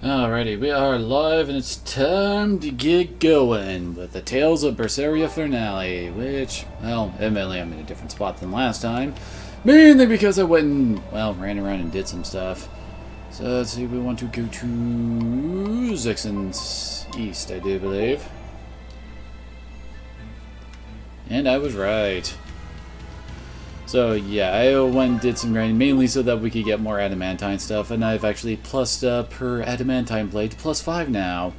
Alrighty, we are live and it's time to get going with the Tales of Berseria finale, which, well, admittedly I'm in a different spot than last time, mainly because I went and, well, ran around and did some stuff. So let's see, we want to go to Vengence East, I do believe. And I was right. So yeah, I went and did some grinding mainly so that we could get more adamantine stuff, and I've actually plussed up her adamantine blade to +5 now.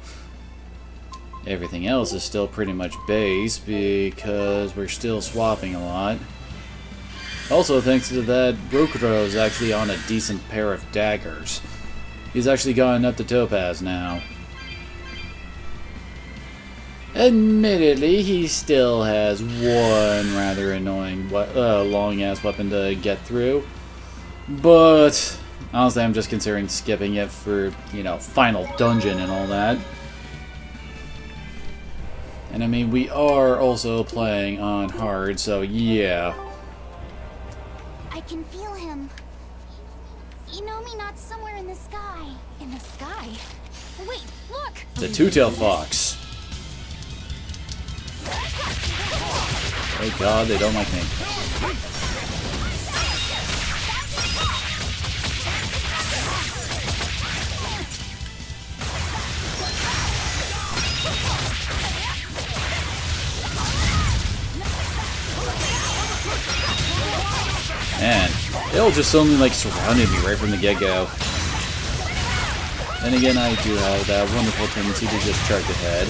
Everything else is still pretty much base because we're still swapping a lot. Also, thanks to that, Rokuro is actually on a decent pair of daggers. He's actually gone up to Topaz now. Admittedly, he still has one rather annoying long-ass weapon to get through. But, honestly, I'm just considering skipping it for, you know, final dungeon and all that. And I mean, we are also playing on hard, so yeah. I can feel him. You know me not somewhere in the sky. In the sky? Wait, look! The two-tailed fox. Oh god, they don't like me. Man, they all just suddenly like surrounded me right from the get-go. Then again, I do have that wonderful tendency to just charge ahead.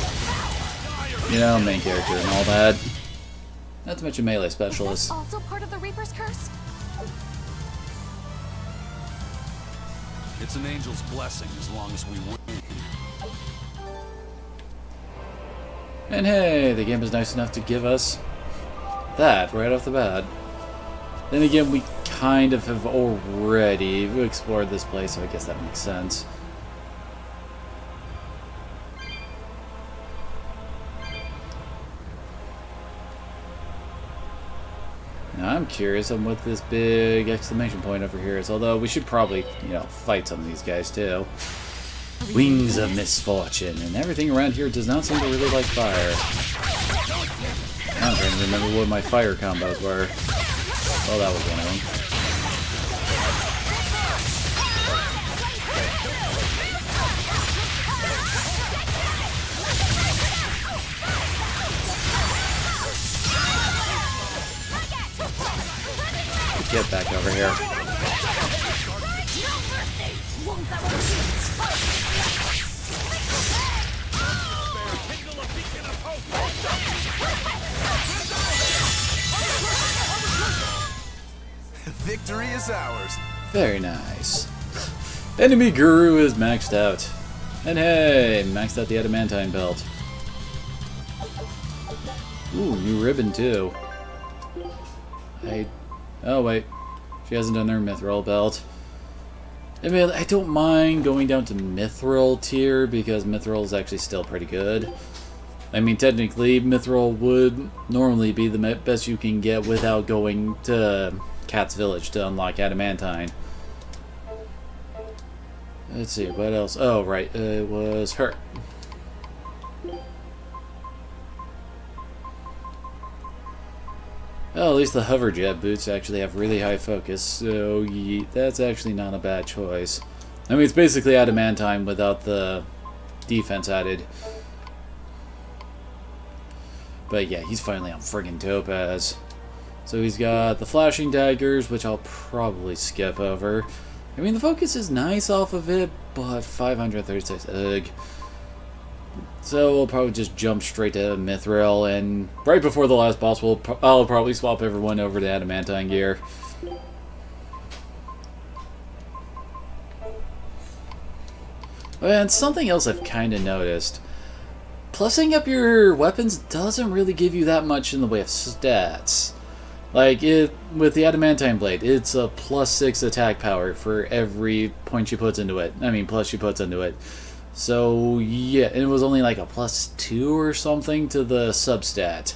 You know, main character and all that. Not to mention melee specialist. Is this also part of the Reaper's curse? It's an angel's blessing as long as we win. And hey, the game is nice enough to give us that right off the bat. Then again, we kind of have already explored this place, so I guess that makes sense. Now I'm curious on what this big exclamation point over here is, although we should probably, you know, fight some of these guys too. Wings of misfortune, and everything around here does not seem to really like fire. I'm trying to remember what my fire combos were. Well, that was one of them. Get back over here. Victory is ours. Very nice. Enemy Guru is maxed out. And hey, maxed out the adamantine belt. Ooh, new ribbon too. Oh wait, she hasn't done her mithril belt. I mean, I don't mind going down to mithril tier because mithril is actually still pretty good. I mean, technically, mithril would normally be the best you can get without going to Cat's Village to unlock adamantine. Let's see, what else? Oh, right, it was her. Well, at least the hoverjet boots actually have really high focus, so that's actually not a bad choice. I mean, it's basically adamantine without the defense added. But yeah, he's finally on friggin' Topaz. So he's got the flashing daggers, which I'll probably skip over. I mean, the focus is nice off of it, but 536, ugh. So we'll probably just jump straight to Mithril, and right before the last boss, I'll probably swap everyone over to adamantine gear. And something else I've kind of noticed. Plussing up your weapons doesn't really give you that much in the way of stats. Like, with the adamantine blade, it's a +6 attack power for every point she puts into it. I mean, plus she puts into it. So, yeah, and it was only like a +2 or something to the substat.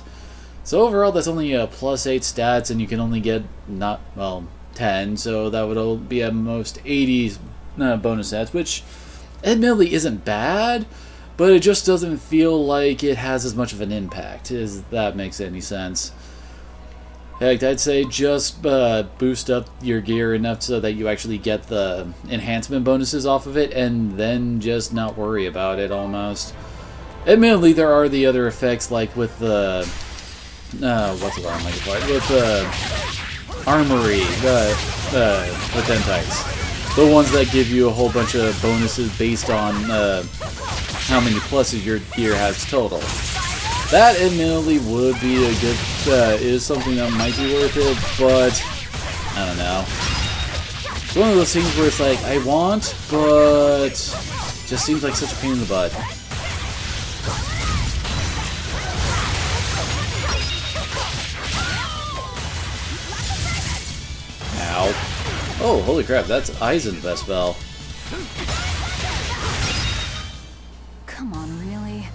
So overall, that's only a +8 stats, and you can only get, 10, so that would be at most 80 bonus stats, which admittedly isn't bad, but it just doesn't feel like it has as much of an impact, if that makes any sense. Heck, I'd say just boost up your gear enough so that you actually get the enhancement bonuses off of it, and then just not worry about it, almost. Admittedly, there are the other effects, like with the... what's the word I'm looking for? With the armory, with Entites. The ones that give you a whole bunch of bonuses based on how many pluses your gear has total. That admittedly would be a good, is something that might be worth it, but I don't know. It's one of those things where it's like, I want, but just seems like such a pain in the butt. Ow. Oh, holy crap, that's Eisen's best spell. Come on, really?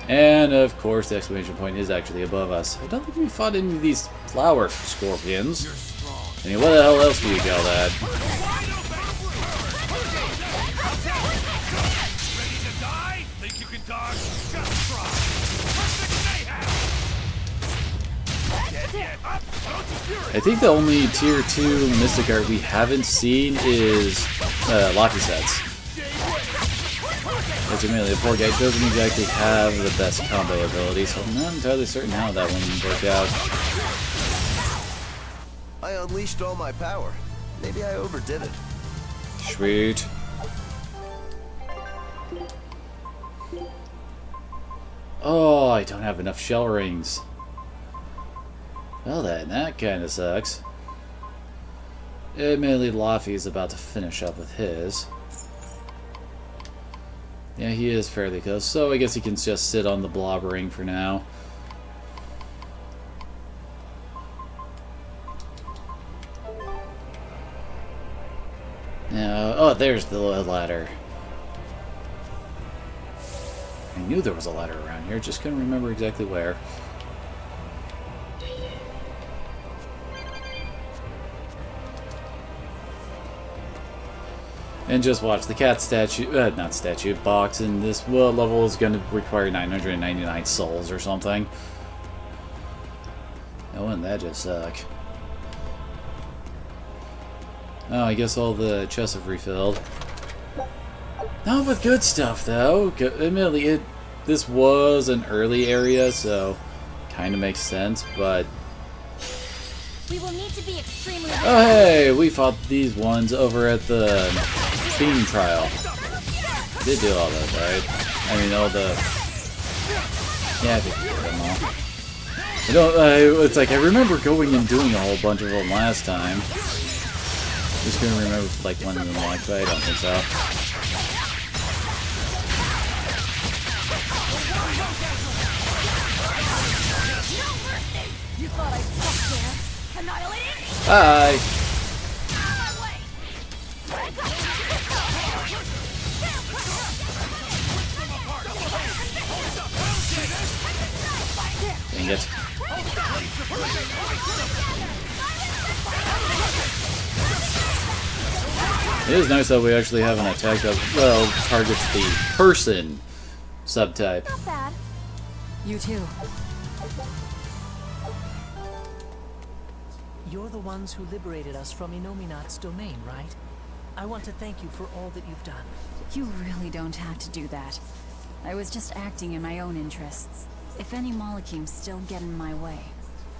And of course, the exclamation point is actually above us. I don't think we fought any of these flower scorpions. I mean, what the hell else do you call that? Ready to die? Think you can dodge? Just try. I think the only tier 2 Mystic Art we haven't seen is Locky sets. Ultimately, the poor guy doesn't exactly have the best combo ability, so I'm not entirely certain how that one worked out. I unleashed all my power. Maybe I overdid it. Sweet. Oh, I don't have enough shell rings. Well then, that kinda sucks. Admittedly, Laffy's about to finish up with his. Yeah, he is fairly close, so I guess he can just sit on the blob ring for now. Now, oh, there's the ladder. I knew there was a ladder around here, just couldn't remember exactly where. And just watch, the cat statue, not statue, box in this level is going to require 999 souls or something. Oh, wouldn't that just suck? Oh, I guess all the chests have refilled. Not with good stuff, though. Admittedly, this was an early area, so kind of makes sense, but... We will need to be extremely... Oh, hey! We fought these ones over at the Fiend Trial. Did do all those, right? I mean, all the... Yeah, I think we did them all. I don't... it's like, I remember going and doing a whole bunch of them last time. Just couldn't remember if, like, one of them like, but I don't think so. You thought I'd stop there? Annihilating? Bye! Dang it. It is nice that we actually have an attack that, well, targets the person subtype. Not bad. You too. You're the ones who liberated us from Inominat's domain, right? I want to thank you for all that you've done. You really don't have to do that. I was just acting in my own interests. If any Malachims still get in my way,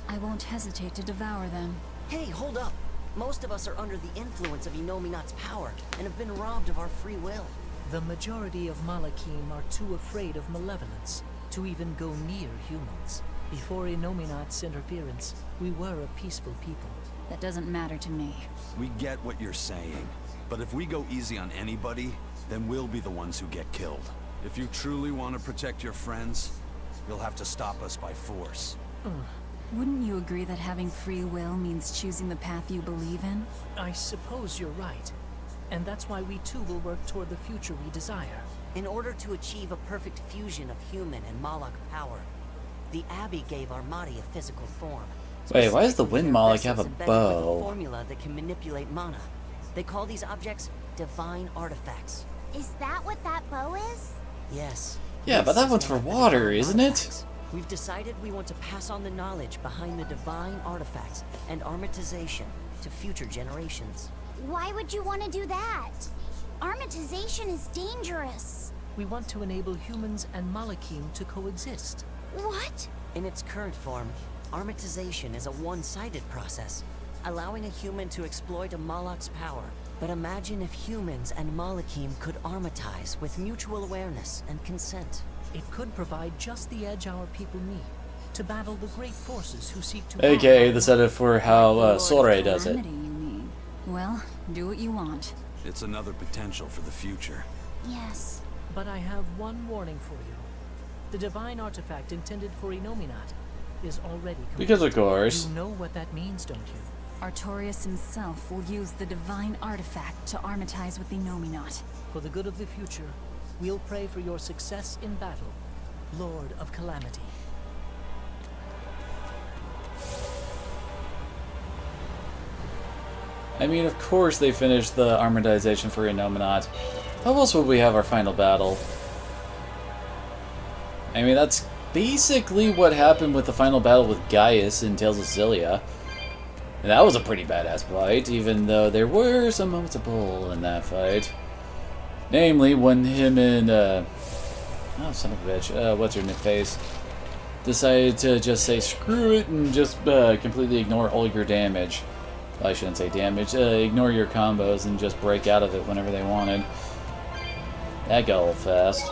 I won't hesitate to devour them. Hey, hold up! Most of us are under the influence of Inominat's power, and have been robbed of our free will. The majority of Malachim are too afraid of malevolence to even go near humans. Before Inominat's interference, we were a peaceful people. That doesn't matter to me. We get what you're saying, but if we go easy on anybody, then we'll be the ones who get killed. If you truly want to protect your friends, you'll have to stop us by force. Wouldn't you agree that having free will means choosing the path you believe in? I suppose you're right. And that's why we too will work toward the future we desire. In order to achieve a perfect fusion of human and Malak power, the Abbey gave Armadi a physical form. Wait, why does the specifically wind their Moloch have a vessels embedded with bow? formula that can manipulate mana. They call these objects divine artifacts. Is that what that bow is? Yes. Yeah, but this that is one's one for of the water, divine isn't it? artifacts. We've decided we want to pass on the knowledge behind the divine artifacts and armatization to future generations. Why would you want to do that? Armatization is dangerous. We want to enable humans and Malachim to coexist. What? In its current form, armatization is a one-sided process, allowing a human to exploit a Moloch's power. But imagine if humans and Malachim could armatize with mutual awareness and consent. It could provide just the edge our people need to battle the great forces who seek to... AKA the setup for how Lord of Sore does it. Calamity, you mean? Well, do what you want. It's another potential for the future. Yes. But I have one warning for you. The divine artifact intended for Inominat is already complete. Because of course. You know what that means, don't you? Artorias himself will use the divine artifact to armatize with the Nominat. For the good of the future, we'll pray for your success in battle, Lord of Calamity. I mean, of course they finished the armatization for Inominat. How else would we have our final battle? I mean, that's basically what happened with the final battle with Gaius in Tales of Xillia. And that was a pretty badass fight, even though there were some moments of bull in that fight. Namely, when him and, oh, son of a bitch, what's her face, decided to just say screw it and just completely ignore all your damage. I shouldn't say damage, ignore your combos and just break out of it whenever they wanted. That got old fast.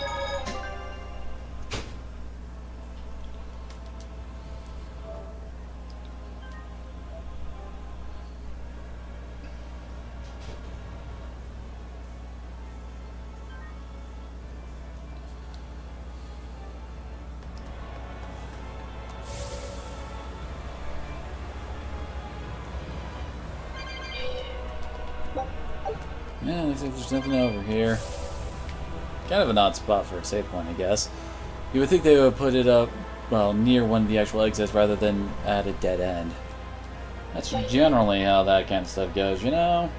Yeah, looks like there's nothing over here. Kind of an odd spot for a save point, I guess. You would think they would put it up, well, near one of the actual exits rather than at a dead end. That's generally how that kind of stuff goes, you know?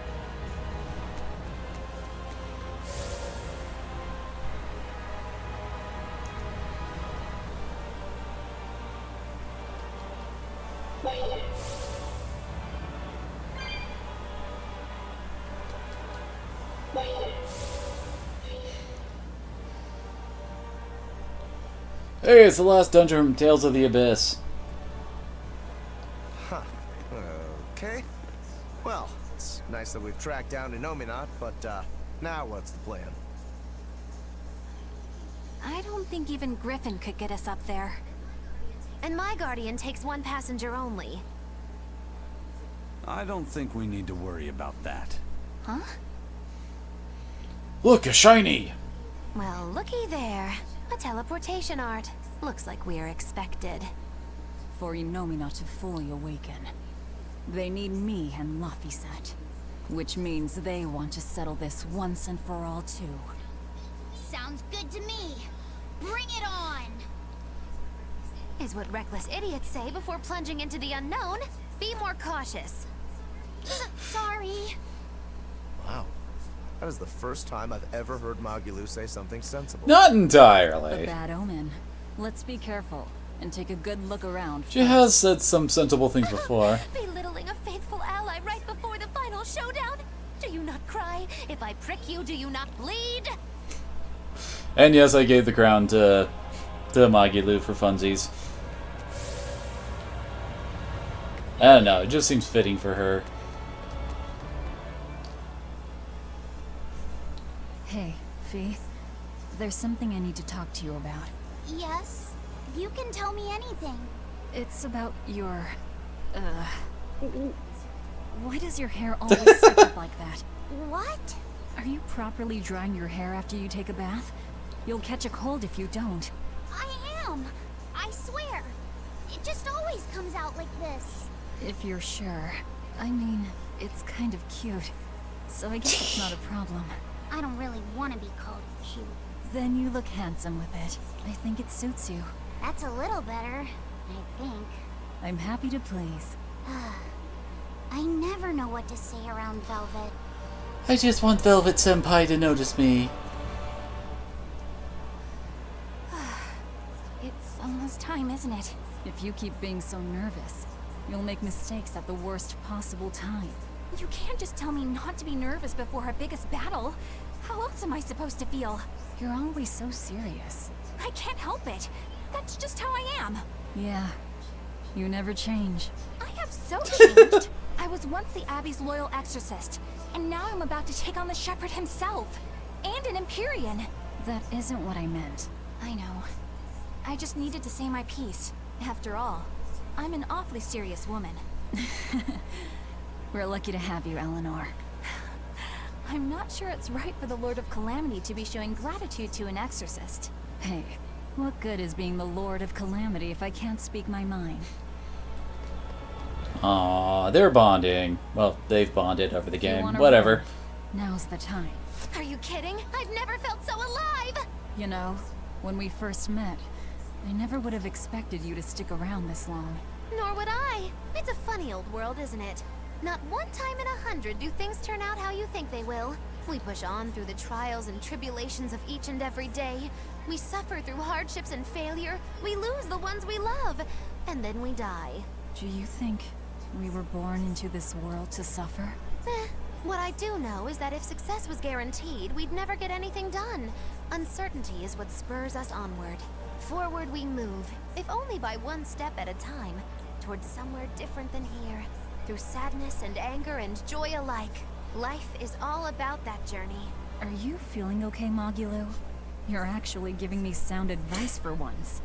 Hey, it's the last dungeon from Tales of the Abyss. Huh. Okay. Well, it's nice that we've tracked down Inominat, but now what's the plan? I don't think even Griffin could get us up there. And my Guardian takes one passenger only. I don't think we need to worry about that. Huh? Look, a shiny! Well, looky there. A teleportation art. Looks like we're expected. For Inominat to fully awaken, they need me and Laphicet. Which means they want to settle this once and for all, too. Sounds good to me. Bring it on! Is what reckless idiots say before plunging into the unknown. Be more cautious. Sorry. Wow. That is the first time I've ever heard Magilu say something sensible. Not A entirely. bad omen. Let's be careful and take a good look around. She has said some sensible things before. Belittling a faithful ally right before the final showdown? Do you not cry? If I prick you, do you not bleed? And yes, I gave the crown to Magilu for funsies. I don't know, it just seems fitting for her. Hey, Fee. There's something I need to talk to you about. Yes. You can tell me anything. It's about your... Why does your hair always stick up like that? What? Are you properly drying your hair after you take a bath? You'll catch a cold if you don't. I am. I swear. It just always comes out like this. If you're sure. I mean, it's kind of cute. So I guess it's not a problem. I don't really want to be called cute. Then you look handsome with it. I think it suits you. That's a little better, I think. I'm happy to please. I never know what to say around Velvet. I just want Velvet Senpai to notice me. It's almost time, isn't it? If you keep being so nervous, you'll make mistakes at the worst possible time. You can't just tell me not to be nervous before our biggest battle. How else am I supposed to feel? You're always so serious. I can't help it. That's just how I am. Yeah, you never change. I have so changed. I was once the Abbey's loyal exorcist, and now I'm about to take on the Shepherd himself. And an Empyrean. That isn't what I meant. I know. I just needed to say my piece. After all, I'm an awfully serious woman. We're lucky to have you, Eleanor. I'm not sure it's right for the Lord of Calamity to be showing gratitude to an exorcist. Hey, what good is being the Lord of Calamity if I can't speak my mind? Aww, they're bonding. Well, they've bonded over the If you game. wanna Whatever. run, now's the time. Are you kidding? I've never felt so alive! You know, when we first met, I never would have expected you to stick around this long. Nor would I. It's a funny old world, isn't it? Not one time in 100 do things turn out how you think they will. We push on through the trials and tribulations of each and every day. We suffer through hardships and failure. We lose the ones we love. And then we die. Do you think we were born into this world to suffer? What I do know is that if success was guaranteed, we'd never get anything done. Uncertainty is what spurs us onward. Forward we move, if only by one step at a time, towards somewhere different than here. Through sadness and anger and joy alike. Life is all about that journey. Are you feeling okay, Magulu? You're actually giving me sound advice for once.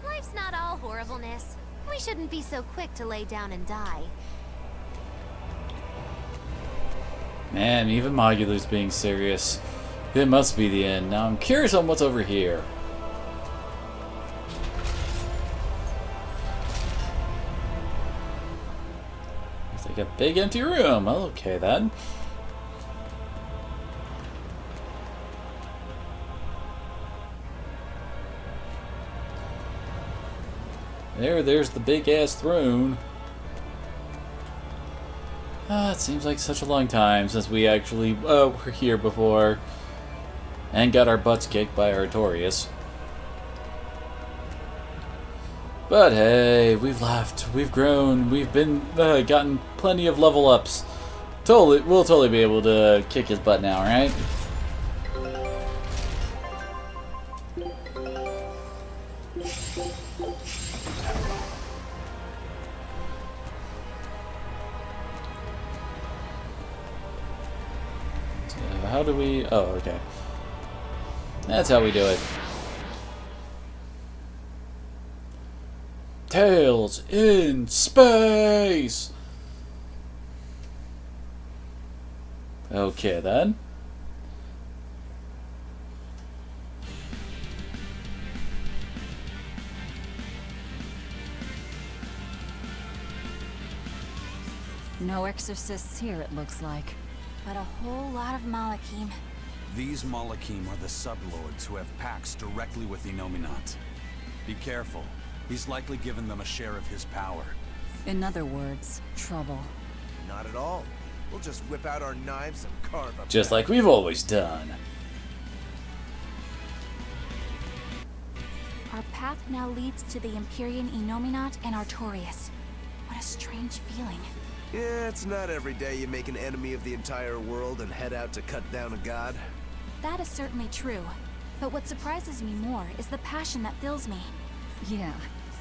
Life's not all horribleness. We shouldn't be so quick to lay down and die. Man, even Magulu's being serious. It must be the end. Now I'm curious on what's over here. Looks like a big empty room. Okay then. There's the big ass throne. It seems like such a long time since we actually were here before and got our butts kicked by Artorias. But hey, we've laughed, we've grown, we've been gotten plenty of level ups. We'll totally be able to kick his butt now, right? How do we... Oh, okay. That's how we do it. Tales in space! Okay, then. No exorcists here, it looks like. But a whole lot of Malakim. These Malakim are the sublords who have pacts directly with Innominat. Be careful. He's likely given them a share of his power. In other words, trouble. Not at all. We'll just whip out our knives and carve up. Just like we've always done. Our path now leads to the Empyrean Innominat and Artorias. What a strange feeling. Yeah, it's not every day you make an enemy of the entire world and head out to cut down a god. That is certainly true. But what surprises me more is the passion that fills me. Yeah,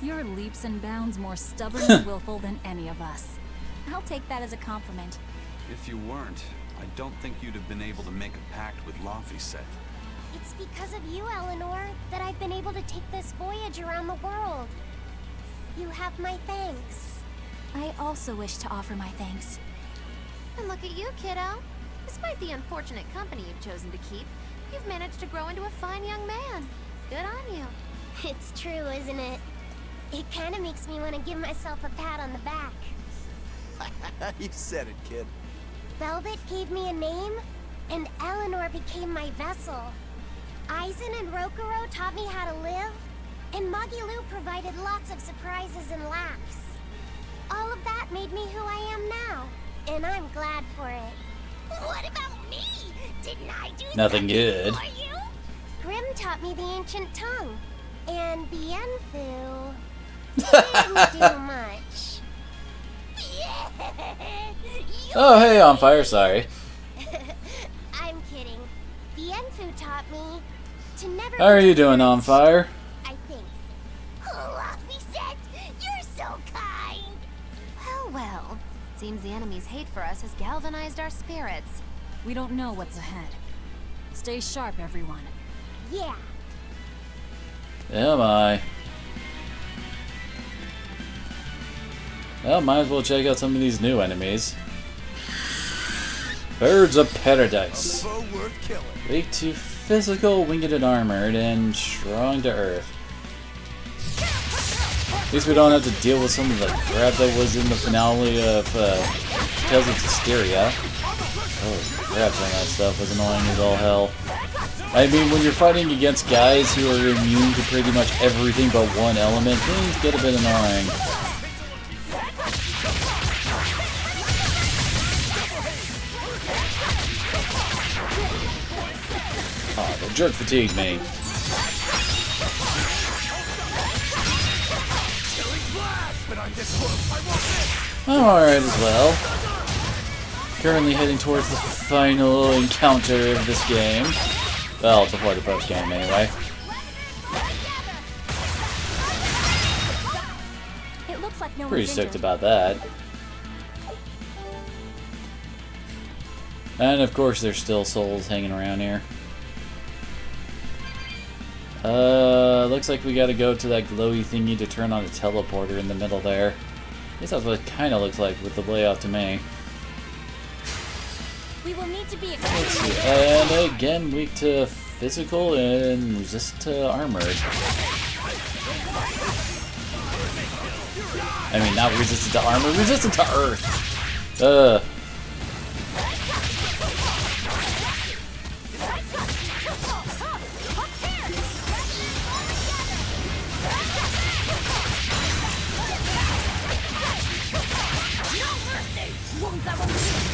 you're leaps and bounds more stubborn and willful than any of us. I'll take that as a compliment. If you weren't, I don't think you'd have been able to make a pact with Laphicet. It's because of you, Eleanor, that I've been able to take this voyage around the world. You have my thanks. I also wish to offer my thanks. And look at you, kiddo. Despite the unfortunate company you've chosen to keep, you've managed to grow into a fine young man. Good on you. It's true, isn't it? It kind of makes me want to give myself a pat on the back. You said it, kid. Velvet gave me a name, and Eleanor became my vessel. Aizen and Rokuro taught me how to live, And Magilou provided lots of surprises and laughs. All of that made me who I am now, and I'm glad for it. What about me? Didn't I do Nothing something good. for you? Grim taught me the ancient tongue, and Bienfu didn't do much. Oh, hey, on fire, sorry. I'm kidding. Bienfu taught me to never. How are be you doing, on discouraged, fire? I think. Oh, Lisette, you're so kind. Oh well. Seems the enemy's hate for us has galvanized our spirits. We don't know what's ahead. Stay sharp, everyone. Yeah. Am I? Well, might as well check out some of these new enemies. Birds of Paradise. Foe worth killing. Weak to physical, winged and armored, and strong to earth. At least we don't have to deal with some of the crap that was in the finale of Tales of Berseria. Oh crap, some of that stuff was annoying as all hell. I mean, when you're fighting against guys who are immune to pretty much everything but one element, things get a bit annoying. Oh, the jerk fatigued me. I'm alright as well. Currently heading towards the final encounter of this game. Well, before the post game anyway. It looks like no Pretty one's stoked injured. about that. And of course there's still souls hanging around here. Looks like we gotta go to that glowy thingy to turn on the teleporter in the middle there. At least that's what it kinda looks like with the layout to me. We will need to be Let's see. And again, weak to physical and resist to armored. I mean, not resistant to armor, resistant to earth.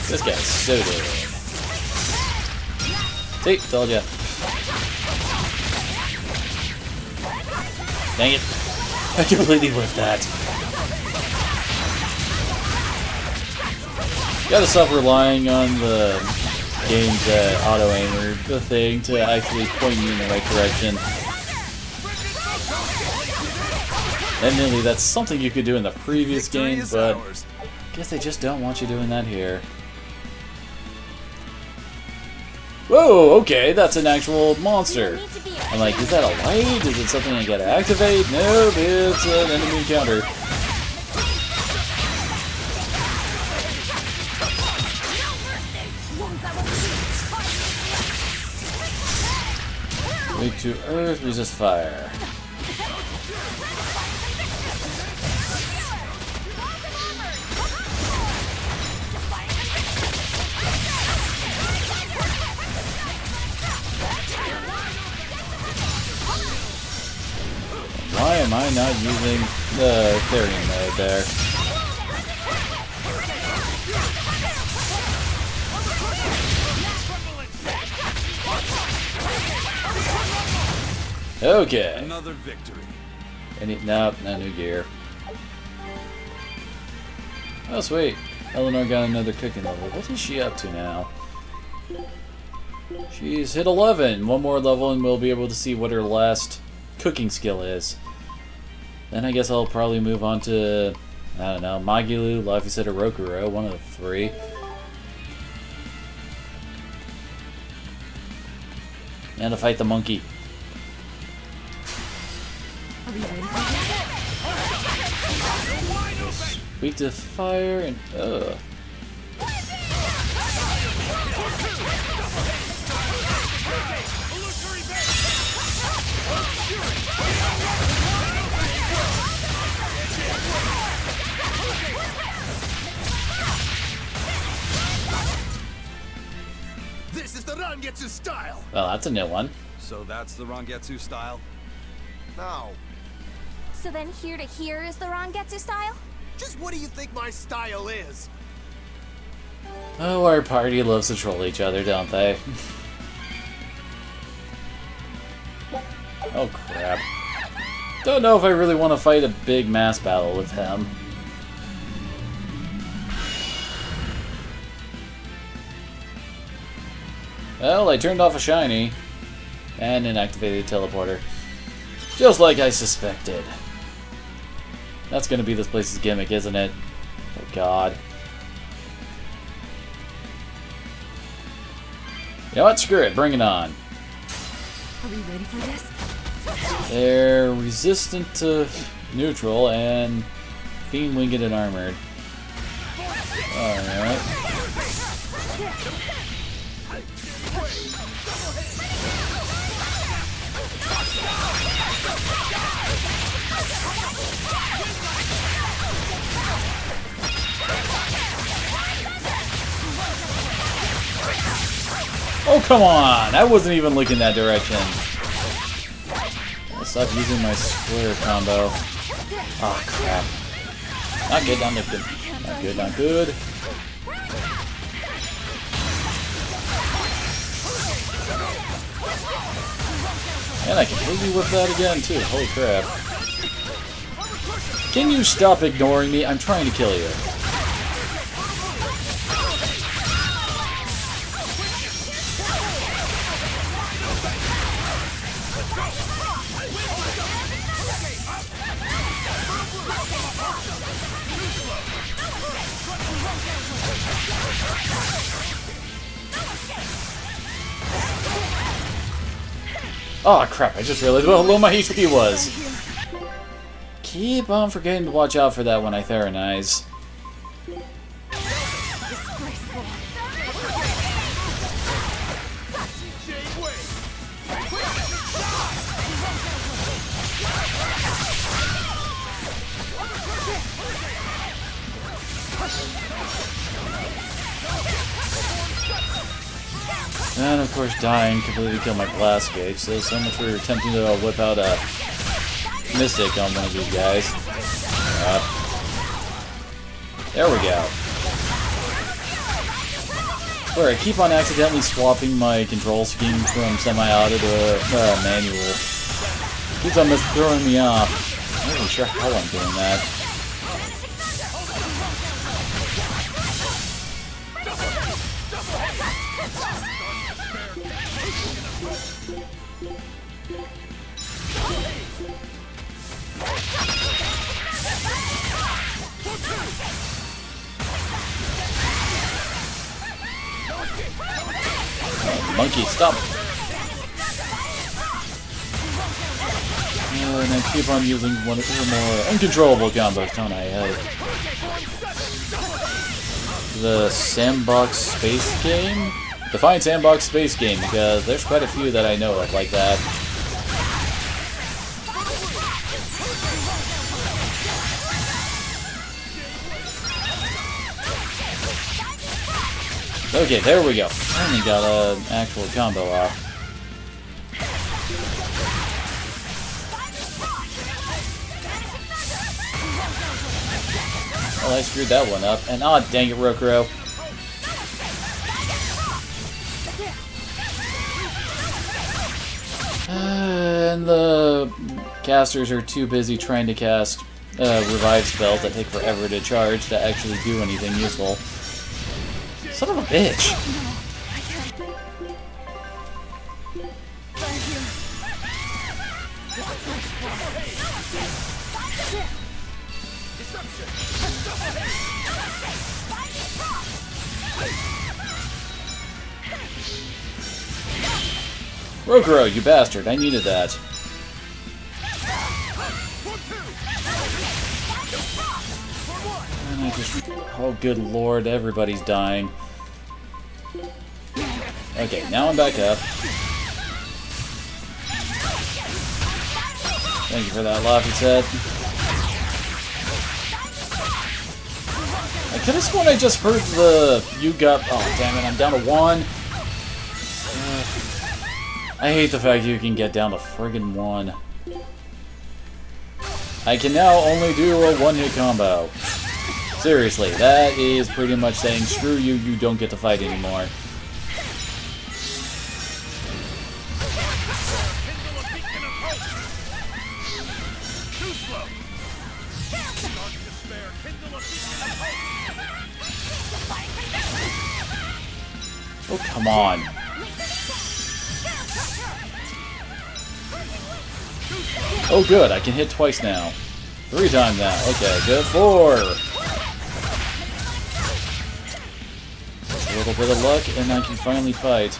This guy's so dead. See, told ya. Dang it. I completely whiffed that. Gotta stop relying on the game's auto-aimer thing to actually point me in the right direction. Admittedly, that's something you could do in the previous game, but I guess they just don't want you doing that here. Whoa, okay, that's an actual monster. I'm like, is that a light? Is it something I gotta activate? Nope, it's an enemy encounter. Weak to earth, resist fire. Why am I not using the carrying mode there? Okay. Another victory. Nope, no new gear. Oh, sweet. Eleanor got another cooking level. What is she up to now? She's hit 11. One more level and we'll be able to see what her last cooking skill is. Then I guess I'll probably move on to, I don't know, Magilou, Laphicet, or Rokuro, one of the three. And to fight the monkey. Are we ready for this? Weak to fire and This is the Rangetsu style. well, that's a new one. So that's the Rangetsu style? No, So then here to here is the Rangetsu style? Just what do you think my style is? Oh, our party loves to troll each other, don't they? Oh crap. Don't know if I really want to fight a big mass battle with him. Well, I turned off a shiny and inactivated the teleporter. Just like I suspected. That's gonna be this place's gimmick, isn't it? Oh god. You know what? Screw it. Bring it on. Are we ready for this? They're resistant to neutral and Fiend Winged and Armored. Alright. Oh, come on! I wasn't even looking that direction. I'll stop using my square combo. Oh, crap. Not good, not good. Not good, not good. And I completely whip that again, too. Holy crap. Can you stop ignoring me? I'm trying to kill you. Oh crap, I just realized how low my HP was. Keep on forgetting to watch out for that when I Theranize. And of course dying completely killed my blast gauge, so much for attempting to whip out a Mystic on one of these guys. There we go. Where I keep on accidentally swapping my control scheme from semi-auto to manual. Keeps on throwing me off. I'm not even sure how I'm doing that. Monkey, stop! And I keep on using one of the more uncontrollable combos, don't I? The Sandbox Space Game? Define Sandbox Space Game, because there's quite a few that I know of like that. Okay, there we go. Finally got an actual combo off. Well, I screwed that one up. And ah, dang it, Rokuro. And the casters are too busy trying to cast revive spells that take forever to charge to actually do anything useful. Son of a bitch! Rokuro, you bastard! I needed that. And I just... Oh, good lord, everybody's dying. Okay, now I'm back up. Thank you for that, Laffy set. I could have sworn I just heard the... You got... Oh, damn it, I'm down to 1. I hate the fact you can get down to friggin' 1. I can now only do a one-hit combo. Seriously, that is pretty much saying, screw you, you don't get to fight anymore. Oh, come on. Oh, good. I can hit twice now. 3 times now. Okay, good. 4. Just a little bit of luck, and I can finally fight.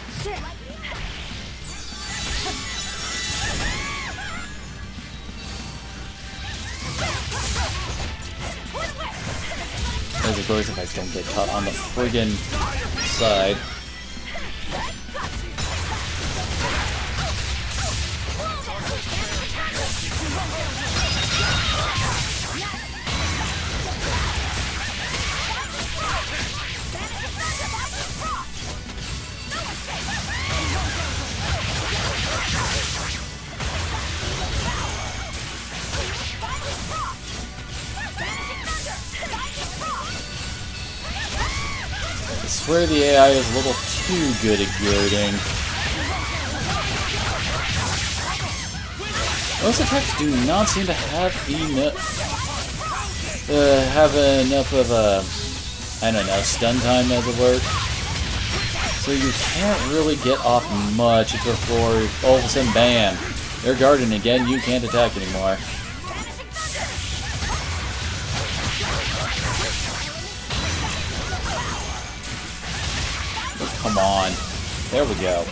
As of course, if I don't get caught on the friggin' side. I swear the AI is a little too good at goading. Most attacks do not seem to have enough of a, I don't know, stun time as it were. So you can't really get off much before all of a sudden, bam, they're guarding again, you can't attack anymore. Come on. There we go.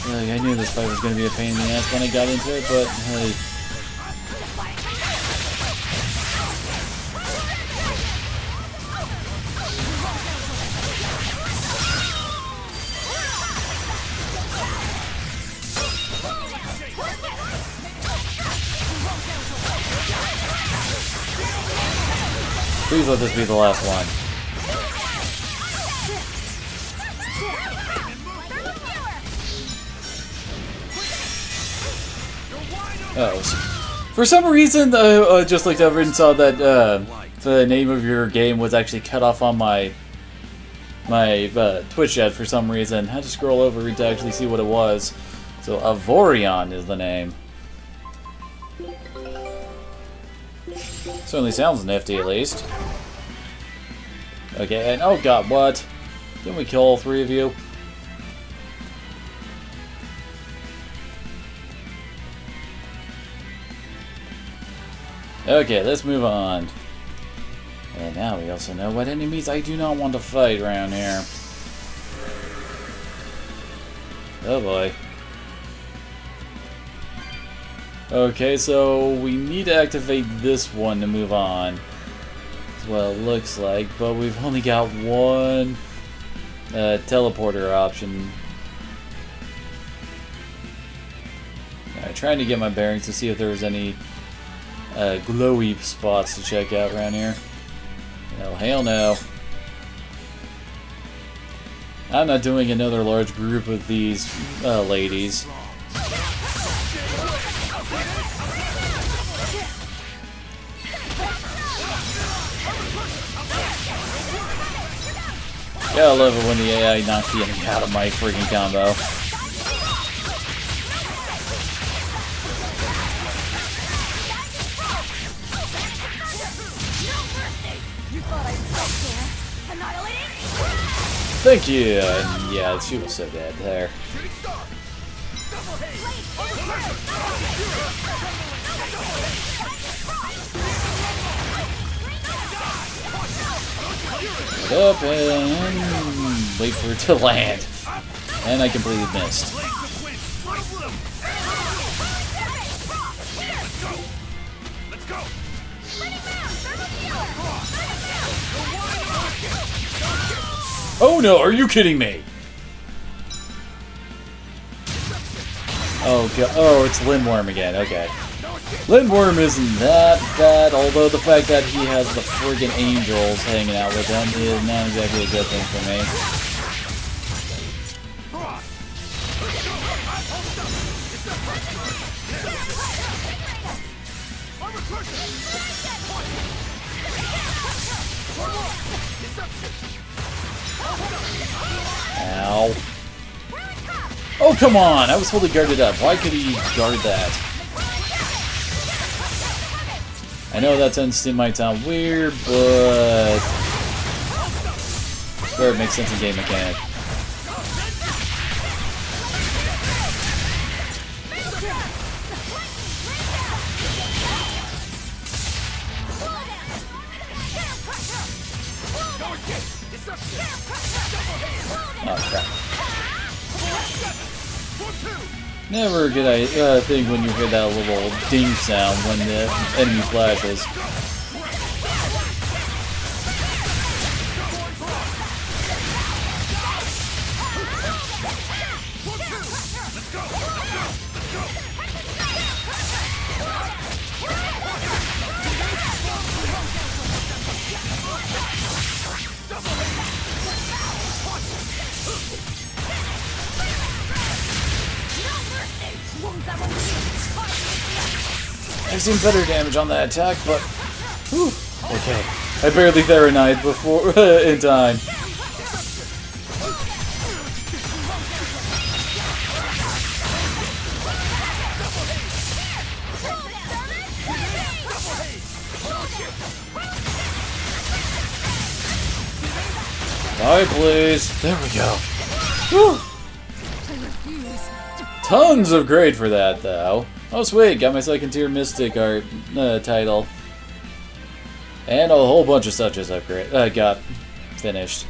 Really, I knew this fight was going to be a pain in the ass when I got into it, but hey. Please let this be the last one. Oh, for some reason, I just looked over and saw that the name of your game was actually cut off on my Twitch chat for some reason. I had to scroll over to actually see what it was. So, Avorion is the name. Certainly sounds nifty, at least. Okay, and oh god, what? Didn't we kill all 3 of you? Okay, let's move on. And now we also know what enemies I do not want to fight around here. Oh boy. Okay, so we need to activate this one to move on. That's what it looks like, but we've only got one teleporter option. Alright, trying to get my bearings to see if there's any glowy spots to check out around here. Oh, hell no. I'm not doing another large group of these ladies. Gotta love it when the AI knocks the enemy out of my freaking combo. Thank you! And yeah, she was so dead there. Get up and wait for it to land. And I completely missed. Oh no, are you kidding me? Oh god, oh, it's Lindworm again, okay. Lindworm isn't that bad, although the fact that he has the friggin' angels hanging out with him is not exactly a good thing for me. Oh, come on! I was fully guarded up. Why could he guard that? I know that instant might sound weird, but... sure, it makes sense in game mechanic. Oh, crap. Never a good thing when you hear that little ding sound when the enemy flashes. I've seen better damage on that attack, but... whew, okay. I barely Theronide before in time. Die, please. There we go. Whew. Tons of grade for that, though. Oh, sweet. Got my second tier Mystic Art title. And a whole bunch of such as I've got finished.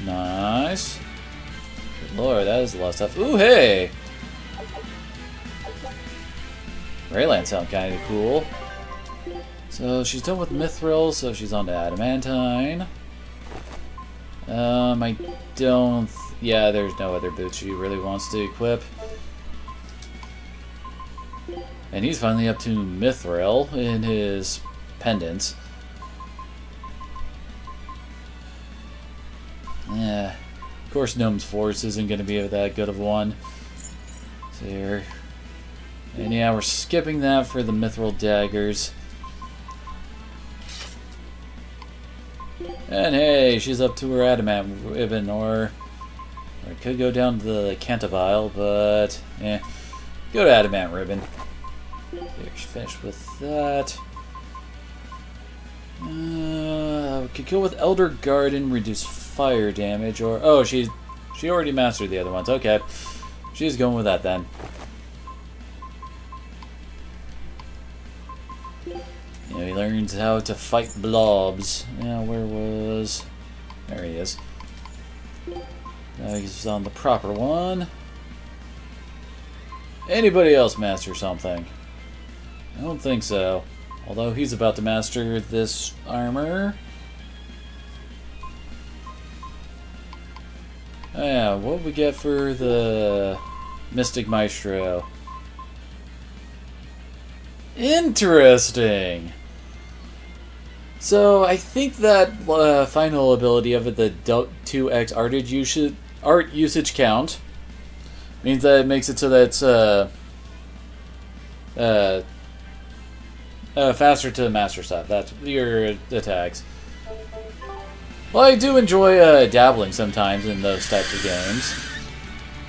Nice. Good lord, that is a lot of stuff. Ooh, hey! Rayland sound kind of cool. So she's done with Mithril, so she's on to Adamantine. I don't... yeah, there's no other boots she really wants to equip. And he's finally up to Mithril in his pendants. Yeah. Of course, Gnome's Force isn't going to be that good of one. So here. And yeah, we're skipping that for the Mithril Daggers. And hey, she's up to her Adamant Ribbon, or it could go down to the Cantabile, but eh. Go to Adamant Ribbon. There, she's finished with that. We could go with Elder Garden, reduce fire damage, or oh, she already mastered the other ones. Okay, she's going with that then. Yeah, he learns how to fight blobs. Yeah, where was... there he is. Now he's on the proper one. Anybody else master something? I don't think so. Although he's about to master this armor. Oh yeah, what we get for the Mystic Maestro? Interesting! So, I think that final ability of it, the 2x art usage count, means that it makes it so that it's faster to master stuff. That's your attacks. Well, I do enjoy dabbling sometimes in those types of games.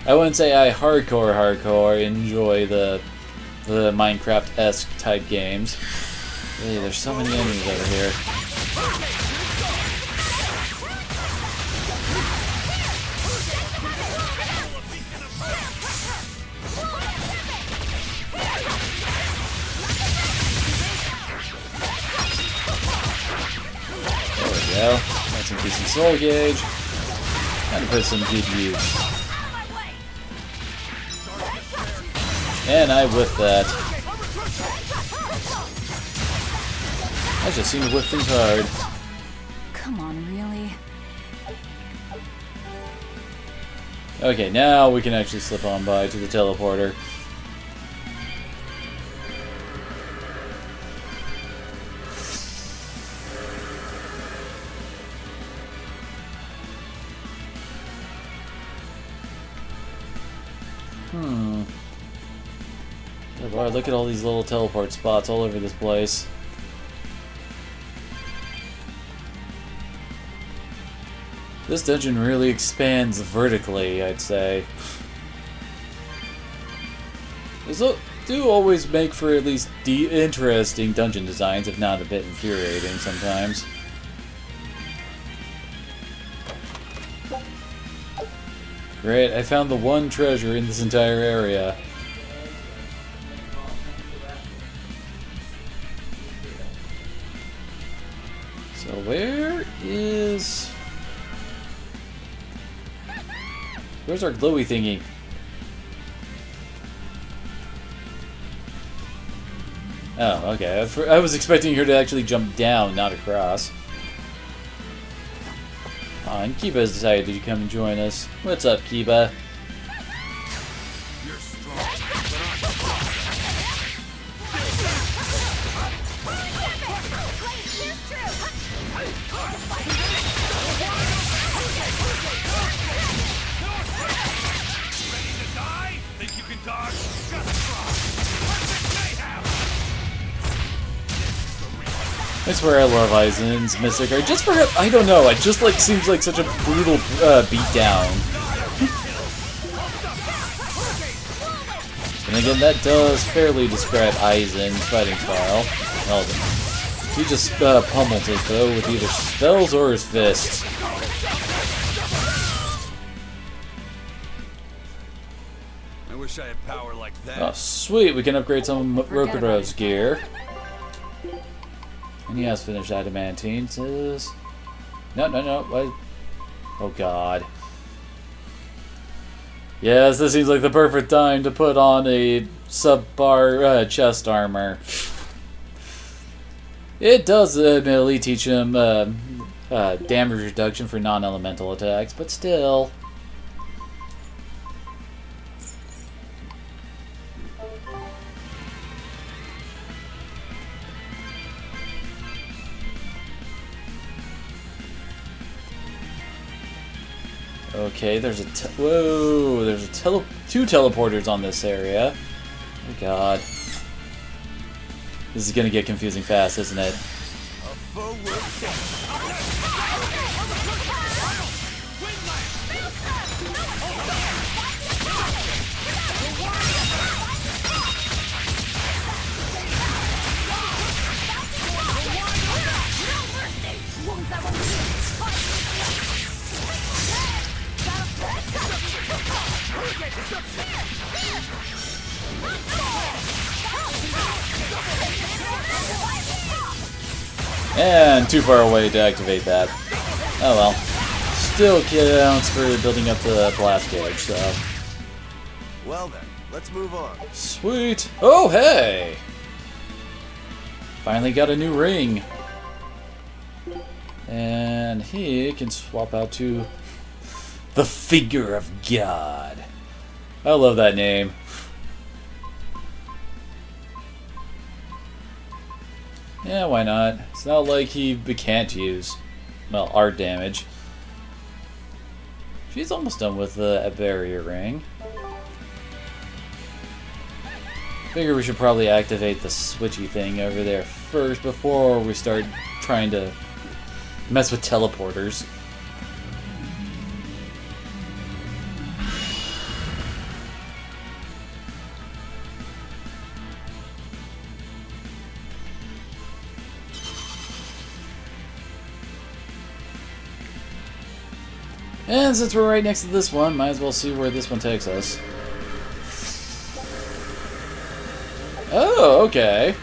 I wouldn't say I hardcore enjoy the Minecraft-esque type games. Really, there's so many enemies over here. There we go. That's some decent soul gauge. Time to put some good use. And I whiffed that. I just seem to whip things hard. Come on, really? Okay, now we can actually slip on by to the teleporter. Oh boy, look at all these little teleport spots all over this place. This dungeon really expands vertically, I'd say. These do always make for at least interesting dungeon designs, if not a bit infuriating sometimes. Great, I found the one treasure in this entire area. So where is... Where's our glowy thingy? Oh, okay. I was expecting her to actually jump down, not across. And Kiba has decided to come and join us. What's up, Kiba? You're strong. Ready to die? Think you can dodge? Just try. Perfect mayhem. I swear I love Aizen's Mystic Art. Just for him, I don't know, it just like seems like such a brutal beatdown. And again, that does fairly describe Aizen's fighting style. Well, he just pummels it though with either spells or his fists. I wish I had power like that. Oh, sweet, we can upgrade some of Rokuro's gear. And he has finished adamantine. Says, no. What? Oh God. Yes, this seems like the perfect time to put on a subpar chest armor. It does admittedly teach him damage reduction for non-elemental attacks, but still. Okay, there's a whoa! There's a two teleporters on this area. Oh God, this is gonna get confusing fast, isn't it? And too far away to activate that. Oh well. Still counts for building up the blast gauge, so. Well then, let's move on. Sweet. Oh hey! Finally got a new ring. And he can swap out to the Figure of God. I love that name. Yeah, why not? It's not like he can't use, well, art damage. She's almost done with the barrier ring. Figure we should probably activate the switchy thing over there first before we start trying to mess with teleporters. And since we're right next to this one, might as well see where this one takes us. Oh, okay.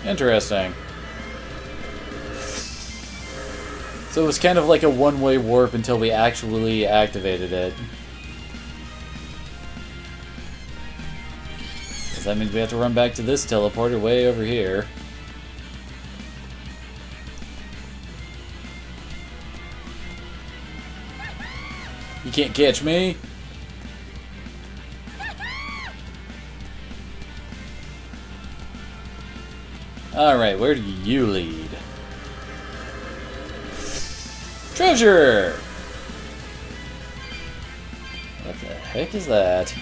Interesting. So it was kind of like a one-way warp until we actually activated it. Because that means we have to run back to this teleporter way over here. You can't catch me. Alright, where do you lead? Treasure! What the heck is that?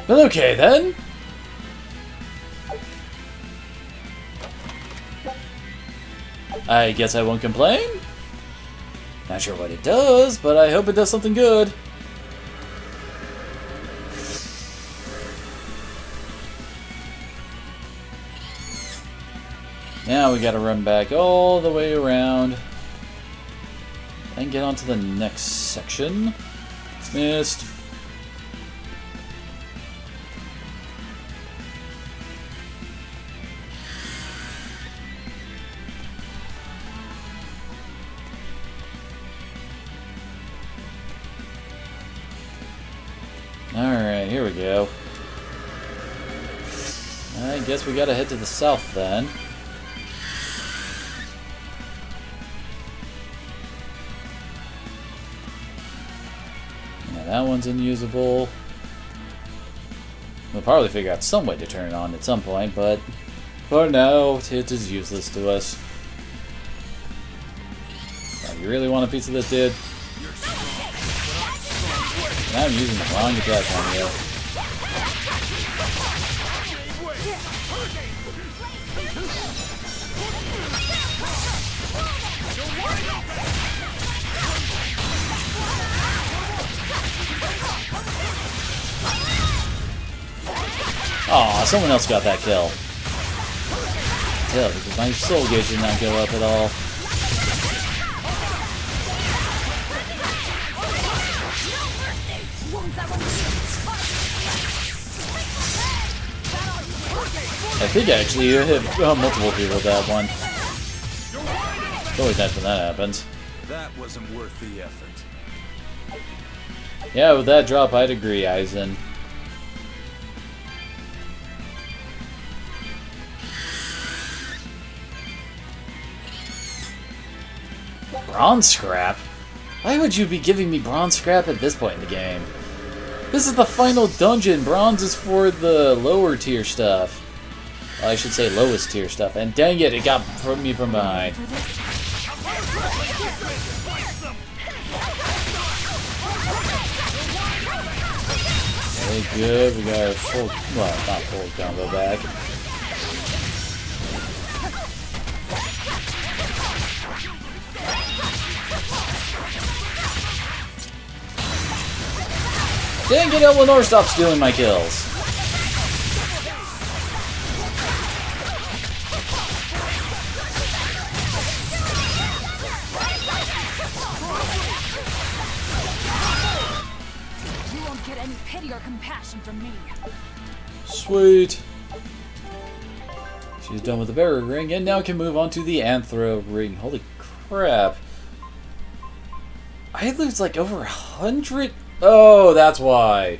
Well, okay then. I guess I won't complain. Not sure what it does, but I hope it does something good. Now we gotta run back all the way around and get on to the next section. Missed. Alright, here we go. I guess we gotta head to the south then. Yeah, that one's unusable. We'll probably figure out some way to turn it on at some point, but for now, it is useless to us. Oh, you really want a piece of this, dude? I'm using the wrong attack on you. Aw, someone else got that kill. Kill, because my soul gauge did not go up at all. I think actually you hit multiple people with that one. It's always nice when that happens. That wasn't worth the effort. Yeah, with that drop, I'd agree, Eisen. Bronze scrap? Why would you be giving me bronze scrap at this point in the game? This is the final dungeon. Bronze is for the lower tier stuff. Well, I should say lowest tier stuff. And dang it, it got me from behind. Okay, good. We got our full, well, not full combo back. Dang it, Eleanor, stop stealing my kills. You won't get any pity or compassion from me. Sweet. She's done with the Bearer Ring, and now can move on to the Anthro Ring. Holy crap. I lose like over 100... Oh, that's why.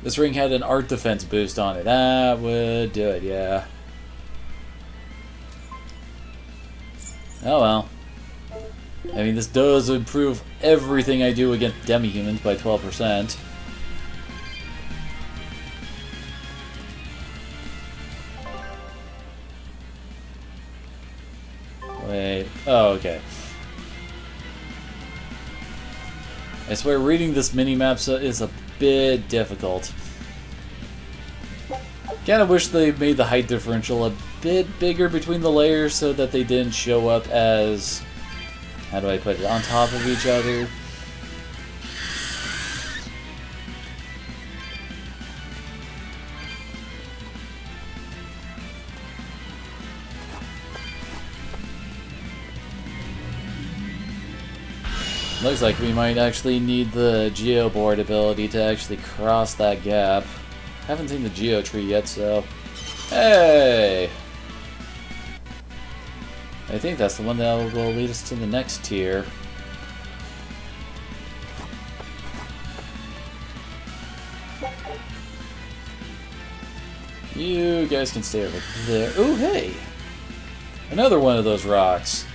This ring had an art defense boost on it. That would do it, yeah. Oh well. I mean, this does improve everything I do against demi-humans by 12%. Wait. Oh, okay. I swear, reading this mini-map is a bit difficult. Kinda wish they made the height differential a bit bigger between the layers so that they didn't show up as... How do I put it? On top of each other. Looks like we might actually need the Geoboard ability to actually cross that gap. Haven't seen the Geo tree yet, so... Hey! I think that's the one that will lead us to the next tier. You guys can stay over there. Ooh, hey! Another one of those rocks.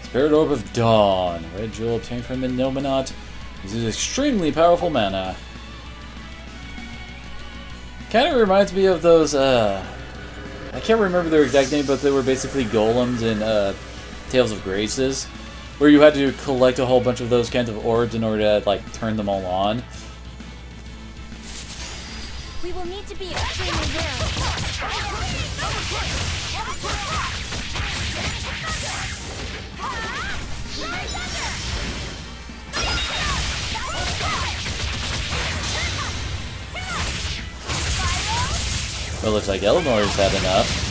Spirit Orb of Dawn. Red Jewel obtained from Illuminat. This is extremely powerful mana. Kind of reminds me of those, I can't remember their exact name, but they were basically golems in Tales of Graces, where you had to collect a whole bunch of those kinds of orbs in order to, like, turn them all on. We will need to be extremely wary. Well, looks like Eleanor's had enough.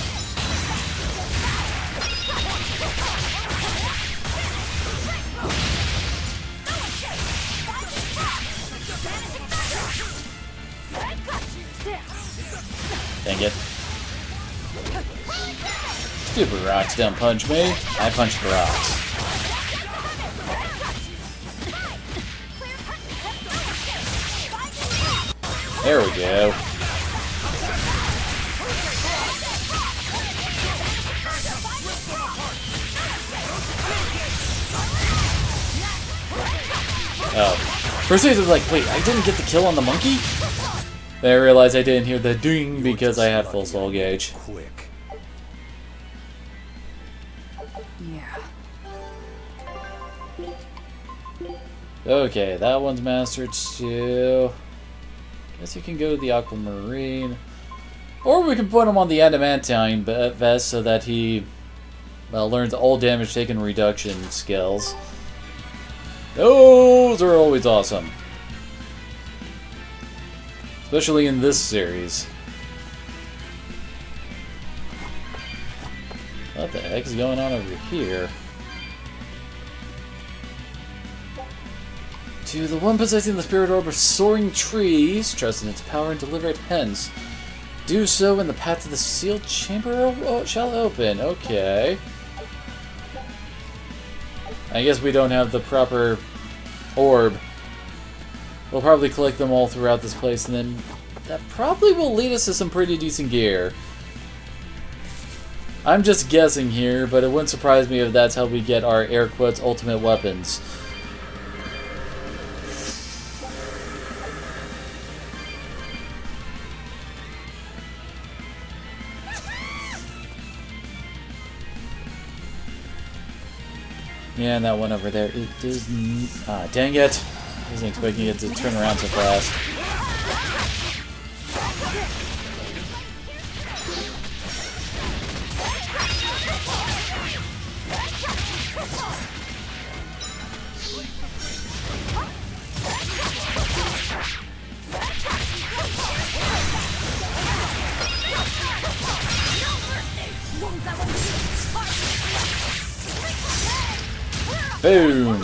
Dang it. Stupid rocks don't punch me. I punch the rocks. There we go. Oh. First I was like, wait, I didn't get the kill on the monkey? Then I realized I didn't hear the ding because I had full soul gauge. Quick. Yeah. Okay, that one's mastered too. Guess you can go to the aquamarine. Or we can put him on the adamantine vest so that he learns all damage taken reduction skills. Those are always awesome. Especially in this series. What the heck is going on over here? To the one possessing the spirit orb of soaring trees, trust in its power and deliver it hence. Do so and the path to the sealed chamber shall open. Okay. I guess we don't have the proper orb. We'll probably collect them all throughout this place, and then that probably will lead us to some pretty decent gear. I'm just guessing here, but it wouldn't surprise me if that's how we get our air quotes ultimate weapons. Yeah, and that one over there, it does... dang it! I wasn't expecting it to turn around so fast. Boom!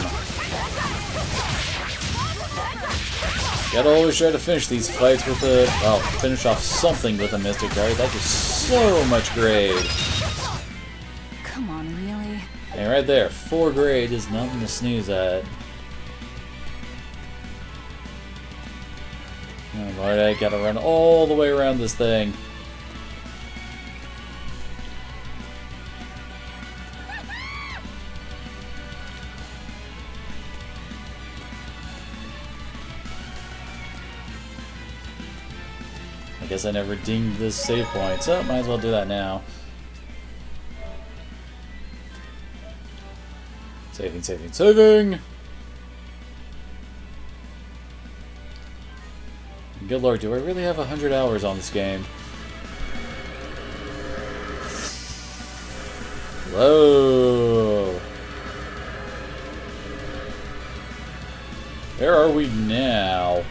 Gotta always try to finish these fights with a... well, finish off something with a Mystic Dart. That is so much grade. Come on, really? And right there, 4 grade is nothing to sneeze at. Oh Lord, I gotta run all the way around this thing. I guess I never dinged this save point, so might as well do that now. Saving, saving, saving! Good lord, do I really have 100 hours on this game? Whoa! Where are we now?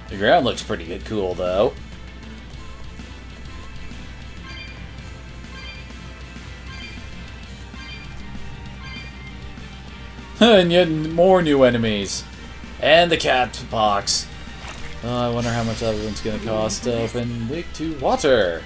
The ground looks pretty good, cool though. And yet more new enemies. And the cat box. Oh, I wonder how much that one's gonna cost to open. Weak to water.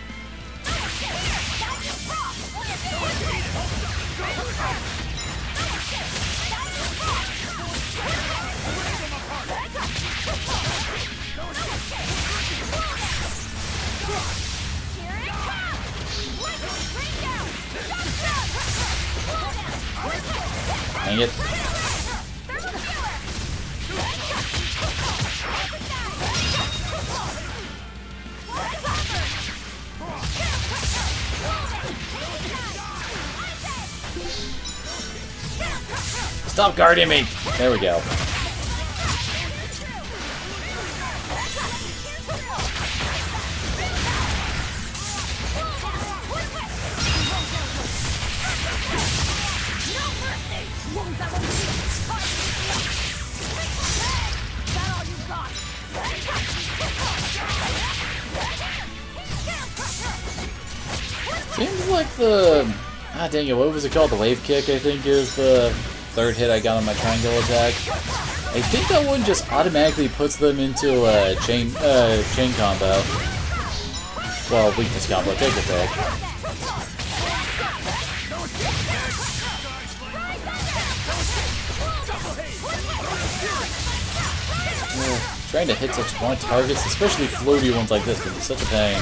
Dang it. Stop guarding me! There we go. Seems like the... Ah, dang it, what was it called? The wave kick, I think, is the third hit I got on my triangle attack. I think that one just automatically puts them into a chain combo. Well, weakness combo, take a pick. Trying to hit such blunt targets, especially floaty ones like this, can be such a pain.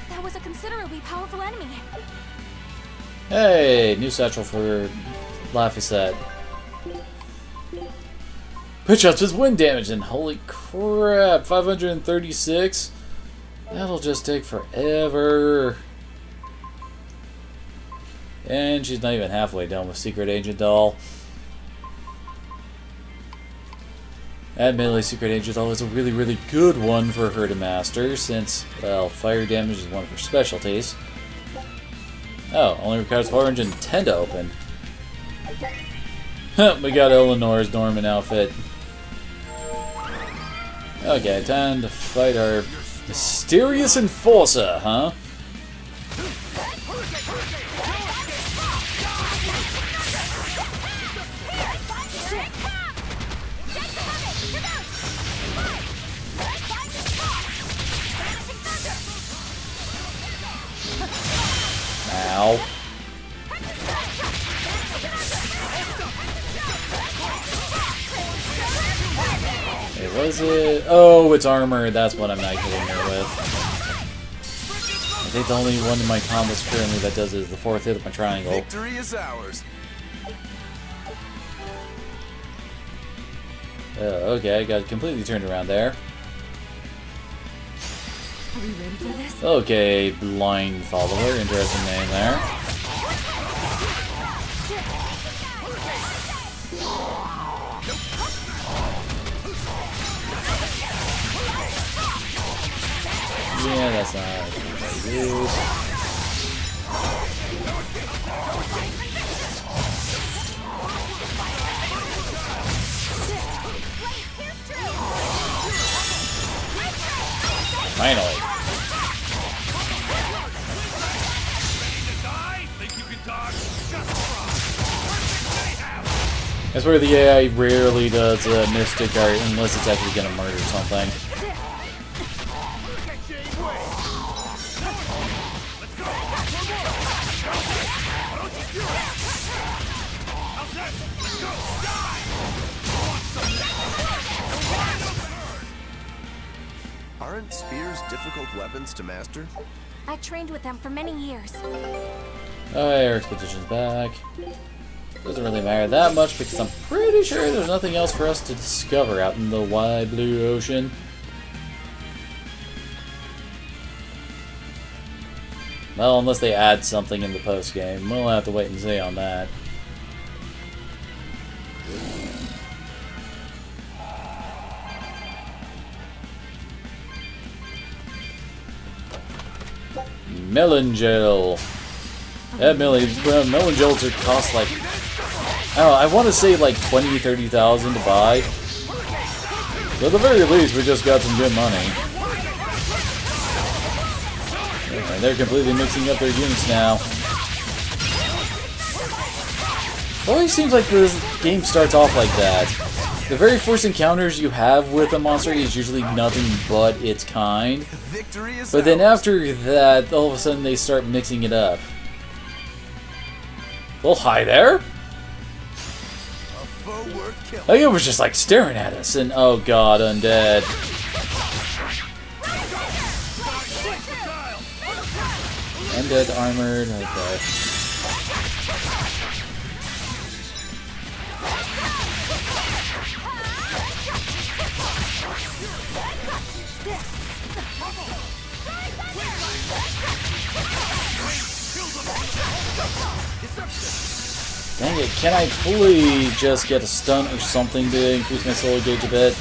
That was a considerably powerful enemy. Hey, new satchel for Laphicet. Pitch ups with wind damage, and holy crap, 536? That'll just take forever. And she's not even halfway done with Secret Agent Doll. Admittedly, Secret Agent Doll is a really, really good one for her to master, since, well, fire damage is one of her specialties. Oh, only requires 410 to open. We got Eleanor's Norman outfit. Okay, time to fight our mysterious enforcer, huh? Ow. Hey, what is it? Oh, it's armor. That's what I'm not hitting her with. I think the only one in my combos currently that does it is the fourth hit of my triangle. Victory is ours. Okay, I got completely turned around there. Are we ready for this? Okay, blind follower. Interesting name there. Yeah, that's not what I use. Finally. That's where the AI rarely does a mystic art unless it's actually gonna murder something. Aren't spears difficult weapons to master? I trained with them for many years. Our expedition's back. Doesn't really matter that much because I'm pretty sure there's nothing else for us to discover out in the wide blue ocean. Well, unless they add something in the post-game. We'll have to wait and see on that. Melon gel. Yeah, melon gels are cost like, I don't know, I want to say like 20,000 to 30,000 to buy. So at the very least, we just got some good money. And they're completely mixing up their units now. It always seems like this game starts off like that. The very first encounters you have with a monster is usually nothing but its kind. But then after that, all of a sudden they start mixing it up. Well, hi there! Like, it was just like staring at us, and oh god, undead. Undead armored, okay. Dang it, can I please just get a stun or something to increase my solar gauge a bit?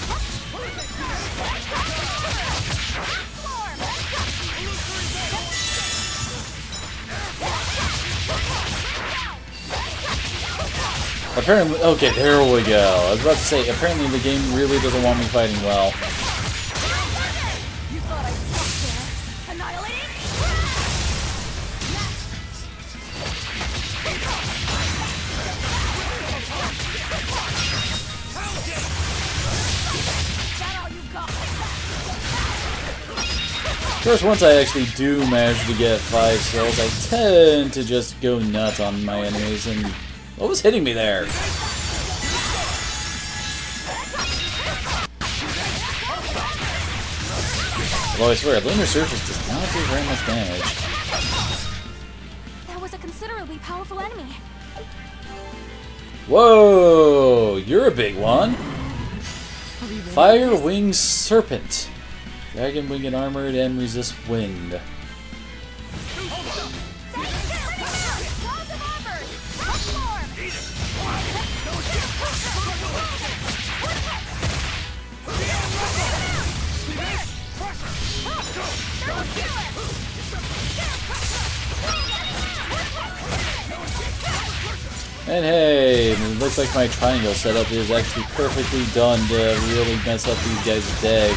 Apparently, okay, there we go. I was about to say, apparently the game really doesn't want me fighting well. course, once I actually do manage to get 5 souls, I tend to just go nuts on my enemies. And what was hitting me there? Although I swear, lunar surface does not do very much damage. That was a considerably powerful enemy. Whoa! You're a big one. Fire Wing Serpent. Dragon wing and armored and resist wind. And hey, it looks like my triangle setup is actually perfectly done to really mess up these guys' day.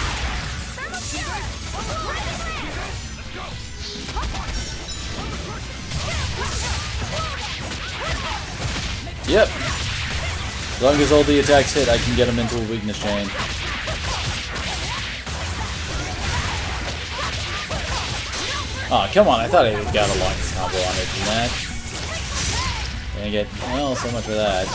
Yep. As long as all the attacks hit, I can get them into a weakness chain. Oh, come on, I thought I got a long combo on it from that. Dang it. Well, so much for that.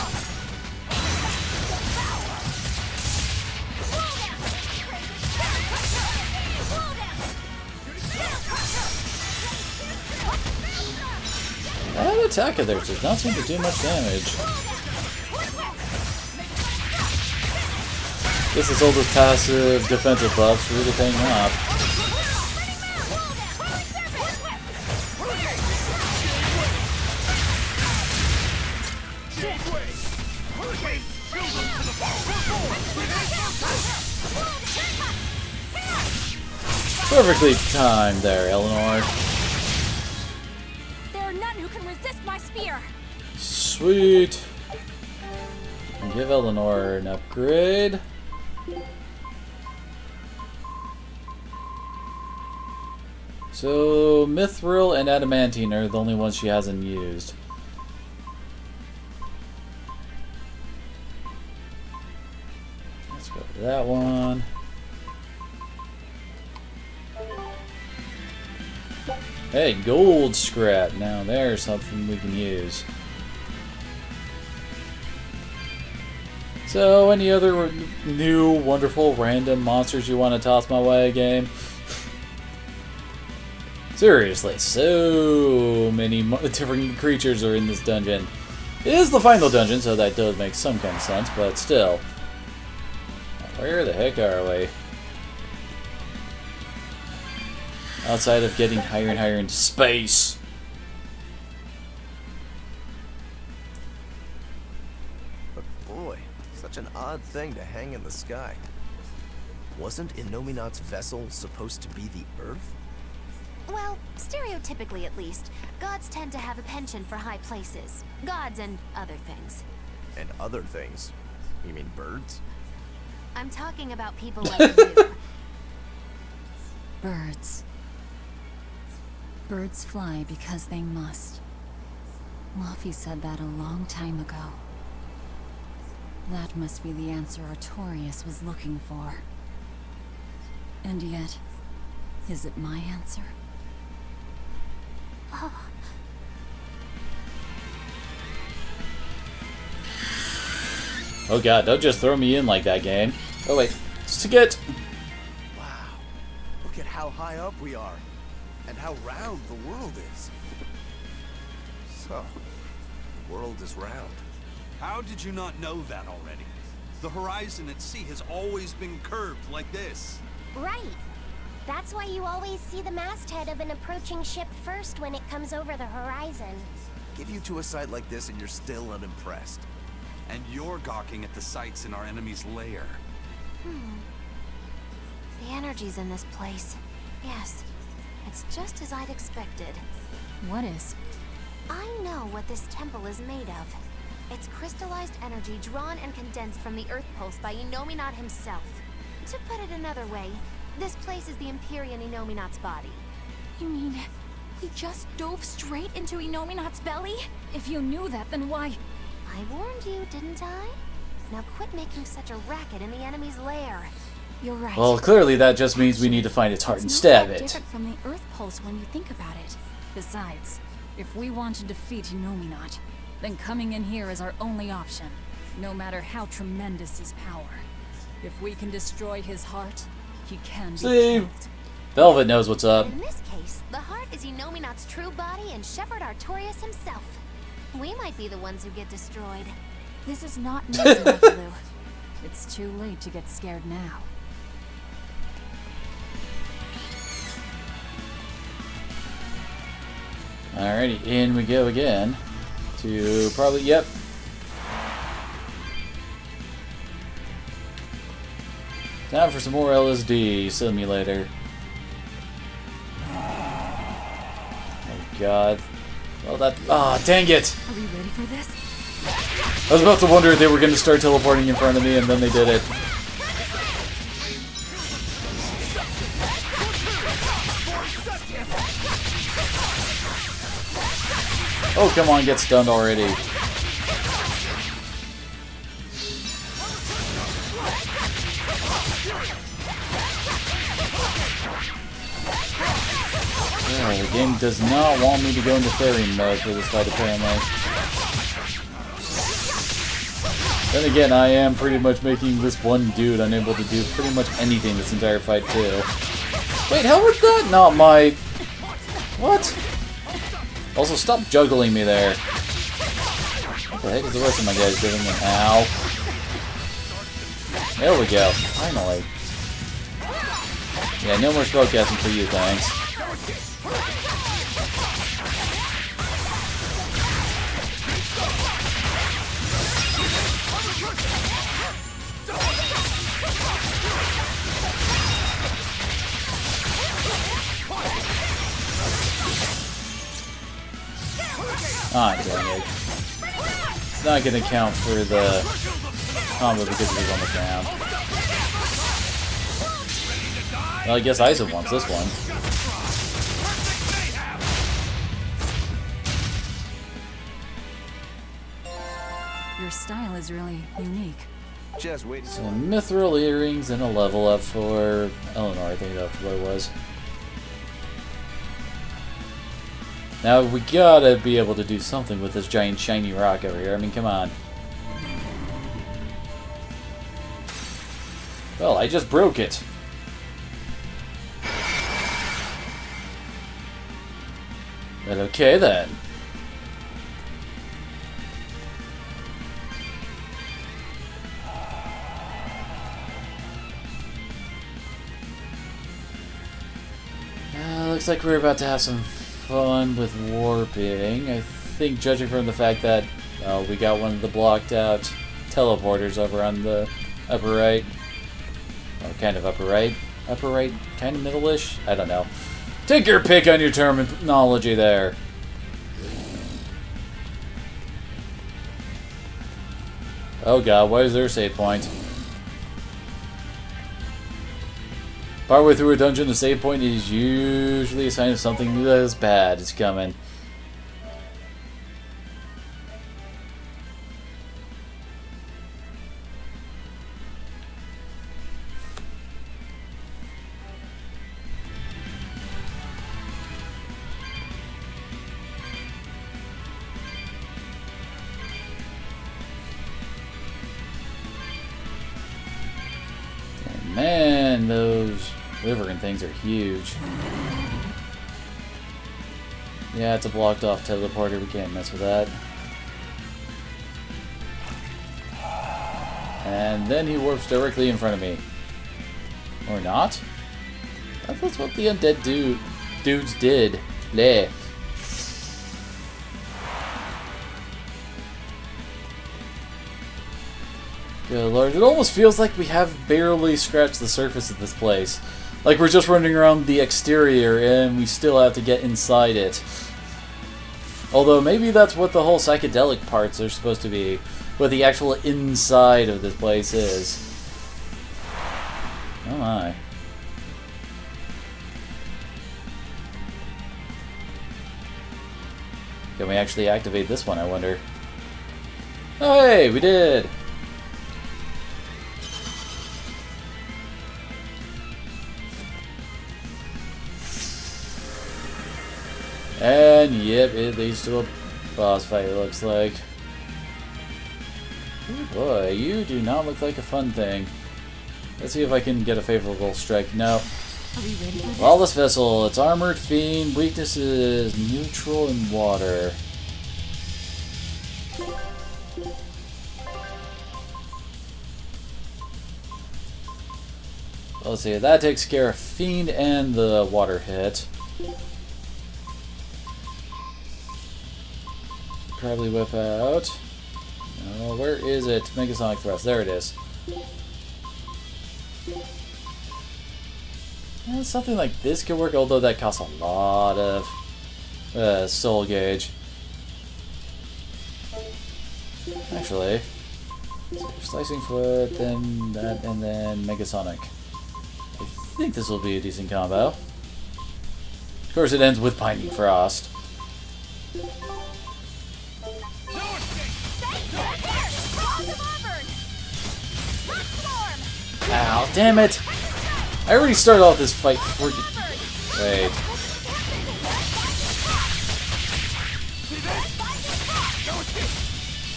That attack of theirs does not seem to do much damage. This is all the passive defensive buffs really paying off. Perfectly timed there, Eleanor. There are none who can resist my spear. Sweet. And give Eleanor an upgrade. So, Mithril and Adamantine are the only ones she hasn't used. Let's go to that one. Hey, gold scrap. Now there's something we can use. So, any other new, wonderful, random monsters you want to toss my way, game? Seriously, so many different creatures are in this dungeon. It is the final dungeon, so that does make some kind of sense, but still. Where the heck are we? Outside of getting higher and higher into space. But boy, such an odd thing to hang in the sky. Wasn't Innominat's vessel supposed to be the Earth? Well, stereotypically at least, gods tend to have a penchant for high places. Gods and other things. And other things? You mean birds? I'm talking about people like you. Birds. Birds fly because they must. Laufey said that a long time ago. That must be the answer Artorias was looking for. And yet, is it my answer? Oh god, don't just throw me in like that, game. Oh wait, Skit! Wow, look at how high up we are, and how round the world is. So, the world is round. How did you not know that already? The horizon at sea has always been curved like this. Right. That's why you always see the masthead of an approaching ship first when it comes over the horizon. Give you to a sight like this and you're still unimpressed. And you're gawking at the sights in our enemy's lair. The energy's in this place. Yes, it's just as I'd expected. What is? I know what this temple is made of. It's crystallized energy drawn and condensed from the Earth Pulse by Innominat himself. To put it another way, this place is the Empyrean Innominat's body. You mean, we just dove straight into Innominat's belly? If you knew that, then why? I warned you, didn't I? Now quit making such a racket in the enemy's lair. You're right. Well, clearly that just means we need to find its heart and It's stab not that it. different from the Earth Pulse when you think about it. Besides, if we want to defeat Innominat, then coming in here is our only option, no matter how tremendous his power. If we can destroy his heart, he can be See? killed. Velvet knows what's up. In this case, the heart is Innominat's true body and Shepherd Artorias himself. We might be the ones who get destroyed. This is not easy, Lucky-Lu. It's too late to get scared now. Alrighty, in we go again. To probably, yep. Time for some more LSD simulator. Oh god. Well that, dang it! Are we ready for this? I was about to wonder if they were going to start teleporting in front of me, and then they did it. Oh, come on, get stunned already. Yeah, the game does not want me to go into fairy mode for this fight, apparently. Then again, I am pretty much making this one dude unable to do pretty much anything this entire fight, too. Wait, how was that not my... What? Also, stop juggling me there. What the heck is the rest of my guys doing? Ow. There we go. Finally. Yeah, no more spellcasting for you, thanks. Ah, dang it. It's not gonna count for the combo because it was on the ground. Well, I guess Isa wants this one. Your style is really unique. Just wait. Some mithril earrings and a level up for Eleanor, I think that's what it was. Now, we gotta be able to do something with this giant shiny rock over here. I mean, come on. Well, I just broke it. But okay, then. Looks like we're about to have some fun with warping. I think, judging from the fact that we got one of the blocked out teleporters over on the upper right. Or kind of upper right. Upper right, kind of middle-ish? I don't know. Take your pick on your terminology there. Oh god, why is there a save point? Partway through a dungeon, the save point is usually a sign of something that's bad is coming. And man, those Wyvern things are huge. Yeah, it's a blocked off teleporter, we can't mess with that. And then he warps directly in front of me. Or not? I thought that's what the undead dudes did. Bleh. Good lord, it almost feels like we have barely scratched the surface of this place. Like we're just running around the exterior and we still have to get inside it. Although maybe that's what the whole psychedelic parts are supposed to be. What the actual inside of this place is. Oh my. Can we actually activate this one, I wonder? Oh hey, we did! And yep, it leads to a boss fight, it looks like. Ooh boy, you do not look like a fun thing. Let's see if I can get a favorable strike. No. Are we ready for this? Lawless Vessel, it's Armored Fiend, weakness is neutral in water. Let's see, that takes care of Fiend and the water hit. Probably whip out. No, where is it? Megasonic Thrust, there it is. Yeah, something like this could work, although that costs a lot of soul gauge. Actually, so Slicing Foot, then that, and then Megasonic. I think this will be a decent combo. Of course, it ends with Binding Frost. Ow, damn it! I already started off this fight for... Wait.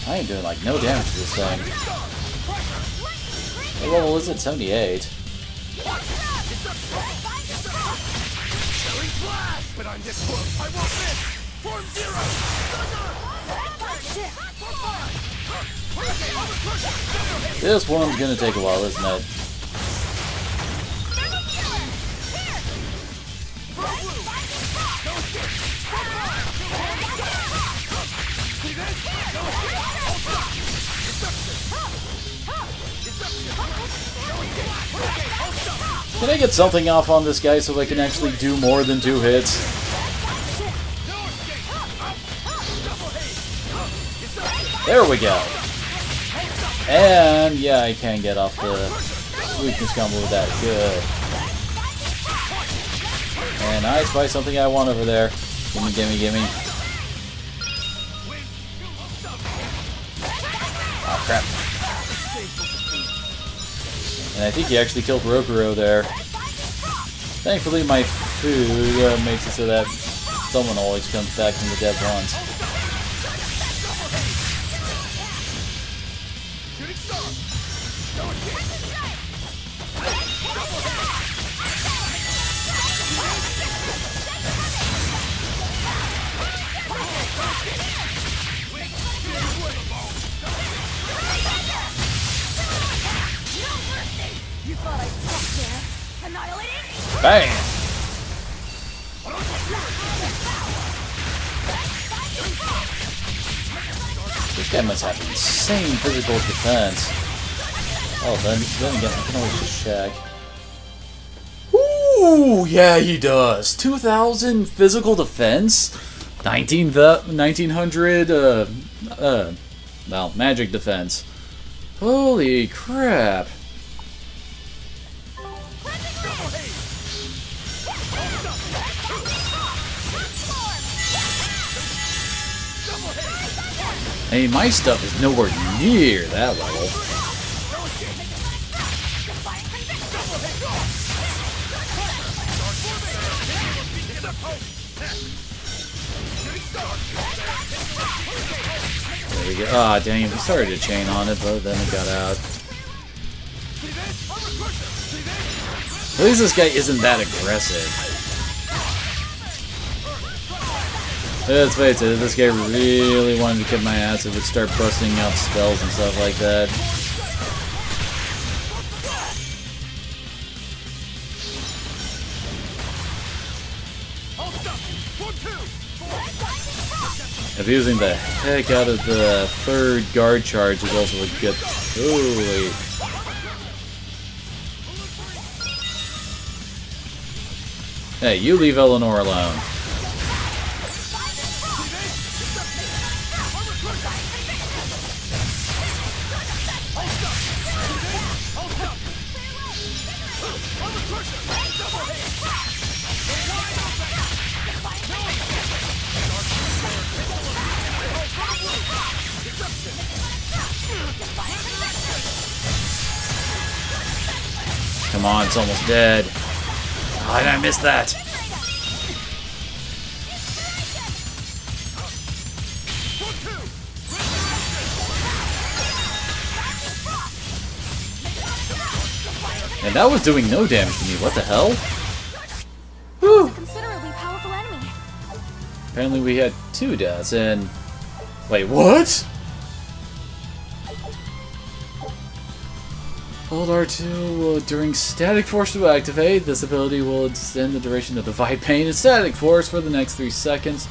I ain't doing like no damage to this thing. What level is it? 78. But I'm this close. I won't miss. Form zero. This one's gonna take a while, isn't it? Can I get something off on this guy so I can actually do more than 2 hits? There we go. And yeah, I can get off the weakness combo with that. Good. And I spy something I want over there. Gimme, gimme, gimme. Oh crap. And I think he actually killed Rokuro there. Thankfully my food makes it so that someone always comes back from the dead once. Bang! This guy must have insane physical defense. Oh, then again, I can always just check. Ooh, yeah, he does. 2,000 physical defense, 1900 well, magic defense. Holy crap! I mean, my stuff is nowhere near that level. There we go. Ah, oh, dang it. We started to chain on it, but then it got out. At least this guy isn't that aggressive. Let's face it, if this guy really wanted to kick my ass, it would start busting out spells and stuff like that. Abusing the heck out of the third guard charge is also a good... Holy... Hey, you leave Eleanor alone. Come on, it's almost dead. How did I miss that? And that was doing no damage to me. What the hell? Whew. A considerably powerful enemy. Apparently we had 2 deaths and... Wait, what? Hold R2 during static force to activate. This ability will extend the duration of Divide Pain and Static Force for the next 3 seconds.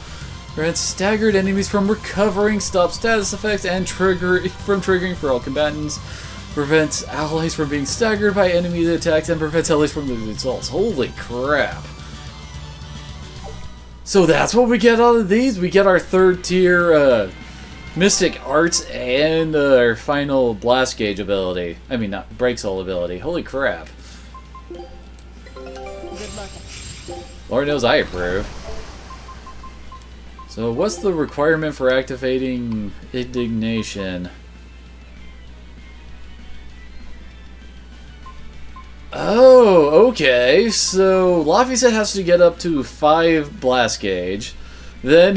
Prevents staggered enemies from recovering, stops status effects, and triggering for all combatants. Prevents allies from being staggered by enemy attacks, and prevents allies from losing souls. Holy crap. So that's what we get out of these? We get our 3rd tier Mystic Arts and our final Blast Gauge ability. I mean, not Break Soul ability. Holy crap. Lord knows I approve. So what's the requirement for activating Indignation? Oh, okay. So Laphicet has to get up to 5 Blast Gauge. Then,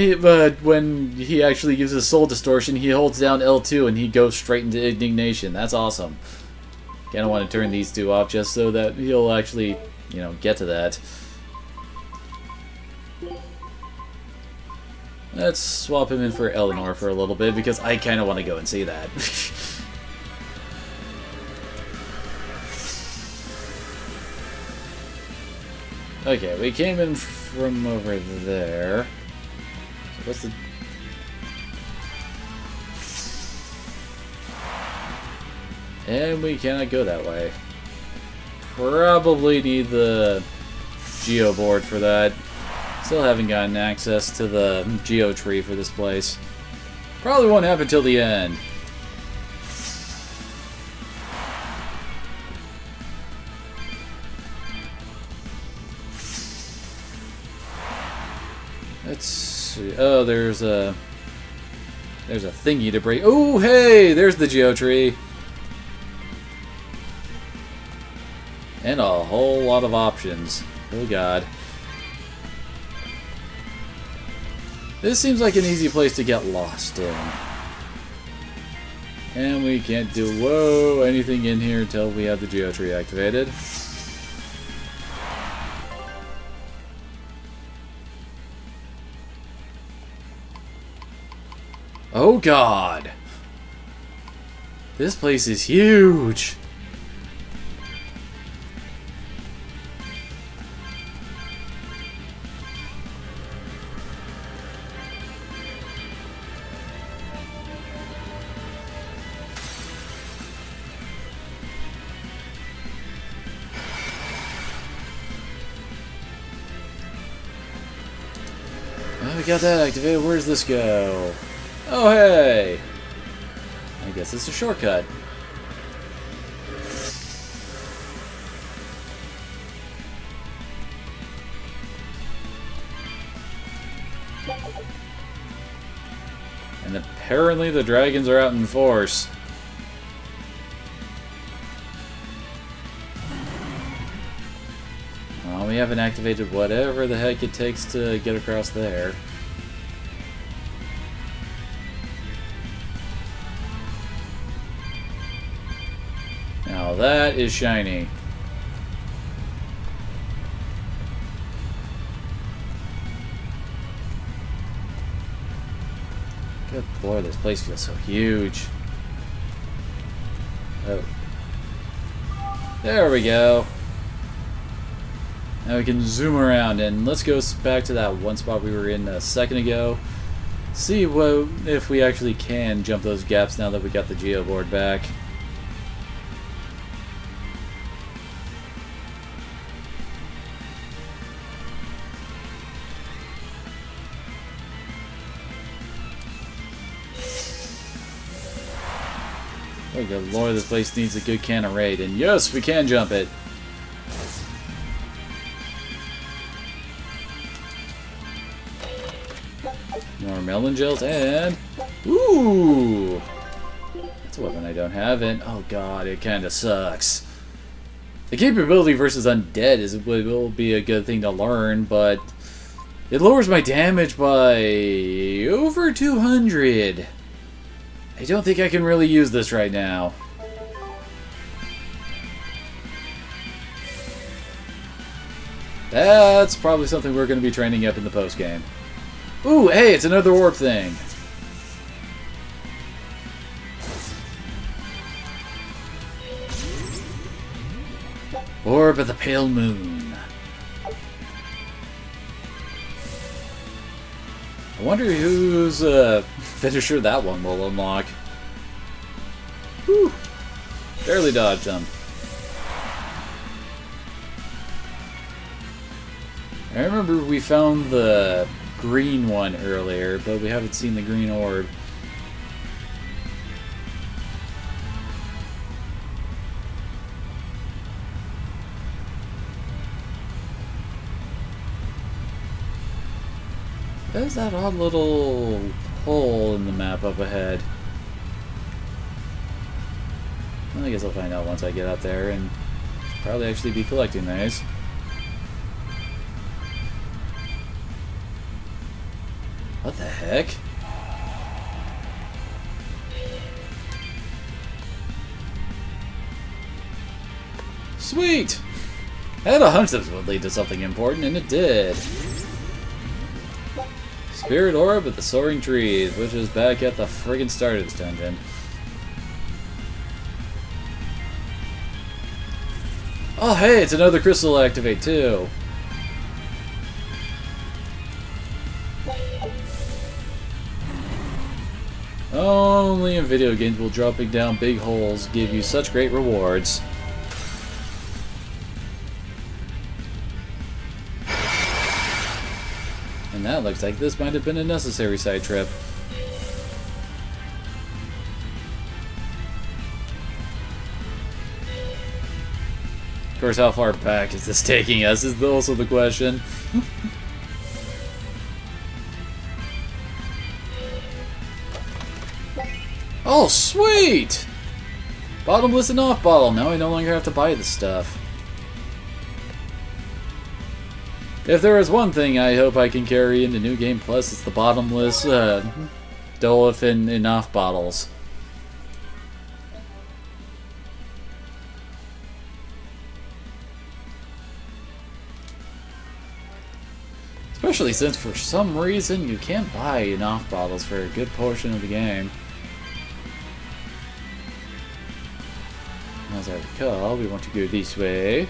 when he actually uses Soul Distortion, he holds down L2 and he goes straight into Indignation. That's awesome. Kinda want to turn these 2 off just so that he'll actually, you know, get to that. Let's swap him in for Eleanor for a little bit because I kinda want to go and see that. Okay, we came in from over there. So what's the... And we cannot go that way. Probably need the Geo board for that. Still haven't gotten access to the Geo tree for this place. Probably won't happen till the end. Let's see. Oh, there's a thingy to break. Oh, hey, there's the Geo tree. And a whole lot of options. Oh god. This seems like an easy place to get lost in. And we can't do anything in here until we have the Geo tree activated. Oh god! This place is huge! Well, we got that activated. Where does this go? Oh, hey! I guess it's a shortcut. And apparently the dragons are out in force. Well, we haven't activated whatever the heck it takes to get across there. Now that is shiny. Good lord, this place feels so huge. Oh. There we go. Now we can zoom around and let's go back to that one spot we were in a second ago. See if we actually can jump those gaps now that we got the Geo board back. Oh good lord, this place needs a good can of raid, and yes, we can jump it. More melon gels and... Ooh! That's a weapon I don't have, and oh god, it kinda sucks. The capability versus undead will be a good thing to learn, but It lowers my damage by over 200. I don't think I can really use this right now. That's probably something we're going to be training up in the post-game. Ooh, hey, it's another orb thing. Orb of the Pale Moon. I wonder whose finisher that one will unlock. Whew. Barely dodged them. I remember we found the green one earlier, but we haven't seen the green orb. There's that odd little hole in the map up ahead. Well, I guess I'll find out once I get up there and probably actually be collecting these. What the heck? Sweet! I had a hunch this would lead to something important, and it did. Spirit Orb of the Soaring Trees, which is back at the friggin' start of this dungeon. Oh hey, it's another crystal to activate too. Only in video games will dropping down big holes give you such great rewards. And that looks like this might have been a necessary side trip. Of course, how far back is this taking us is also the question. Oh, sweet! Bottomless and off bottle. Now I no longer have to buy this stuff. If there is one thing I hope I can carry into New Game Plus, it's the bottomless Dolphin and off bottles. Especially since for some reason you can't buy enough bottles for a good portion of the game. As I recall, we want to go this way.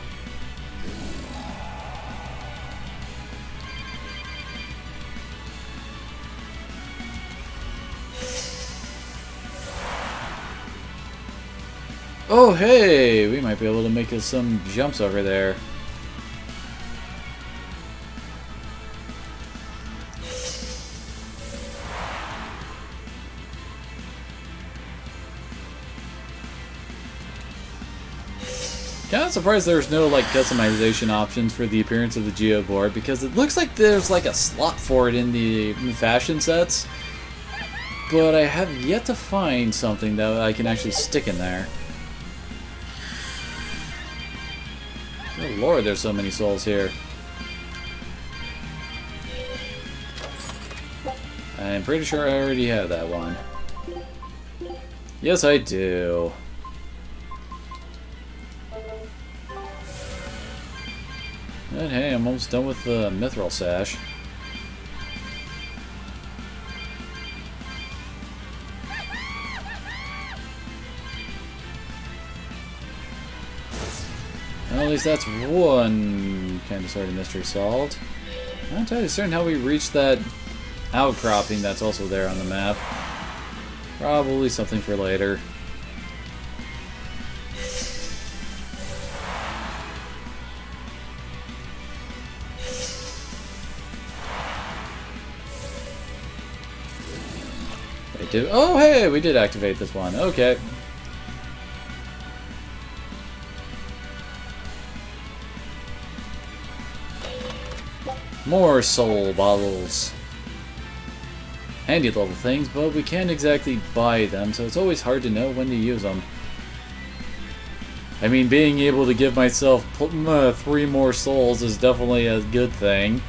Oh hey, we might be able to make us some jumps over there. Kind of surprised there's no like customization options for the appearance of the Geo board, because it looks like there's like a slot for it in the fashion sets, but I have yet to find something that I can actually stick in there. Oh lord, there's so many souls here. I'm pretty sure I already have that one. Yes, I do. And hey, I'm almost done with the Mithril Sash. Well, at least that's one kind of sort of mystery solved. I'm not entirely certain how we reached that outcropping that's also there on the map. Probably something for later. Oh, hey, we did activate this one. Okay. More soul bottles. Handy little things, but we can't exactly buy them, so it's always hard to know when to use them. I mean, being able to give myself 3 more souls is definitely a good thing.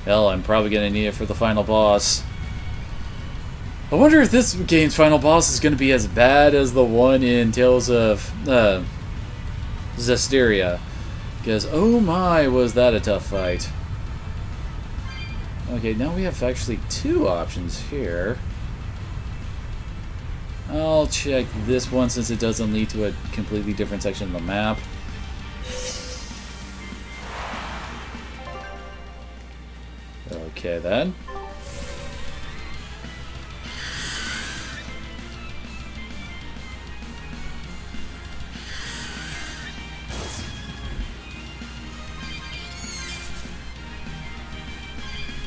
Hell, I'm probably gonna need it for the final boss. I wonder if this game's final boss is gonna be as bad as the one in Tales of Zestiria. Because, oh my, was that a tough fight. Okay, now we have actually two options here. I'll check this one since it doesn't lead to a completely different section of the map. Okay then.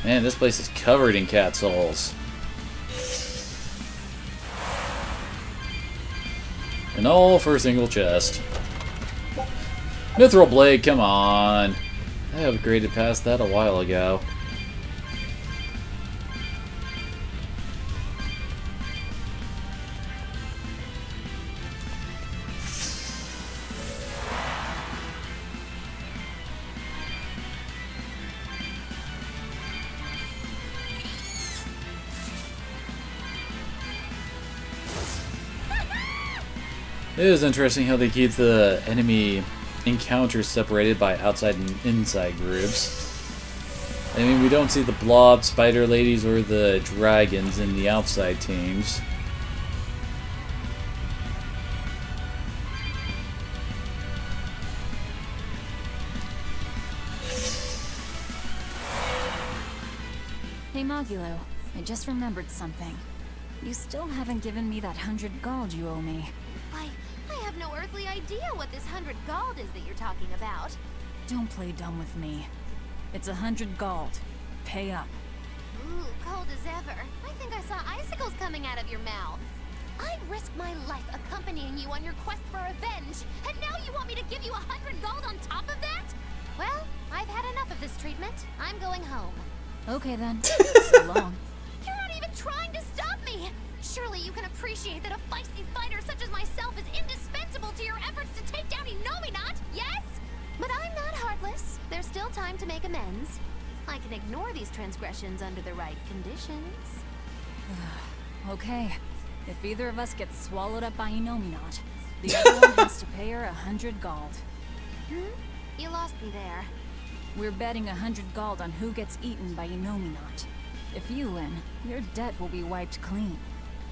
Man, this place is covered in cat souls. And all for a single chest. Mithril Blade, come on. I upgraded past that a while ago. It is interesting how they keep the enemy encounters separated by outside and inside groups. I mean, we don't see the blob, spider ladies, or the dragons in the outside teams. Hey Mogulo, I just remembered something. You still haven't given me that 100 gold you owe me. I have no earthly idea what this 100 gold is that you're talking about. Don't play dumb with me. It's 100 gold. Pay up. Ooh, cold as ever. I think I saw icicles coming out of your mouth. I risked my life accompanying you on your quest for revenge, and now you want me to give you 100 gold on top of that? Well, I've had enough of this treatment. I'm going home. Okay then. So long. You're not even trying to stop me! Surely you can appreciate that a feisty fighter such as myself is indispensable to your efforts to take down Inominat, yes? But I'm not heartless. There's still time to make amends. I can ignore these transgressions under the right conditions. Okay. If either of us gets swallowed up by Inominat, the other one has to pay her 100 gold. You lost me there. We're betting 100 gold on who gets eaten by Inominat. If you win, your debt will be wiped clean.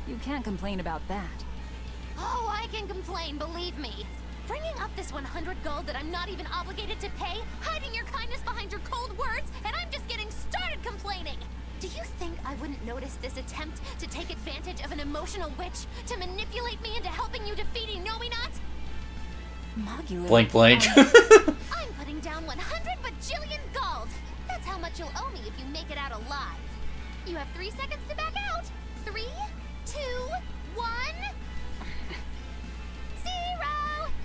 You can't complain about that. Oh, I can complain, believe me. Bringing up this 100 gold that I'm not even obligated to pay, hiding your kindness behind your cold words, and I'm just getting started complaining. Do you think I wouldn't notice this attempt to take advantage of an emotional witch to manipulate me into helping you defeat Inominat? Mogulo. Blank blank. I'm putting down 100 bajillion gold. That's how much you'll owe me if you make it out alive. You have 3 seconds to back out. 3, 2, 1. 0!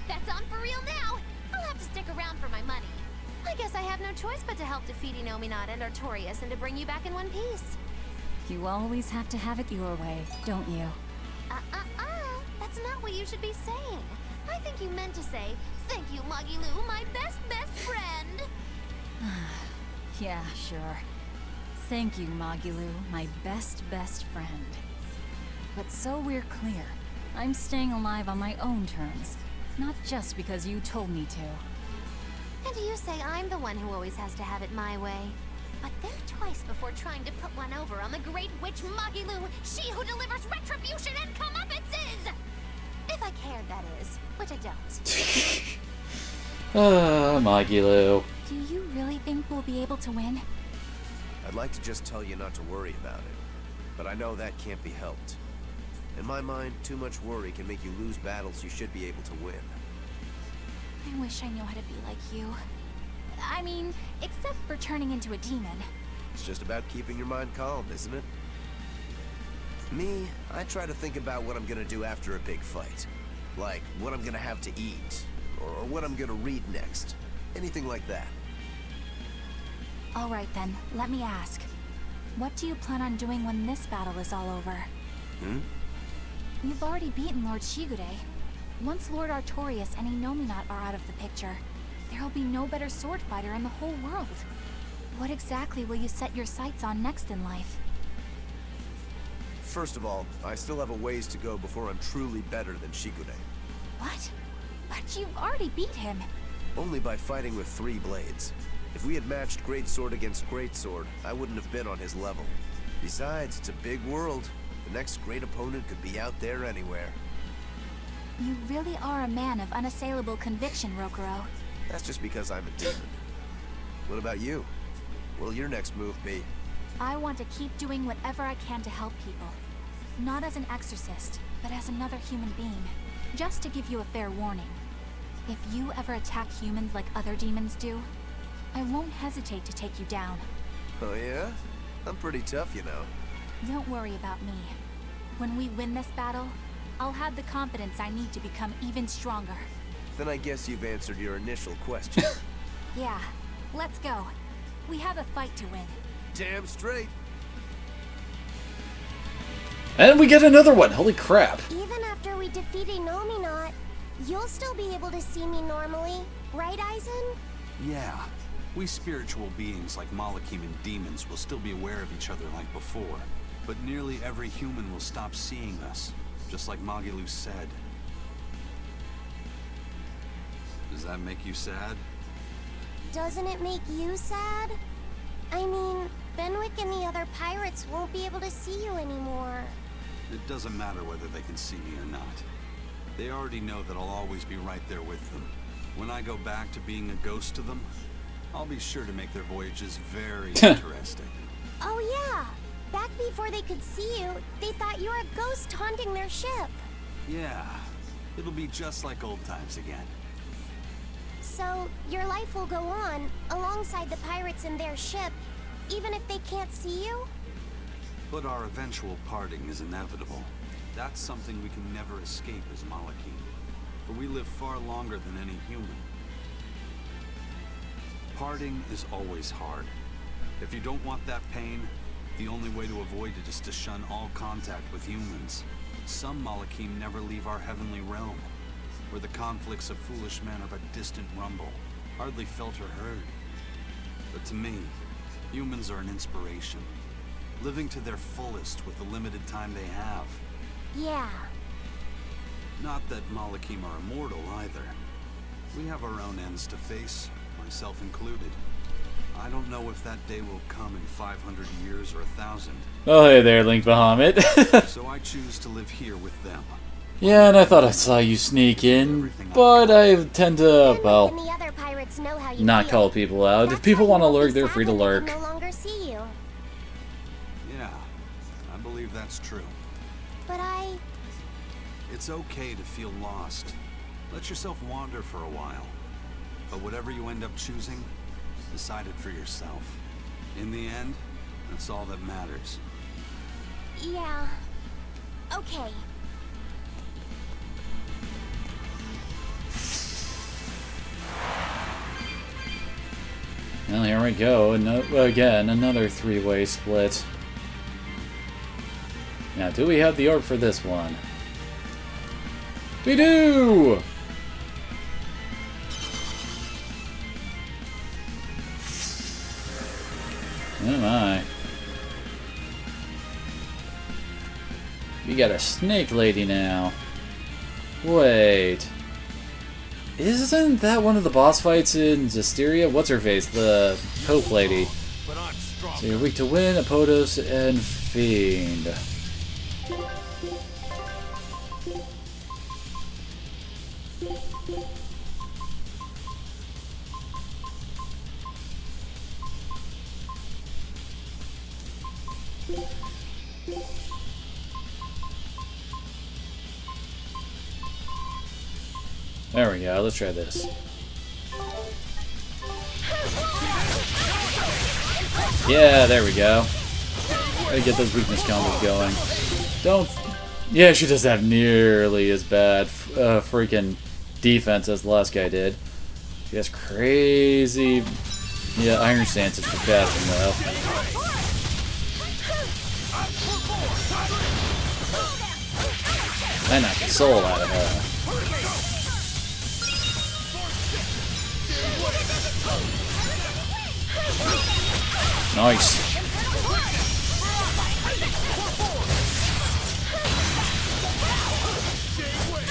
That's on for real now. I'll have to stick around for my money. I guess I have no choice but to help defeat Inominat and Artorias and to bring you back in one piece. You always have to have it your way, don't you? That's not what you should be saying. I think you meant to say, thank you, Mogilu, my best friend. Yeah, sure. Thank you, Mogilu, my best friend. But so we're clear, I'm staying alive on my own terms, not just because you told me to. And you say I'm the one who always has to have it my way. But think twice before trying to put one over on the great witch Mogilu, she who delivers retribution and comeuppances! If I cared, that is, which I don't. Mogilu. Do you really think we'll be able to win? I'd like to just tell you not to worry about it, but I know that can't be helped. In my mind, too much worry can make you lose battles you should be able to win. I wish I knew how to be like you. I mean, except for turning into a demon. It's just about keeping your mind calm, isn't it? Me, I try to think about what I'm gonna do after a big fight. Like, what I'm gonna have to eat, or what I'm gonna read next. Anything like that. All right then, let me ask. What do you plan on doing when this battle is all over? You've already beaten Lord Shigure. Once Lord Artorias and Inominat are out of the picture, there will be no better sword fighter in the whole world. What exactly will you set your sights on next in life? First of all, I still have a ways to go before I'm truly better than Shikude. What? But you've already beat him. Only by fighting with 3 blades. If we had matched Greatsword against Greatsword, I wouldn't have been on his level. Besides, it's a big world. The next great opponent could be out there anywhere. You really are a man of unassailable conviction, Rokuro. That's just because I'm a demon. What about you? What'll your next move be? I want to keep doing whatever I can to help people. Not as an exorcist, but as another human being. Just to give you a fair warning. If you ever attack humans like other demons do, I won't hesitate to take you down. Oh yeah? I'm pretty tough, you know. Don't worry about me. When we win this battle, I'll have the confidence I need to become even stronger. Then I guess you've answered your initial question. Yeah, let's go. We have a fight to win. Damn straight. And we get another one! Holy crap! Even after we defeat Inominat, you'll still be able to see me normally, right, Aizen? Yeah. We spiritual beings like Malakim and demons will still be aware of each other like before. But nearly every human will stop seeing us, just like Magilu said. Does that make you sad? Doesn't it make you sad? I mean, Benwick and the other pirates won't be able to see you anymore. It doesn't matter whether they can see me or not. They already know that I'll always be right there with them. When I go back to being a ghost to them, I'll be sure to make their voyages very interesting. Oh yeah! Back before they could see you, they thought you were a ghost haunting their ship. Yeah, it'll be just like old times again. So, your life will go on, alongside the pirates and their ship, even if they can't see you? But our eventual parting is inevitable. That's something we can never escape as Malakim. For we live far longer than any human. Parting is always hard. If you don't want that pain, the only way to avoid it is to shun all contact with humans. Some Malakim never leave our heavenly realm, where the conflicts of foolish men are but distant rumble, hardly felt or heard. But to me, humans are an inspiration, living to their fullest with the limited time they have. Yeah. Not that Malakim are immortal either. We have our own ends to face, myself included. I don't know if that day will come in 500 years or 1,000. Oh, hey there, Link Bahamut. So I choose to live here with them. Yeah, and I thought I saw you sneak in, but I tend to, well, And the other pirates know how you not feel. call people out. If That's people why want to you won't lurk, be they're sad free to when they lurk. can no longer see you. Yeah, I believe that's true. But It's okay to feel lost. Let yourself wander for a while. But whatever you end up choosing, decide it for yourself. In the end, that's all that matters. yeah. Okay. Well, here we go. Again, another three-way split. Now, do we have the orb for this one? We do! Oh my. We got a snake lady now. Wait. Isn't that one of the boss fights in Zestiria? What's her face? The Hope lady. So you're weak to wind, Apodos, and Fiend. There we go, let's try this. Yeah, there we go. Gotta get those weakness combos going. Don't... Yeah, she doesn't have nearly as bad freaking defense as the last guy did. She has crazy... Yeah, Iron Stance is for casting though. I knocked the soul out of her. Nice.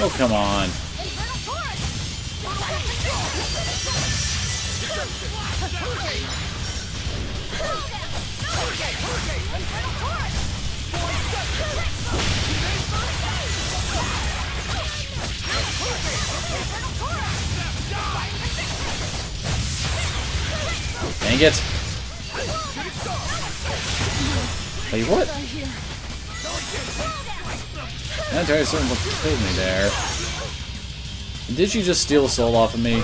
Oh, come on. Dang it. Wait, what? That entire someone killed me there. Did she just steal a soul off of me?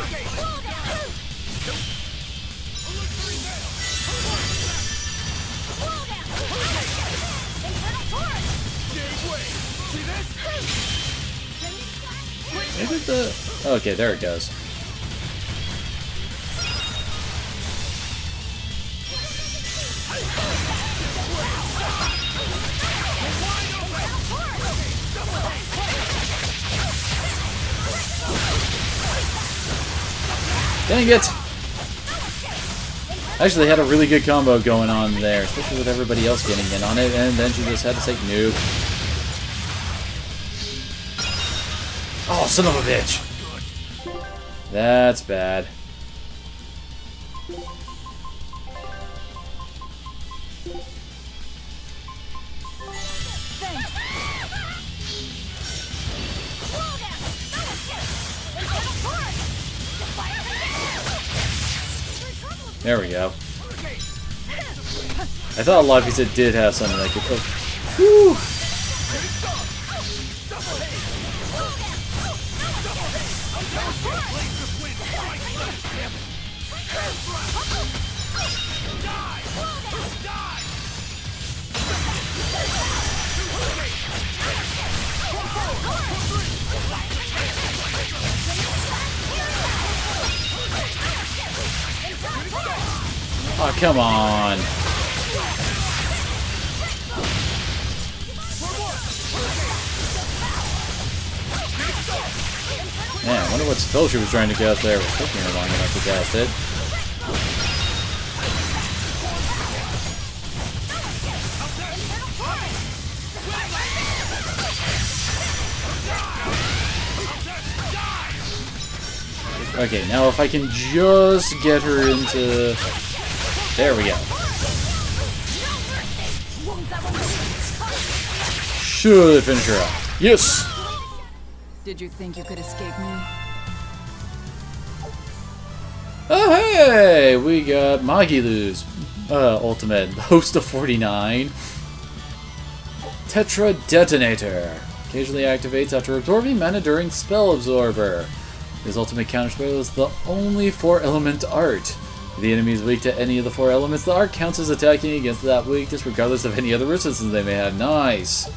Maybe the... Okay, there it goes. Dang it! Actually, had a really good combo going on there, especially with everybody else getting in on it, and then she just had to say noob. Oh, son of a bitch! That's bad. There we go. I thought Life Pizza did have something that could... Oh. Whew. Oh, come on. Man, I wonder what spell she was trying to cast there. It was taking her long enough to cast it. Okay, now if I can just get her into... There we go. Should finish her off. Yes! Did you think you could escape me? Oh hey! We got Magilu's ultimate. Host of 49. Tetra Detonator. Occasionally activates after absorbing mana during Spell Absorber. His ultimate counterspell is the only 4-element art. If the enemy is weak to any of the 4 elements, the art counts as attacking against that weakness regardless of any other resistance they may have. Nice!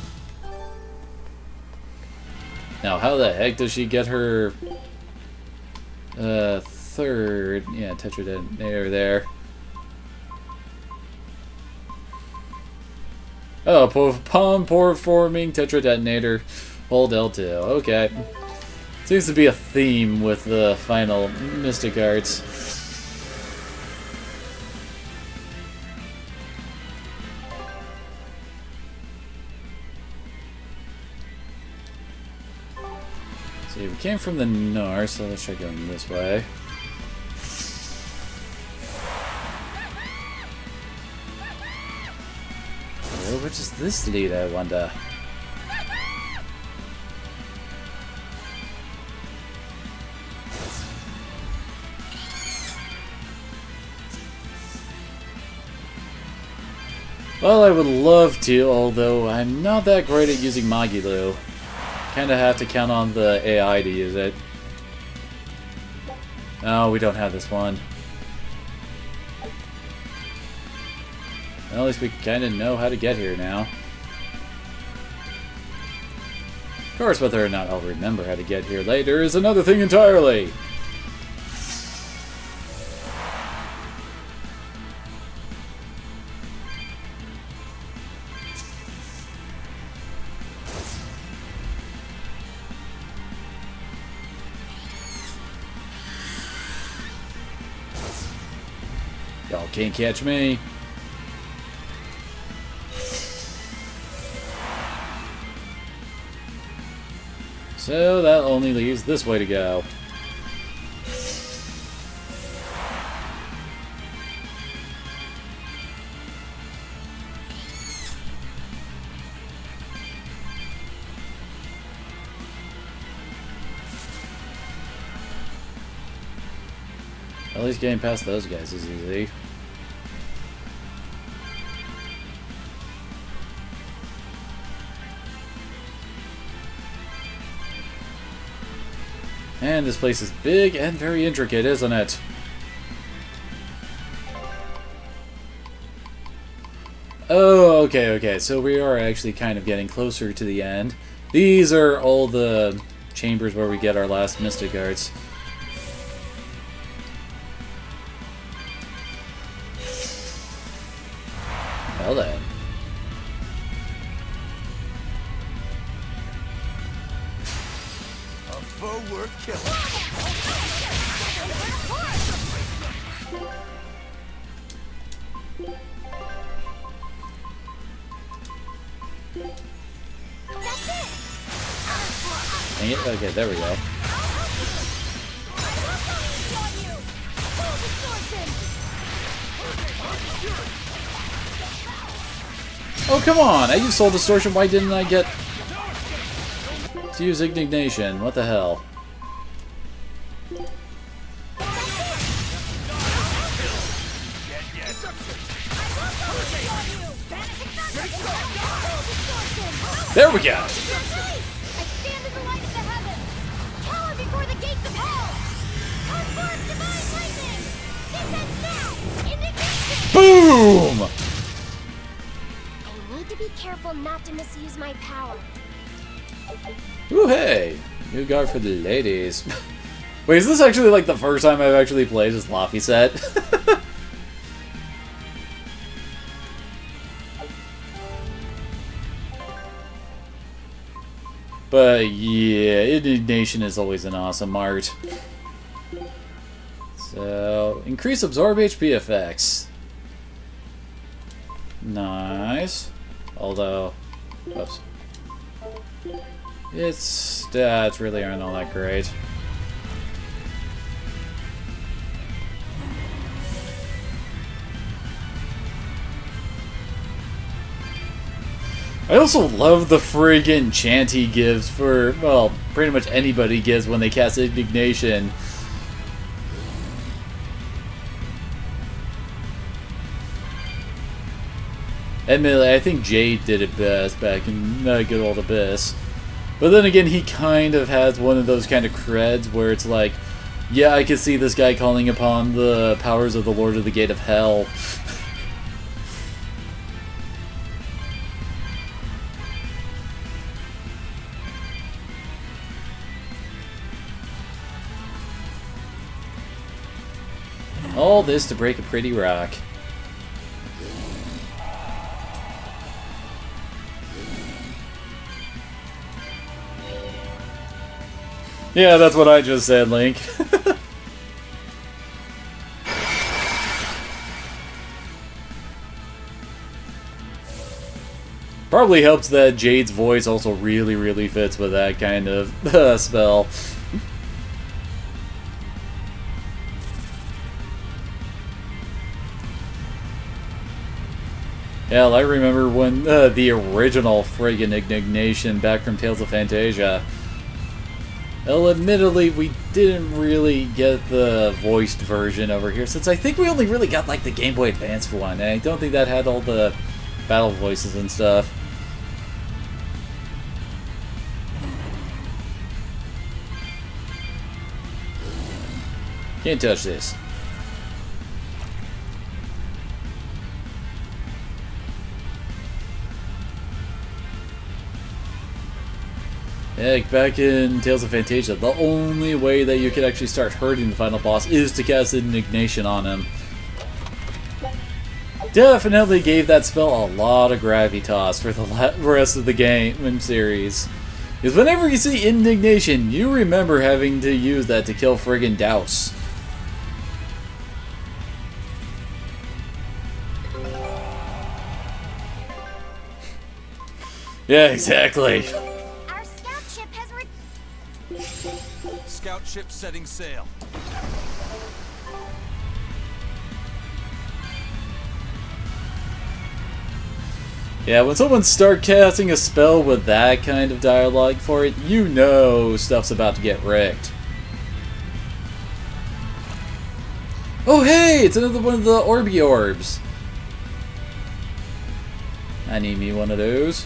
Now, how the heck does she get her third... Yeah, Tetra Detonator there. Oh, upon forming Tetra Detonator, hold L2. Okay. Seems to be a theme with the final Mystic Arts. So we came from the north, so let's try going this way. Well, where does this lead, I wonder? Well, I would love to, although I'm not that great at using Magilu. Kinda have to count on the AI to use it. Oh, we don't have this one. Well, at least we kinda know how to get here now. Of course, whether or not I'll remember how to get here later is another thing entirely! Y'all can't catch me. So that only leaves this way to go. At least getting past those guys is easy. And this place is big and very intricate, isn't it? Oh, okay. So we are actually kind of getting closer to the end. These are all the chambers where we get our last Mystic Arts. Well then. A foe worth killing. Dang it. Okay, there we go. Oh, come on! I used Soul Distortion, why didn't I get to use Indignation? What the hell? There we go! Boom! I need to be careful not to misuse my power. Ooh, hey! New guard for the ladies. Wait, is this actually like the first time I've actually played as Laffy set? But yeah, Indignation is always an awesome art. So, increase absorb HP effects. Nice. Although, oops. Its stats really aren't all that great. I also love the friggin' chant he gives for, well, pretty much anybody gives when they cast Indignation. Admittedly, I think Jade did it best back in good old Abyss. But then again, he kind of has one of those kind of creds where it's like, yeah, I could see this guy calling upon the powers of the Lord of the Gate of Hell. All this to break a pretty rock. Yeah, that's what I just said, Link. Probably helps that Jade's voice also really fits with that kind of spell. Yeah, I remember when the original friggin' Indignation back from Tales of Fantasia. Well, admittedly, we didn't really get the voiced version over here, since I think we only really got, like, the Game Boy Advance one, and I don't think that had all the battle voices and stuff. Can't touch this. Heck, back in Tales of Fantasia, the only way that you could actually start hurting the final boss is to cast Indignation on him. Definitely gave that spell a lot of gravitas for the rest of the game series. Because whenever you see Indignation, you remember having to use that to kill friggin' Douse. Yeah, exactly. scout ship setting sail. Yeah, when someone starts casting a spell with that kind of dialogue for it, you know stuff's about to get wrecked. Oh hey, it's another one of the Orby Orbs. I need me one of those.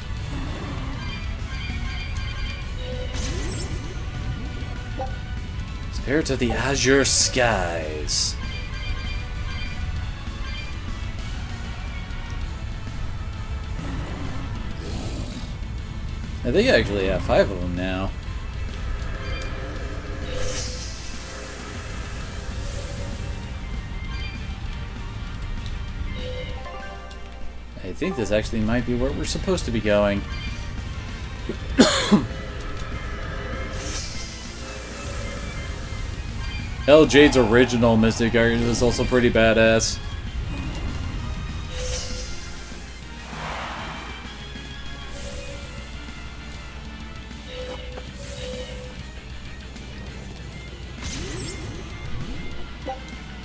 Spirits of the Azure Skies. I think I actually have 5 of them now. I think this actually might be where we're supposed to be going. Hell, Jade's original Mystic Art is also pretty badass.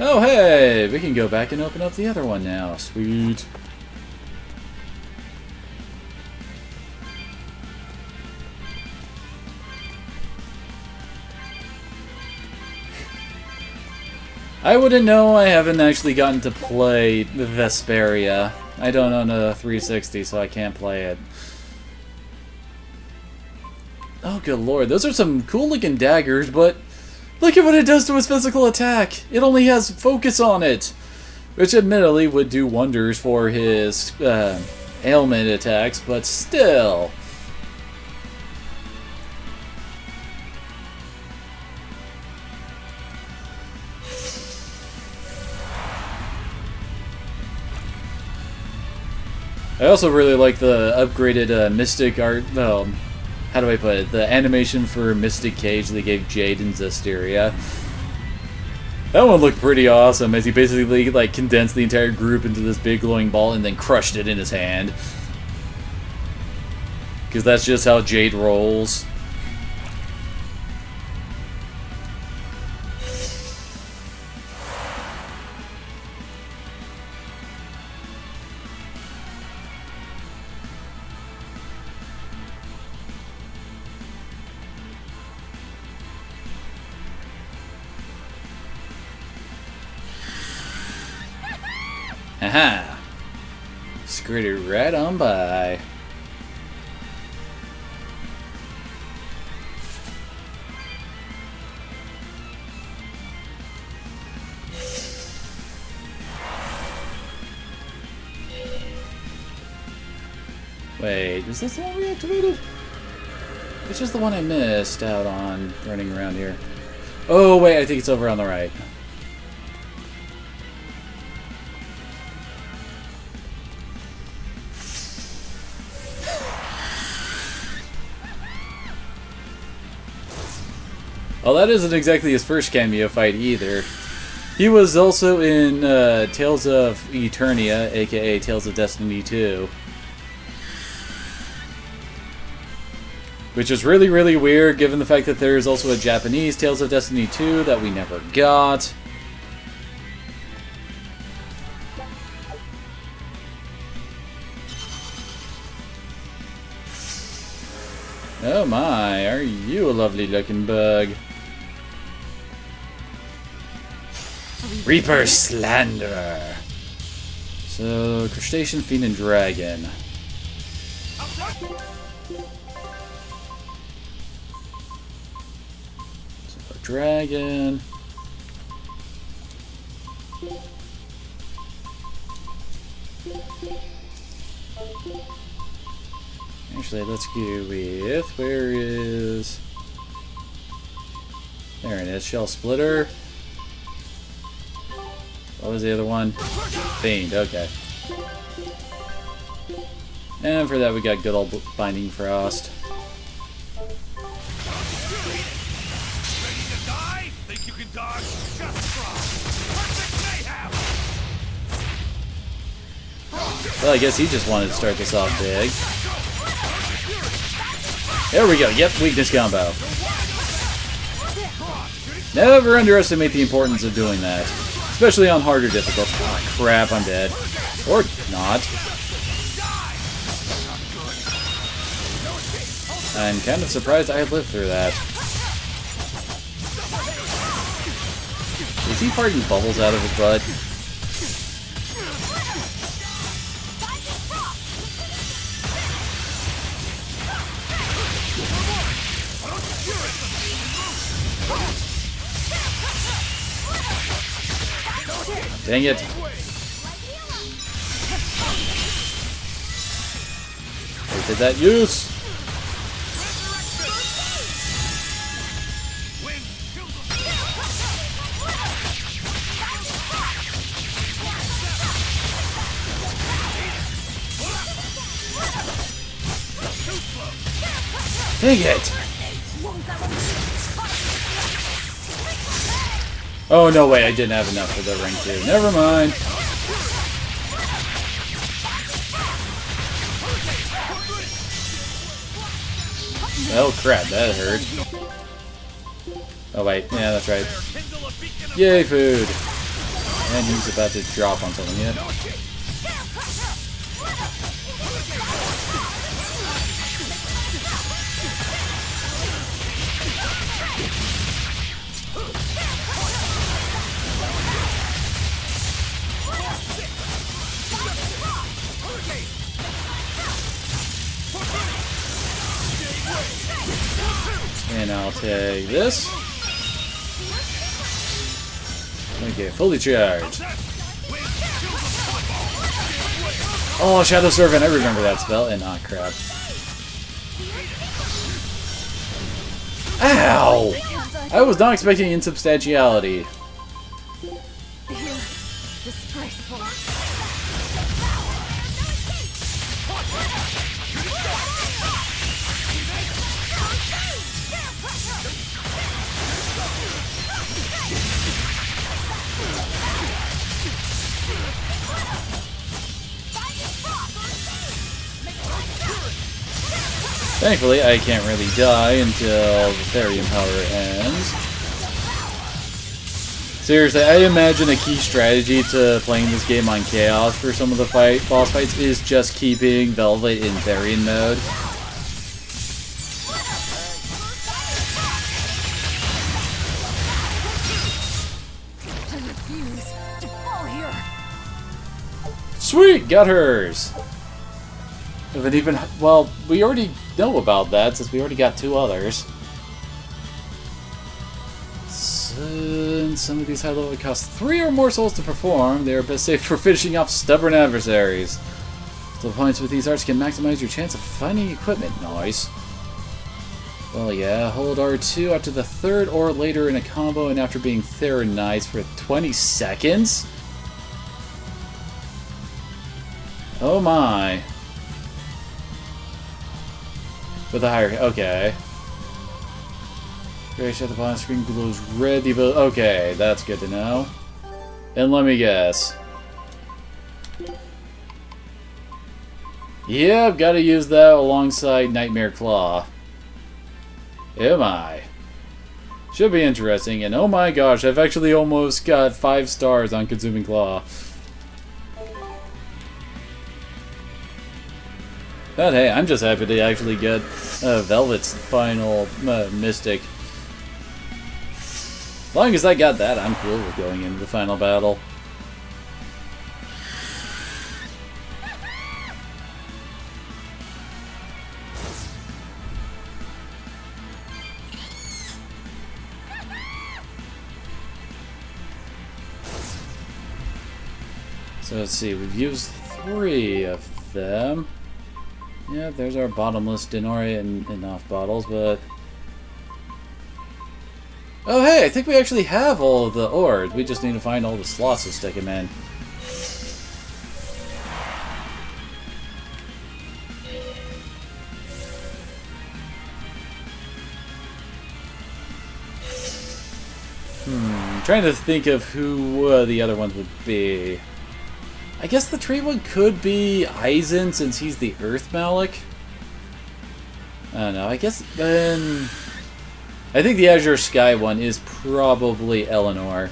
Oh hey, we can go back and open up the other one now. Sweet. I wouldn't know, I haven't actually gotten to play Vesperia. I don't own a 360, so I can't play it. Oh good lord, those are some cool looking daggers, but look at what it does to his physical attack! It only has focus on it! Which admittedly would do wonders for his ailment attacks, but still. I also really like the upgraded Mystic Art, well, how do I put it? The animation for Mystic Cage they gave Jade and Zestiria. That one looked pretty awesome as he basically like condensed the entire group into this big glowing ball and then crushed it in his hand. Because that's just how Jade rolls. Aha! Skirted right on by. Wait, is this the one we activated? It's just the one I missed out on running around here. Oh wait, I think it's over on the right. Well, that isn't exactly his first cameo fight either. He was also in Tales of Eternia, aka Tales of Destiny 2. Which is really, really weird given the fact that there's also a Japanese Tales of Destiny 2 that we never got. Oh my, are you a lovely looking bug? Reaper Slanderer. So, Crustacean, Fiend, and Dragon. So, Dragon. Actually, let's go with, where is... There it is, Shell Splitter. What was the other one? Fiend, okay. And for that we got good old Binding Frost. Ready to die? Think you can dodge? Just try. Perfect mayhem! Well, I guess he just wanted to start this off big. There we go, yep, weakness combo. Never underestimate the importance of doing that. Especially on harder difficulties. Oh, crap, I'm dead. Or not. I'm kind of surprised I lived through that. Is he farting bubbles out of his butt? Dang it. Wasted that use. Dang it! Oh, no, wait, I didn't have enough for the ring, too. Never mind. Oh, crap, that hurt. Oh, wait, yeah, that's right. Yay, food! And he's about to drop on something yet. And I'll take this. Okay, fully charged. Oh, Shadow Servant, I remember that spell. And ah, crap. Ow! I was not expecting insubstantiality. Disgraceful. Thankfully, I can't really die until the Therian power ends. Seriously, I imagine a key strategy to playing this game on Chaos for some of the boss fights is just keeping Velvet in Therian mode. I refuse to fall here. Sweet! Got hers! If it even... Well, we already know about that, since we already got 2 others. Since some of these high level cost 3 or more souls to perform, they are best safe for finishing off stubborn adversaries. So points with these arts can maximize your chance of finding equipment. Nice. Well, yeah, hold R2 after the 3rd or later in a combo and after being Theronized for 20 seconds? Oh my. With a higher... Okay. Grace at the bottom screen glows red. Okay, that's good to know. And let me guess. Yep, gotta use that alongside Nightmare Claw. Am I? Should be interesting. And oh my gosh, I've actually almost got 5 stars on Consuming Claw. But hey, I'm just happy to actually get Velvet's final Mystic. As long as I got that, I'm cool with going into the final battle. So let's see, we've used 3 of them. Yeah, there's our bottomless Denori and enough bottles, but... Oh hey, I think we actually have all of the ores. We just need to find all the slots to stick them in. Trying to think of who the other ones would be. I guess the tree one could be Aizen since he's the Earth Malik. I don't know, I guess then... I think the Azure Sky one is probably Eleanor.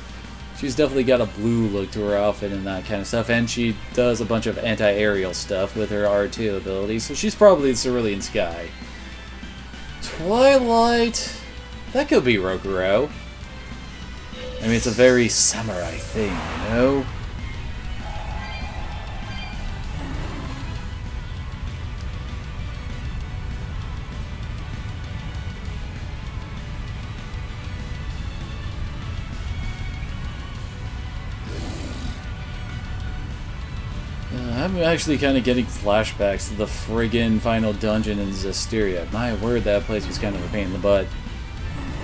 She's definitely got a blue look to her outfit and that kind of stuff, and she does a bunch of anti-aerial stuff with her R2 ability, so she's probably the Cerulean Sky. Twilight... that could be Rokuro. I mean, it's a very samurai thing, you know? I'm actually kind of getting flashbacks to the friggin' final dungeon in Zestiria. My word, that place was kind of a pain in the butt.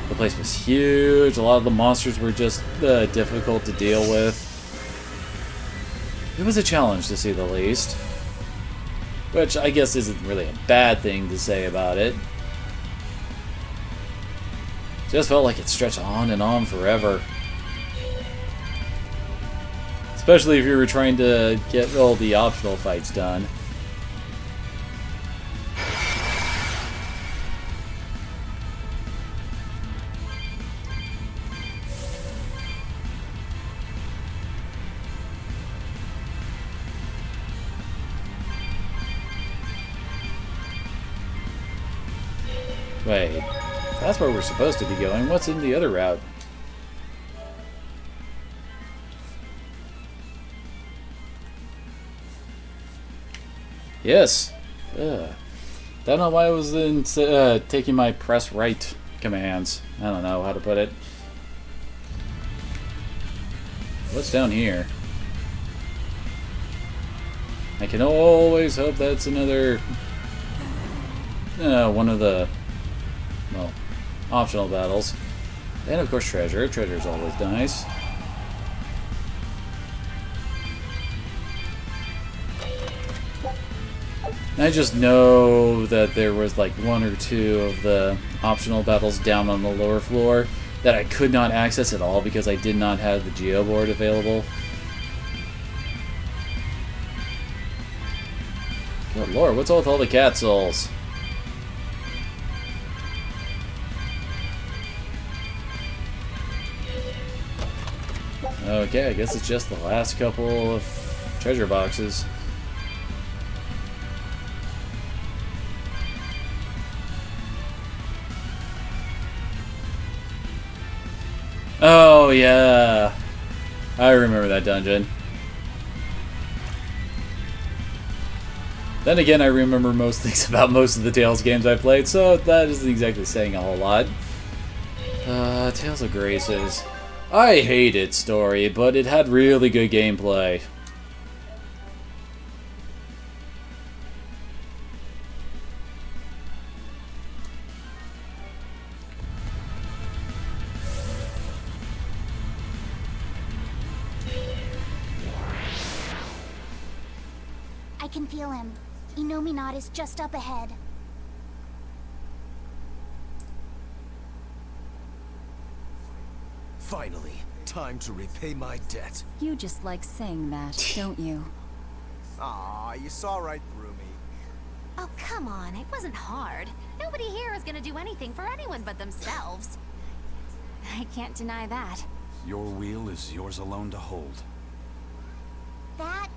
The place was huge, a lot of the monsters were just difficult to deal with. It was a challenge, to say the least. Which I guess isn't really a bad thing to say about it. Just felt like it stretched on and on forever. Especially if you were trying to get all the optional fights done. Wait, that's where we're supposed to be going. What's in the other route? Yes. Don't know why I was in, taking my press right commands. I don't know how to put it. What's down here? I can always hope that's another... one of the... well, optional battles. And of course treasure. Treasure's always nice. I just know that there was like one or two of the optional battles down on the lower floor that I could not access at all because I did not have the Geo board available. Good lord, what's with all the cat souls? Okay, I guess it's just the last couple of treasure boxes. Oh, yeah. I remember that dungeon. Then again, I remember most things about most of the Tales games I played, so that isn't exactly saying a whole lot. Tales of Graces. I hate its story, but it had really good gameplay. I can feel him. Inominat is just up ahead. Finally, time to repay my debt. You just like saying that, don't you? Aw, you saw right through me. Oh, come on. It wasn't hard. Nobody here is gonna do anything for anyone but themselves. I can't deny that. Your wheel is yours alone to hold. That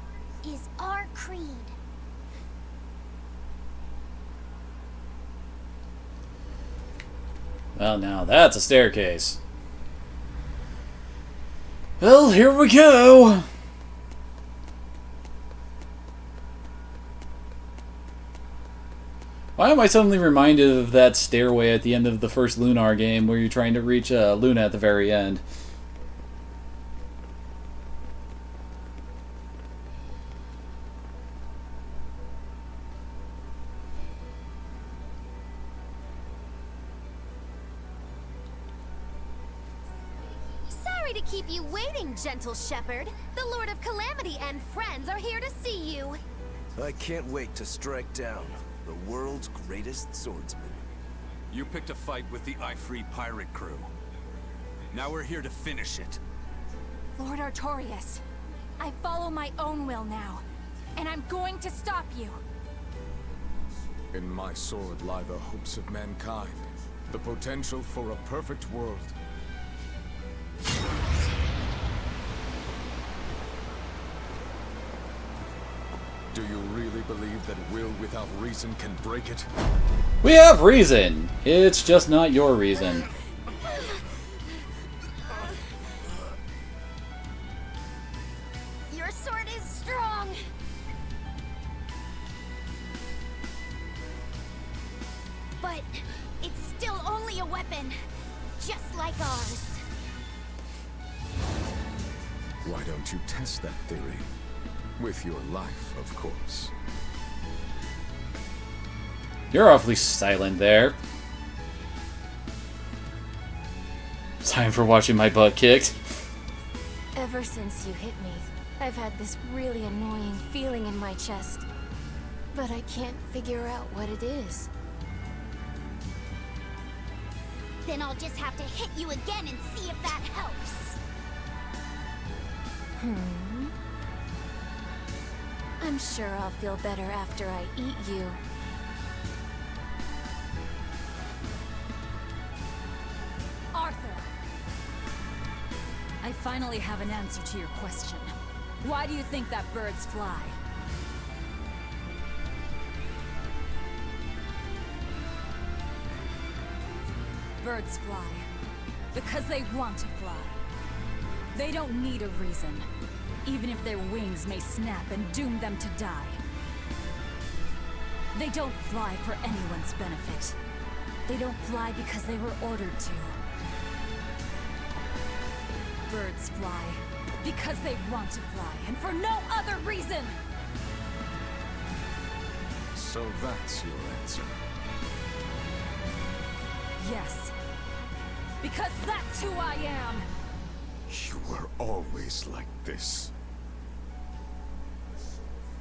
is our creed. Well, now that's a staircase. Well, here we go! Why am I suddenly reminded of that stairway at the end of the first Lunar game where you're trying to reach Luna at the very end? Sorry to keep you waiting, gentle shepherd. The Lord of Calamity and friends are here to see you. I can't wait to strike down the world's greatest swordsman. You picked a fight with the Ifrit pirate crew. Now we're here to finish it. Lord Artorias, I follow my own will now, and I'm going to stop you. In my sword lie the hopes of mankind. The potential for a perfect world. Do you really believe that will without reason can break it? We have reason. It's just not your reason. Your sword is strong. But it's still only a weapon, just like ours. Why don't you test that theory? With your life, of course. You're awfully silent there. Time for watching my butt kicked. Ever since you hit me, I've had this really annoying feeling in my chest. But I can't figure out what it is. Then I'll just have to hit you again and see if that helps. I'm sure I'll feel better after I eat you. Arthur! I finally have an answer to your question. Why do you think that birds fly? Birds fly because they want to fly. They don't need a reason, even if their wings may snap and doom them to die. They don't fly for anyone's benefit. They don't fly because they were ordered to. Birds fly because they want to fly, and for no other reason! So that's your answer. Yes. Because that's who I am! You were always like this.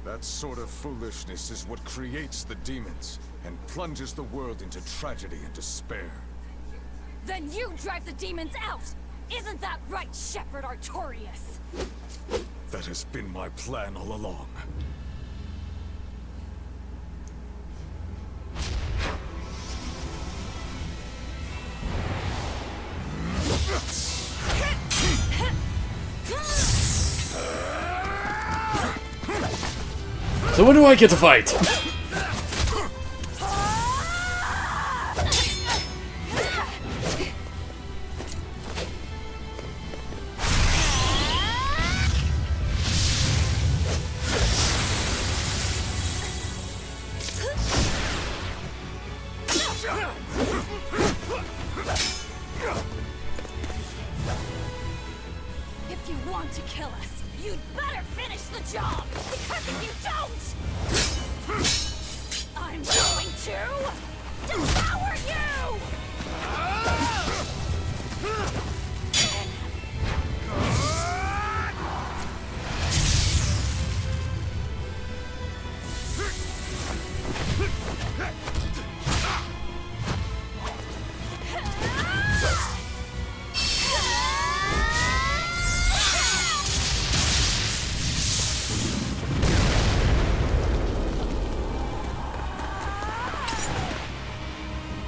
That sort of foolishness is what creates the demons and plunges the world into tragedy and despair. Then you drive the demons out! Isn't that right, Shepherd Artorius? That has been my plan all along. So when do I get to fight? If you want to kill us, you'd better finish the job! Because if you don't, I'm going to devour you!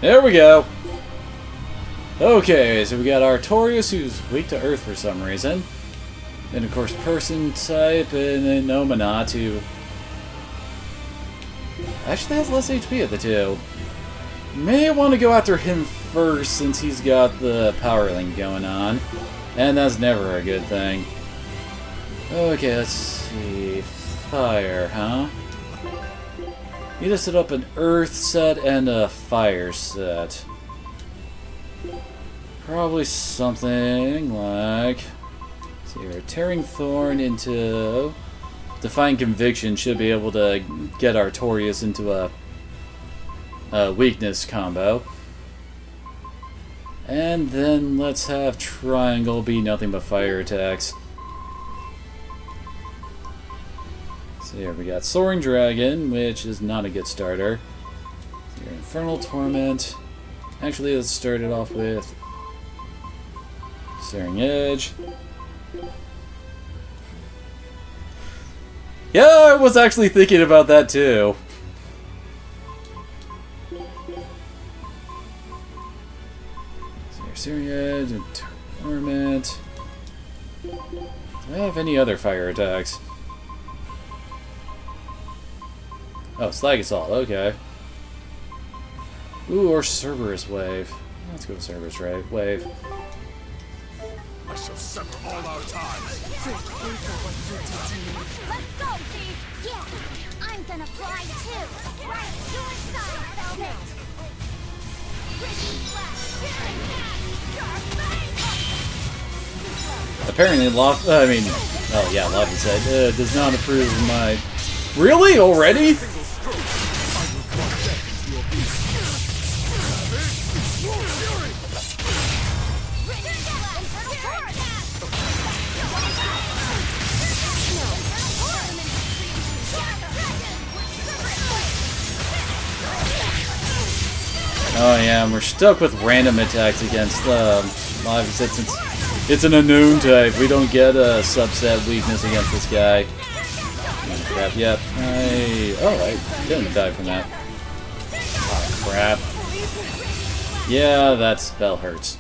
There we go. Okay, so we got Artorius, who's weak to Earth for some reason. Then, of course, Person type, and then Nominat, who actually has less HP of the two. May want to go after him first, since he's got the power link going on. And that's never a good thing. Okay, let's see. Fire, huh? Need to set up an Earth set and a Fire set. Probably something like... let's see here, Tearing Thorn into... Defying Conviction should be able to get Artorius into a weakness combo. And then let's have Triangle be nothing but fire attacks. So here we got Soaring Dragon, which is not a good starter. Here, Infernal Torment. Actually, let's start it off with Searing Edge. Yeah, I was actually thinking about that too. Berseria, Torment. Do I have any other fire attacks? Oh, Slag Assault, okay. Ooh, or Cerberus Wave. Let's go with Cerberus Wave. I shall sever all our ties. Let's go, T! Yeah, I'm gonna fly too! Right to your side, Velvet! Apparently, Lobby said, does not approve of my... Really? Already? Oh yeah, and we're stuck with random attacks against Lobby since it's an unknown type. We don't get a subset weakness against this guy. Oh, crap, yep. I didn't die from that. Oh, crap. Yeah, that spell hurts.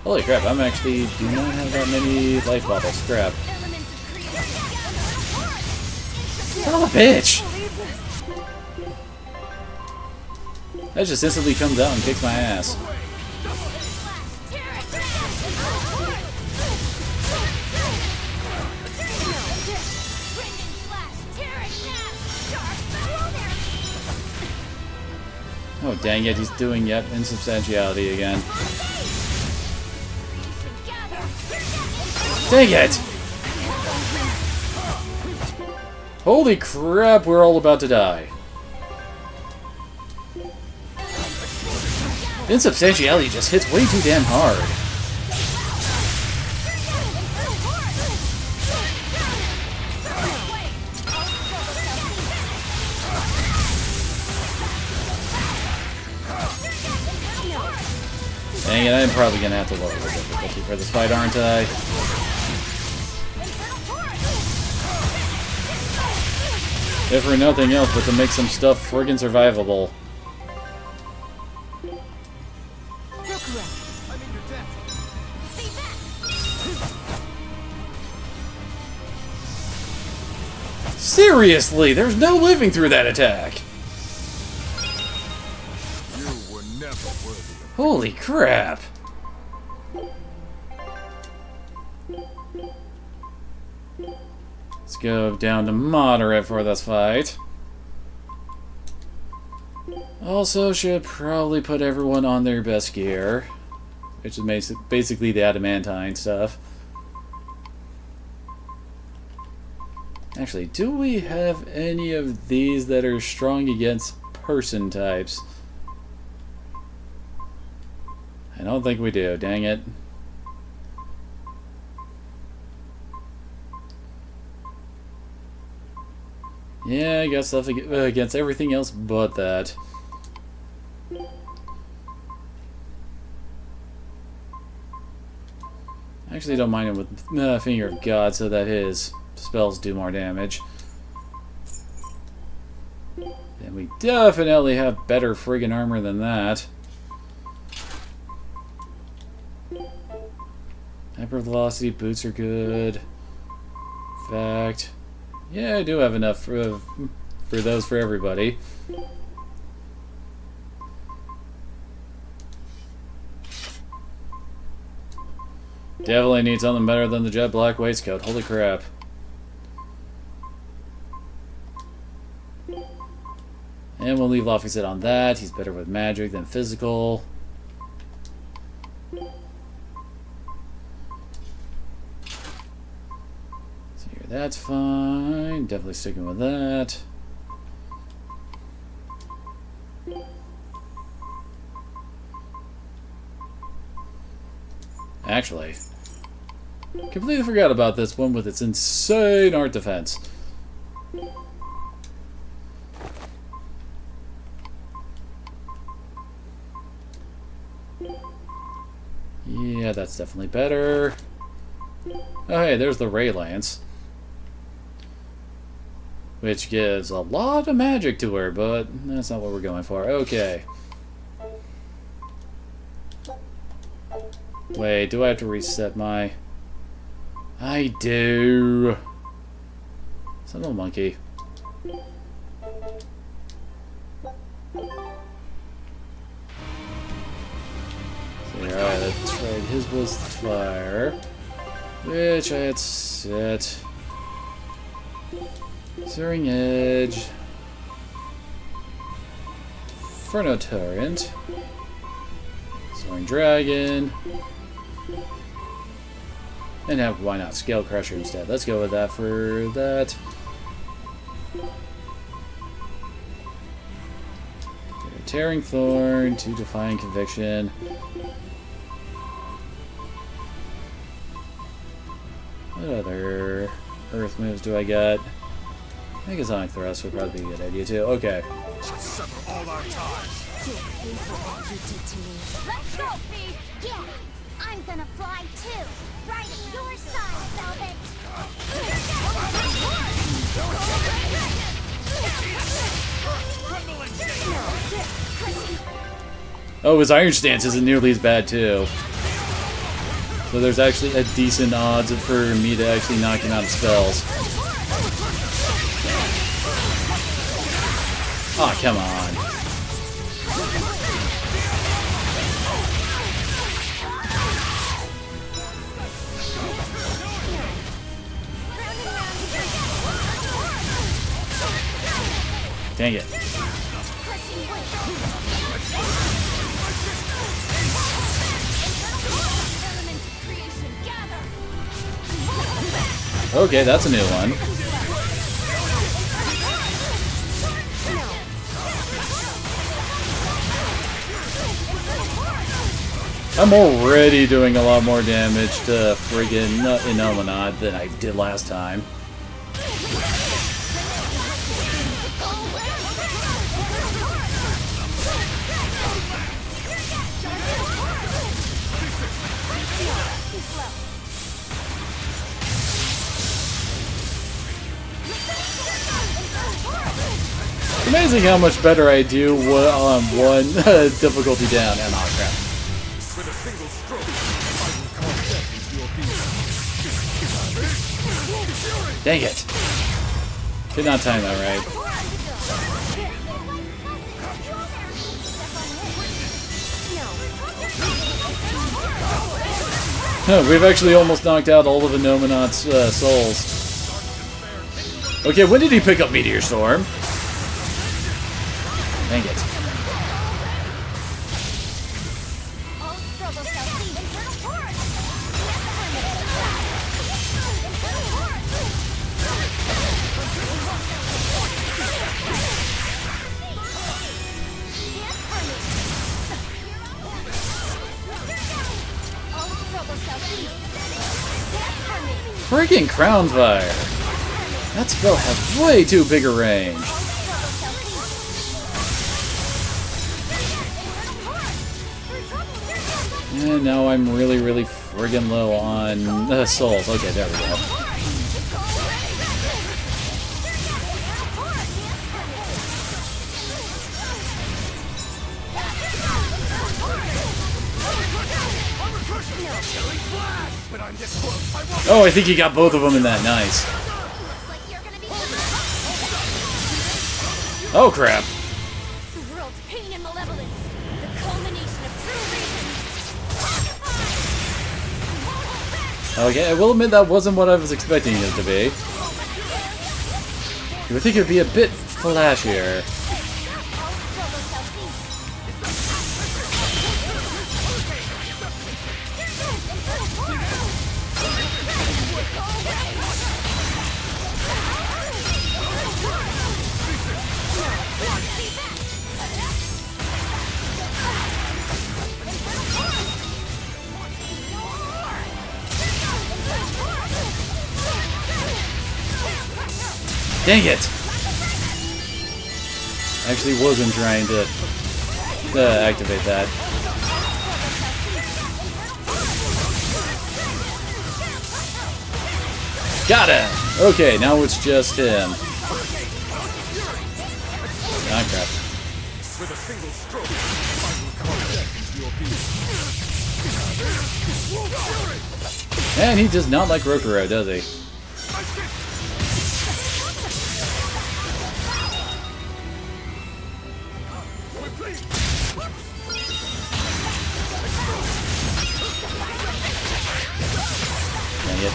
Holy crap, I'm actually do not have that many life bubbles. Crap. Son of a bitch! That just instantly comes out and kicks my ass. Oh dang it, he's doing yet insubstantiality again. Dang it! Holy crap, we're all about to die. Insubstantiality just hits way too damn hard. Dang it, I'm probably gonna have to lower the difficulty for this fight, aren't I? If for nothing else, but to make some stuff friggin' survivable. Seriously, there's no living through that attack. You were never worthy. Holy crap. Let's go down to moderate for this fight. Also, should probably put everyone on their best gear, which is basically the adamantine stuff. Actually, do we have any of these that are strong against person types? I don't think we do, dang it. Yeah, I got stuff against everything else but that. Actually, don't mind him with Finger of God so that his spells do more damage. And we definitely have better friggin' armor than that. Hyper velocity boots are good. In fact, yeah, I do have enough for those for everybody. Definitely need something better than the jet black waistcoat. Holy crap. And we'll leave Lofixet on that. He's better with magic than physical. So here, that's fine. Definitely sticking with that. Actually, completely forgot about this one with its insane art defense. Yeah, that's definitely better. Oh, hey, there's the Ray Lance. which gives a lot of magic to her, but that's not what we're going for. Okay. Wait, do I have to reset my... I do. Son of a monkey. Alright, that's right. His was fire, which I had set. Searing Edge. Inferno Torrent. Soaring Dragon. And now, why not? Scale Crusher instead. Let's go with that for that. Tearing Thorn, 2 Defiant Conviction. What other earth moves do I got? I think a Sonic Thrust would probably be a good idea too. Okay. Let's sever all our ties. Let's go, Pete! Yeah, I'm gonna fly too. Right at your side, Velvet. Oh, his Iron Stance isn't nearly as bad too. So there's actually a decent odds for me to actually knock him out of spells. Oh, come on. Dang it. Okay, that's a new one. I'm already doing a lot more damage to friggin' Inominat than I did last time. Amazing how much better I do on one difficulty down. And oh crap. With a single stroke, I will call death into your being. Dang it. Did not time that right. Huh, we've actually almost knocked out all of Inominat's souls. Okay, when did he pick up Meteor Storm? Dang it. Freaking Crown Fire! That spell has way too big a range. And now I'm really, really friggin' low on souls. Okay, there we go. Oh, I think he got both of them in that. Nice. Oh, crap. The world's pain and malevolence. The culmination of true reason. Okay, I will admit that wasn't what I was expecting it to be. You would think it would be a bit flashier. Dang it! I actually wasn't trying to activate that. Got him! Okay, now it's just him. Ah, crap. With a single stroke, I will carve death into your being. And he does not like Rokuro, does he? Dang it.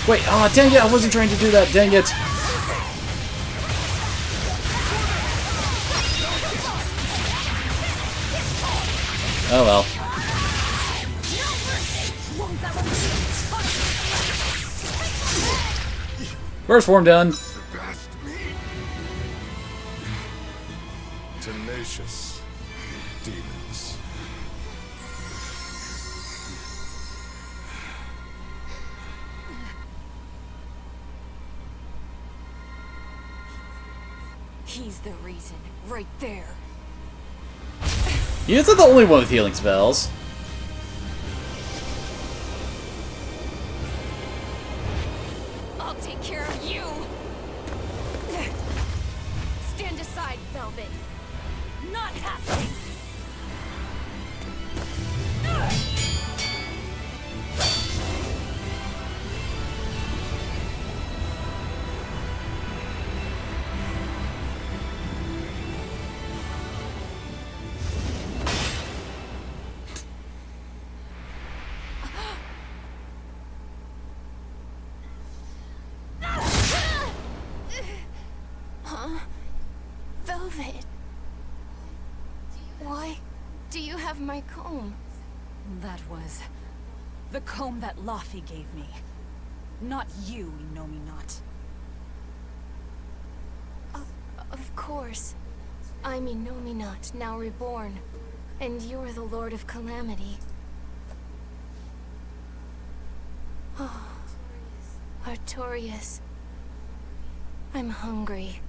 Wait, oh dang it, I wasn't trying to do that, dang it. Oh well. First form done. Tenacious demons. He's the reason, right there. He isn't the only one with healing spells. I'll take care of you. Stand aside, Velvet. Not happening. Velvet. Why do you have my comb? That was the comb that Laffy gave me. Not you, Inominat. Of course. I'm Inominat, now reborn. And you're the Lord of Calamity. Oh, Artorias. I'm hungry.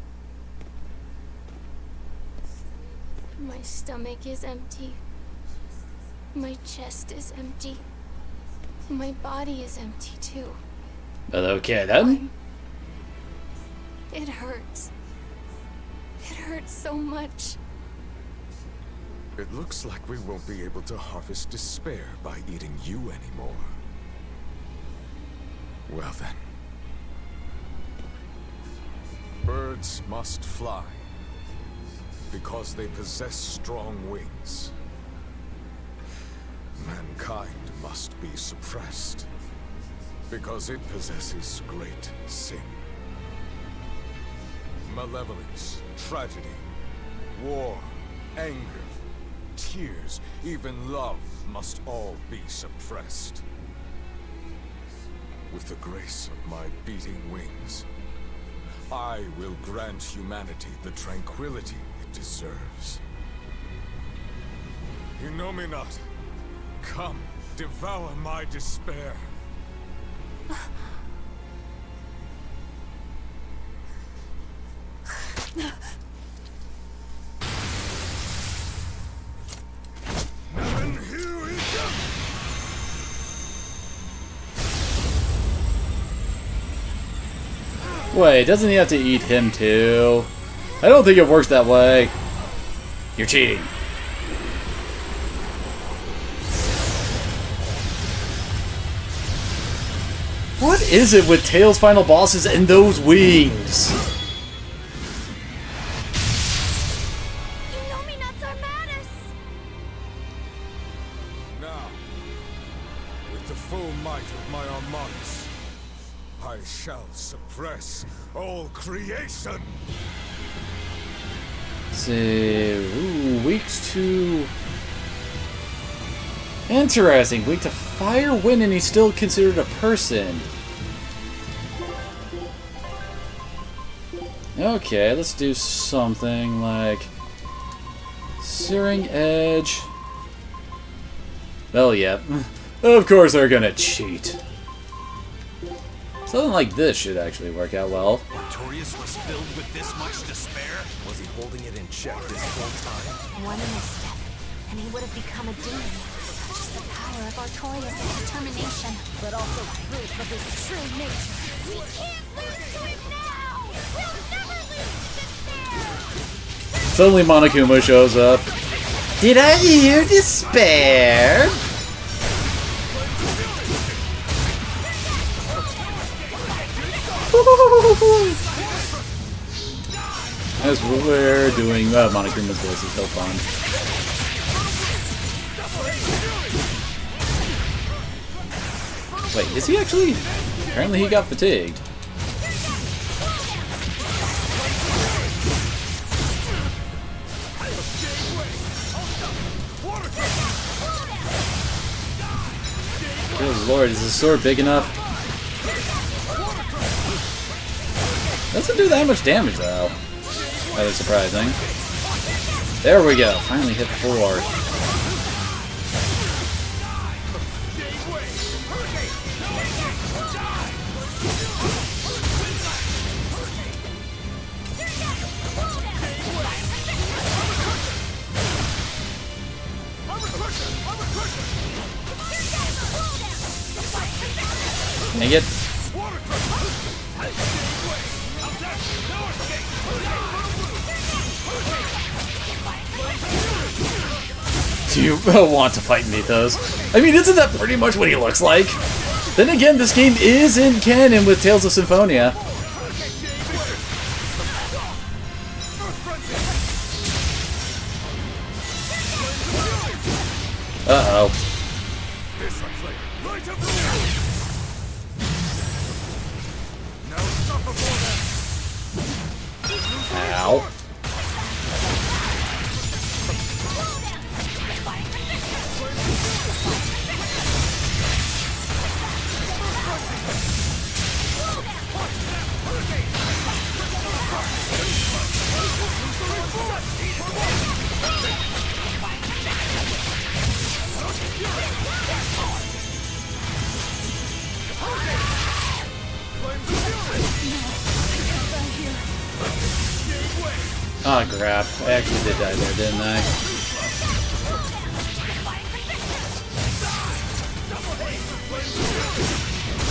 My stomach is empty. My chest is empty. My body is empty too. But okay then. It hurts. It hurts so much. It looks like we won't be able to harvest despair by eating you anymore. Well then. Birds must fly, because they possess strong wings. Mankind must be suppressed, because it possesses great sin. Malevolence, tragedy, war, anger, tears, even love must all be suppressed. With the grace of my beating wings, I will grant humanity the tranquility it deserves. Inominat, come, devour my despair. Wait, doesn't he have to eat him too? I don't think it works that way. You're cheating. What is it with Tails' final bosses and those wings? Inominats are madness! Now, with the full might of my Armadas, I shall suppress all creation! Let's see. Ooh, weeks to... Interesting. Weak to fire, wind, and he's still considered a person. Okay, let's do something like... Searing Edge. Oh, yeah. Of course they're gonna cheat. Something like this should actually work out well. Artorias was filled with this much despair? Was he holding it in check this whole time? One misstep, and he would have become a demon. Such is the power of Artorias' determination, but also proof of his true nature. We can't lose to him now! We'll never lose despair! Suddenly Monokuma shows up. Did I hear despair? As we're doing Monokuma's voice is so fun. Wait, is he actually? Apparently he got fatigued. Good lord, is this sword big enough? Doesn't do that much damage though. Rather surprising. There we go. Finally hit 4. Dang it. Do you want to fight Mythos? I mean, isn't that pretty much what he looks like? Then again, this game is in canon with Tales of Symphonia. Uh-oh. Ow. Oh crap, I actually did die there, didn't I?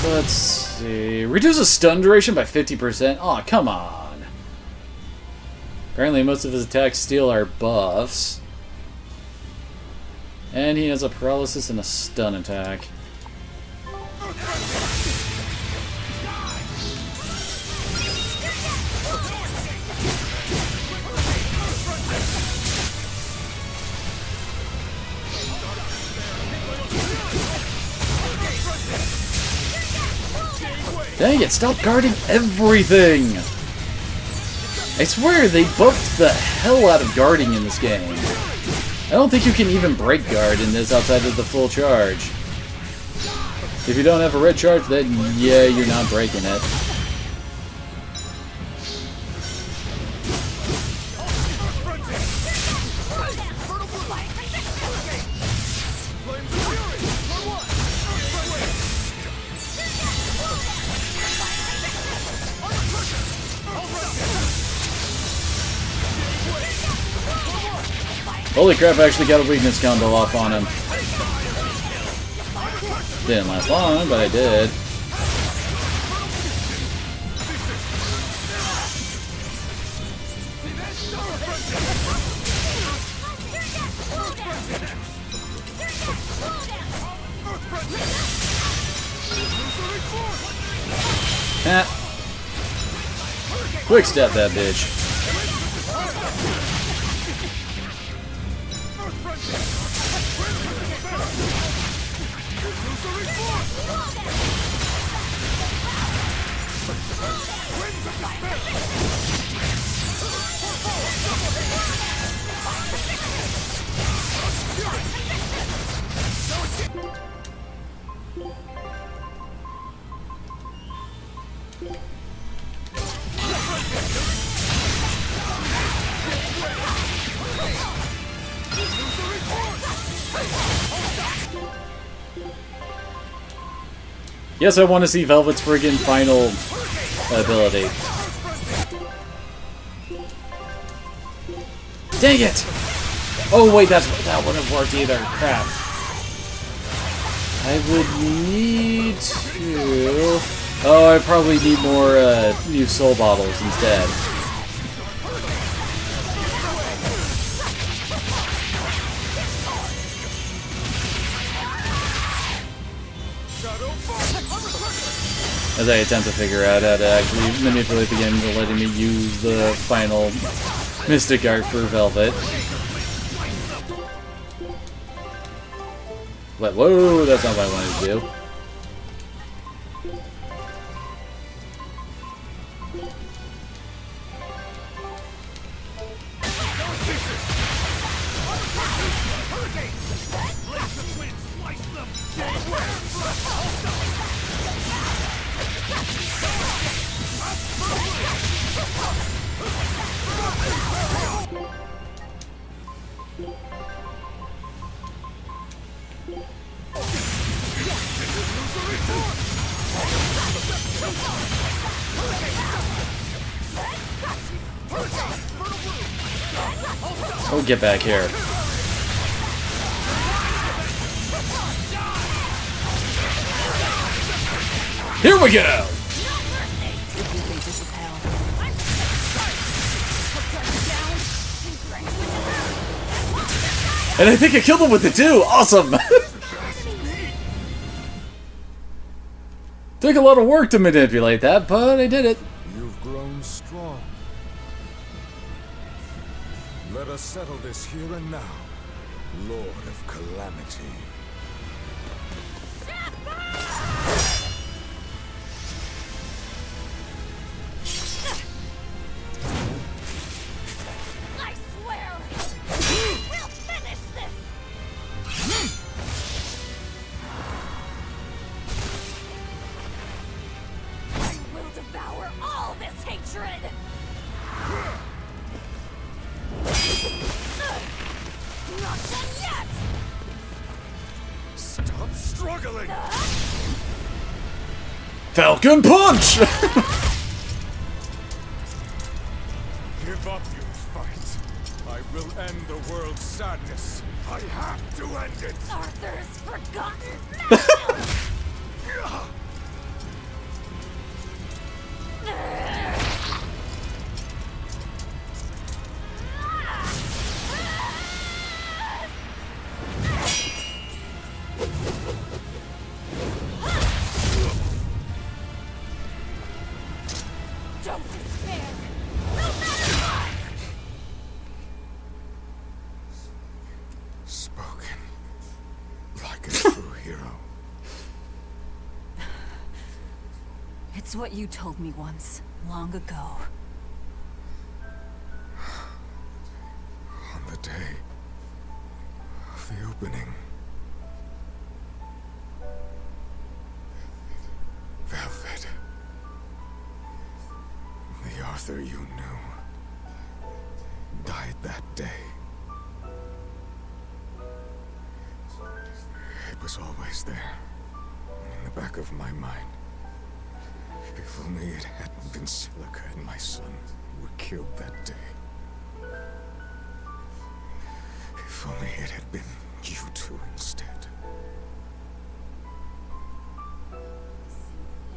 Let's see. Reduces stun duration by 50%? Aw, come on. Apparently most of his attacks steal our buffs. And he has a paralysis and a stun attack. Dang it, stop guarding everything! I swear, they buffed the hell out of guarding in this game. I don't think you can even break guard in this outside of the full charge. If you don't have a red charge, then yeah, you're not breaking it. Holy crap, I actually got a weakness combo off on him. Didn't last long, but I did. Ah. Quick step that bitch. Yes, I want to see Velvet's friggin' final ability. Dang it! Oh wait, that wouldn't have worked either. Crap. I would need to... Oh, I probably need more new soul bottles instead. As I attempt to figure out how to actually manipulate the game to letting me use the final Mystic Art for Velvet. But whoa, that's not what I wanted to do. Oh, get back here. Here we go! And I think I killed him with it too! Awesome! Took a lot of work to manipulate that, but I did it. You've grown strong. Let us settle this here and now, Lord of Calamity. I swear, we'll finish this. I will devour all this hatred. Not done yet. Stop struggling! Falcon Punch! Give up your fight. I will end the world's sadness. I have to end it! Arthur's forgotten. Don't despair. No matter what. Spoken like a true hero. It's what you told me once, long ago. On the day of the opening, Velvet, the Arthur you knew, died that day. It was always there, in the back of my mind. If only it hadn't been Silica and my son who were killed that day. If only it had been you two instead.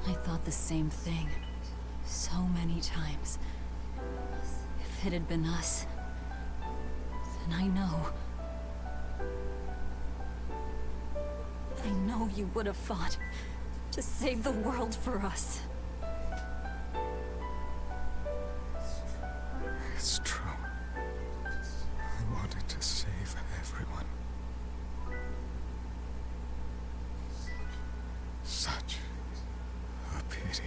I thought the same thing. So many times. If it had been us, then I know. I know you would have fought to save the world for us. It's true. I wanted to save everyone. Such a pity.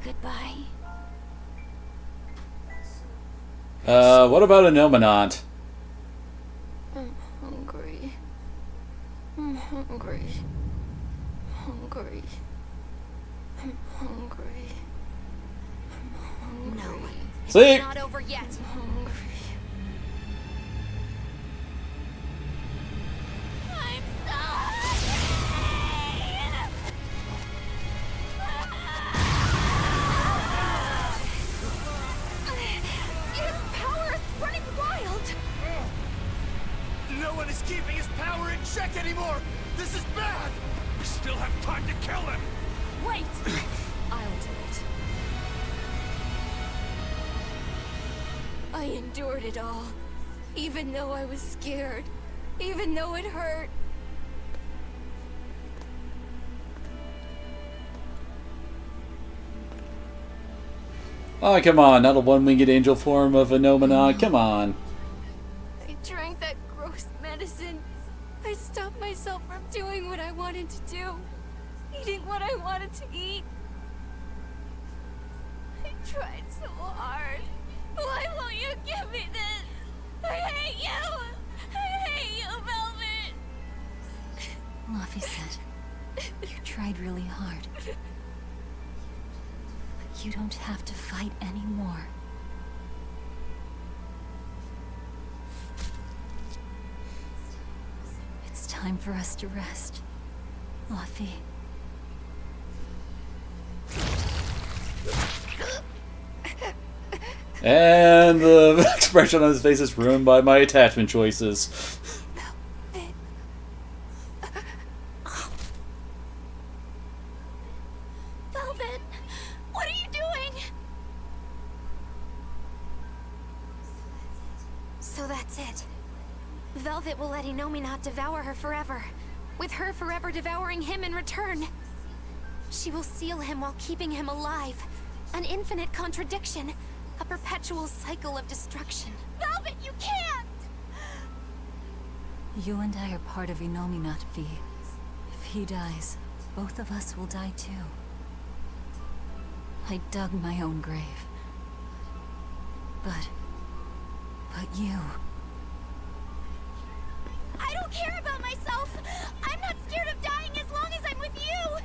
Goodbye. What about a Nominant? I'm hungry. I'm hungry. Hungry. I'm hungry. I'm hungry. No, See? it's not over yet. I'm hungry. I'm so hungry. No one is keeping his power in check anymore! This is bad! We still have time to kill him! Wait! I'll do it. I endured it all. Even though I was scared. Even though it hurt. Oh, come on, not a one-winged angel form of a Nominat, come on. I drank that gross medicine. I stopped myself from doing what I wanted to do. Eating what I wanted to eat. I tried so hard. Why won't you give me this? I hate you! I hate you, Velvet! Luffy said, you tried really hard. But you don't have to fight anymore. It's time for us to rest, Luffy. And the expression on his face is ruined by my attachment choices. Velvet! What are you doing? So that's it. Velvet will let Innominat devour her forever, with her forever devouring him in return. She will seal him while keeping him alive. An infinite contradiction. A perpetual cycle of destruction. Velvet, you can't! You and I are part of Innominat, V. If he dies, both of us will die too. I dug my own grave. But you... I don't care about myself! I'm not scared of dying as long as I'm with you!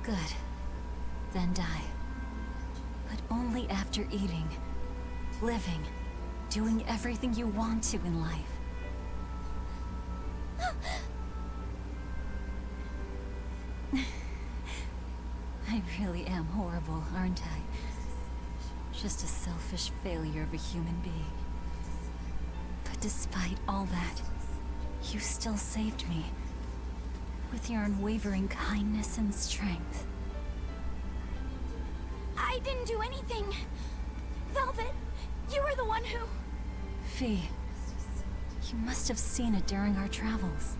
Good. Then die. But only after eating, living, doing everything you want to in life. I really am horrible, aren't I? Just a selfish failure of a human being. But despite all that, you still saved me. With your unwavering kindness and strength. I didn't do anything. Velvet, you were the one who... Fee, you must have seen it during our travels.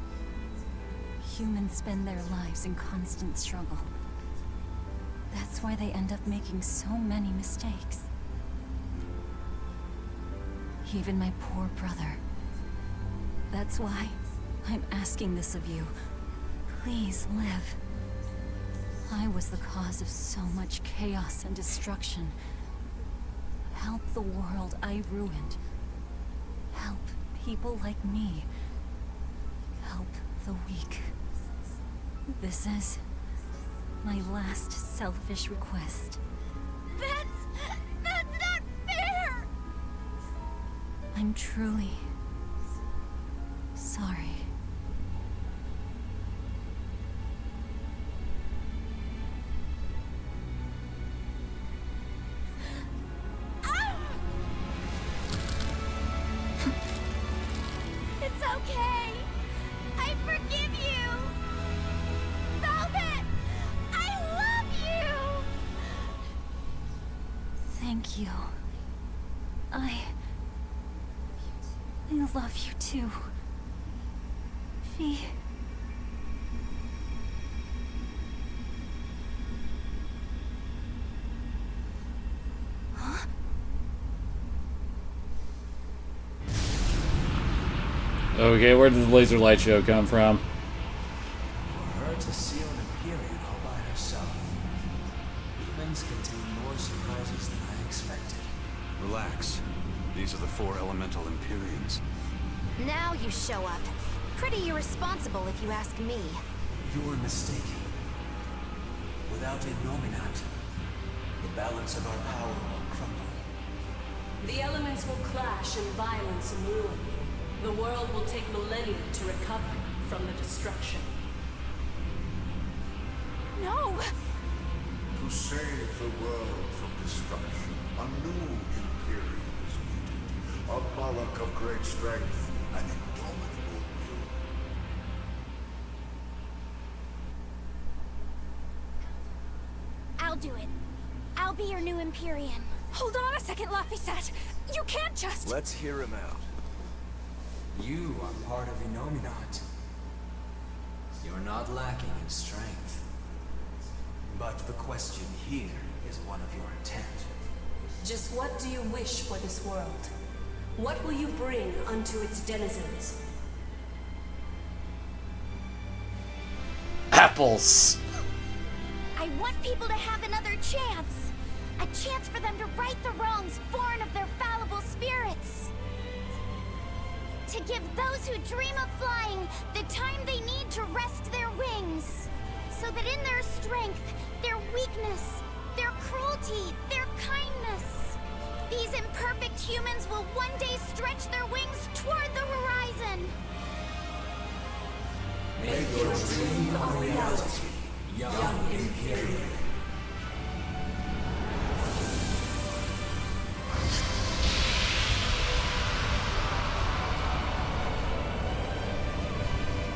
Humans spend their lives in constant struggle. That's why they end up making so many mistakes. Even my poor brother. That's why I'm asking this of you. Please live. I was the cause of so much chaos and destruction. Help the world I ruined. Help people like me. Help the weak. This is my last selfish request. That's not fair! I'm truly sorry. It's okay. I forgive you. Velvet, I love you. Thank you. I love you too. Fee. Okay, where did the laser light show come from? For her to seal an Imperium all by herself. Humans contain more surprises than I expected. Relax. These are the 4 elemental Imperiums. Now you show up. Pretty irresponsible if you ask me. You're mistaken. Without Innominat, the balance of our power will crumble. The elements will clash in violence and ruin. The world will take millennia to recover from the destruction. No! To save the world from destruction, A new Imperium is needed. A Malak of great strength and indomitable will. I'll do it. I'll be your new Empyrean. Hold on a second, Laphicet. You can't just... Let's hear him out. You are part of Innominat. You're not lacking in strength. But the question here is one of your intent. Just what do you wish for this world? What will you bring unto its denizens? Apples! I want people to have another chance. A chance for them to right the wrongs born of their fallible spirits. To give those who dream of flying the time they need to rest their wings. So that in their strength, their weakness, their cruelty, their kindness, these imperfect humans will one day stretch their wings toward the horizon. Make your dream a reality, young Imperium.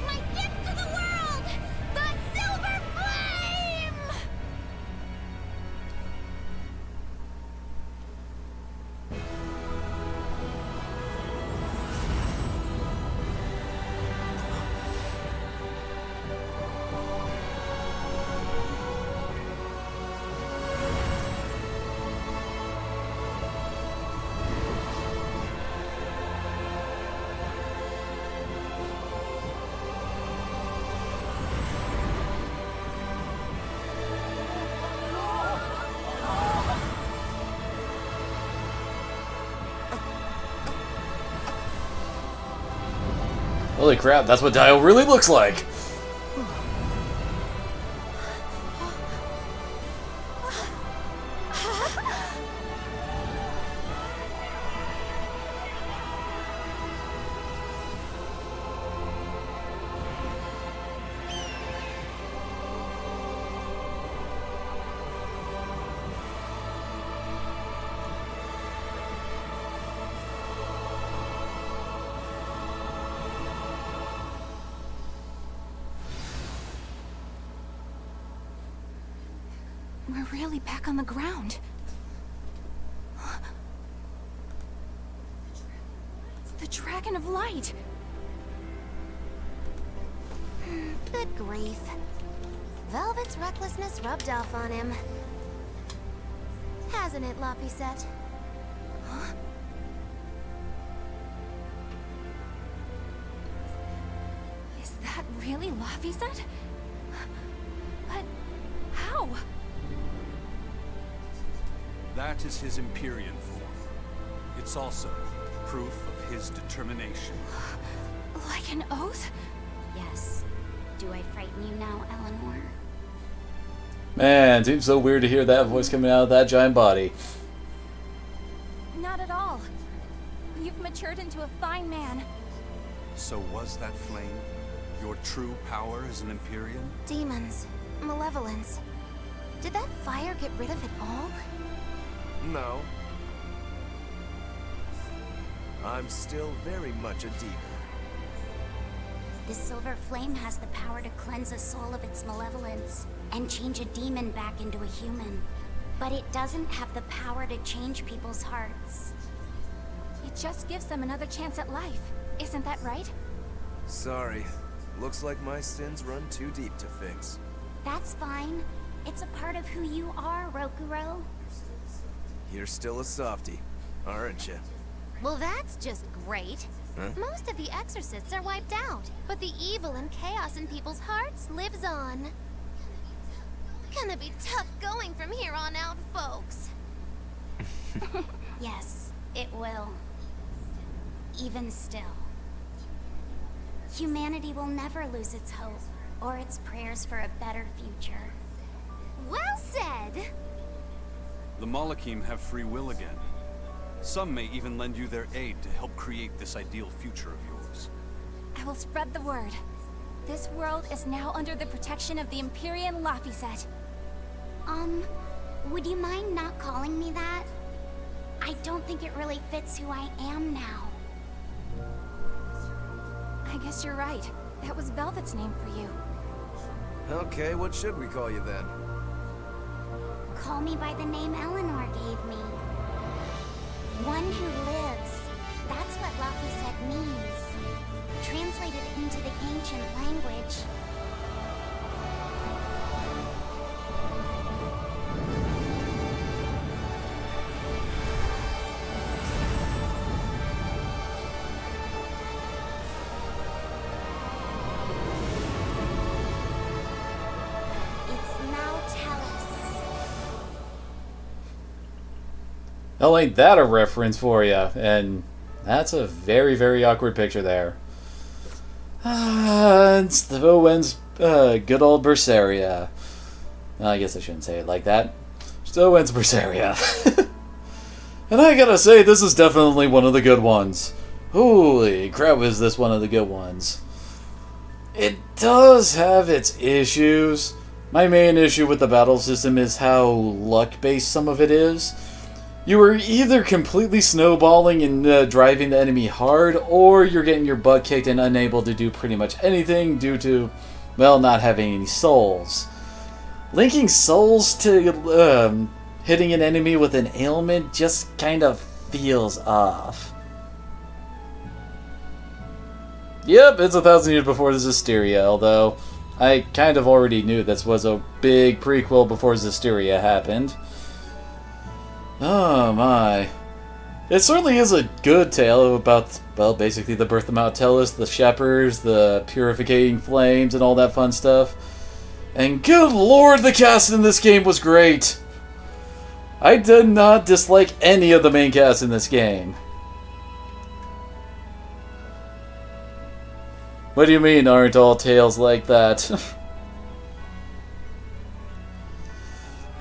My gift to the world! The Silver Flame! Holy crap, that's what Dio really looks like! We're really back on the ground. The Dragon of Light. Good grief. Velvet's recklessness rubbed off on him. Hasn't it, Laphicet? Huh? Is that really Laphicet? But how? That is his Empyrean form. It's also proof of his determination. Like an oath? Yes. Do I frighten you now, Eleanor? Man, it seems so weird to hear that voice coming out of that giant body. Not at all. You've matured into a fine man. So was that flame your true power as an Empyrean? Demons. Malevolence. Did that fire get rid of it all? No. I'm still very much a demon. The silver flame has the power to cleanse a soul of its malevolence and change a demon back into a human. But it doesn't have the power to change people's hearts. It just gives them another chance at life. Isn't that right? Sorry. Looks like my sins run too deep to fix. That's fine. It's a part of who you are, Rokuro. You're still a softie, aren't you? Well, that's just great. Huh? Most of the exorcists are wiped out, but the evil and chaos in people's hearts lives on. Gonna be tough going from here on out, folks. Yes, it will. Even still. Humanity will never lose its hope, or its prayers for a better future. Well said! The Malachim have free will again. Some may even lend you their aid to help create this ideal future of yours. I will spread the word. This world is now under the protection of the Empyrean Laphicet. Would you mind not calling me that? I don't think it really fits who I am now. I guess you're right. That was Velvet's name for you. Okay, what should we call you then? Call me by the name Eleanor gave me. One who lives. That's what Laphicet means. Translated into the ancient language. Oh, ain't that a reference for you? And that's a very, very awkward picture there. It's the Owen's good old Berseria. Well, I guess I shouldn't say it like that. It's Owen's Berseria. And I gotta say, this is definitely one of the good ones. Holy crap, is this one of the good ones. It does have its issues. My main issue with the battle system is how luck-based some of it is. You are either completely snowballing and driving the enemy hard, or you're getting your butt kicked and unable to do pretty much anything due to, well, not having any souls. Linking souls to hitting an enemy with an ailment just kind of feels off. Yep, it's 1,000 years before Zestiria, although I kind of already knew this was a big prequel before Zestiria happened. Oh my. It certainly is a good tale about, well, basically the birth of Mount Tellus, the shepherds, the purificating flames, and all that fun stuff. And good lord, the cast in this game was great! I did not dislike any of the main cast in this game. What do you mean, aren't all tales like that?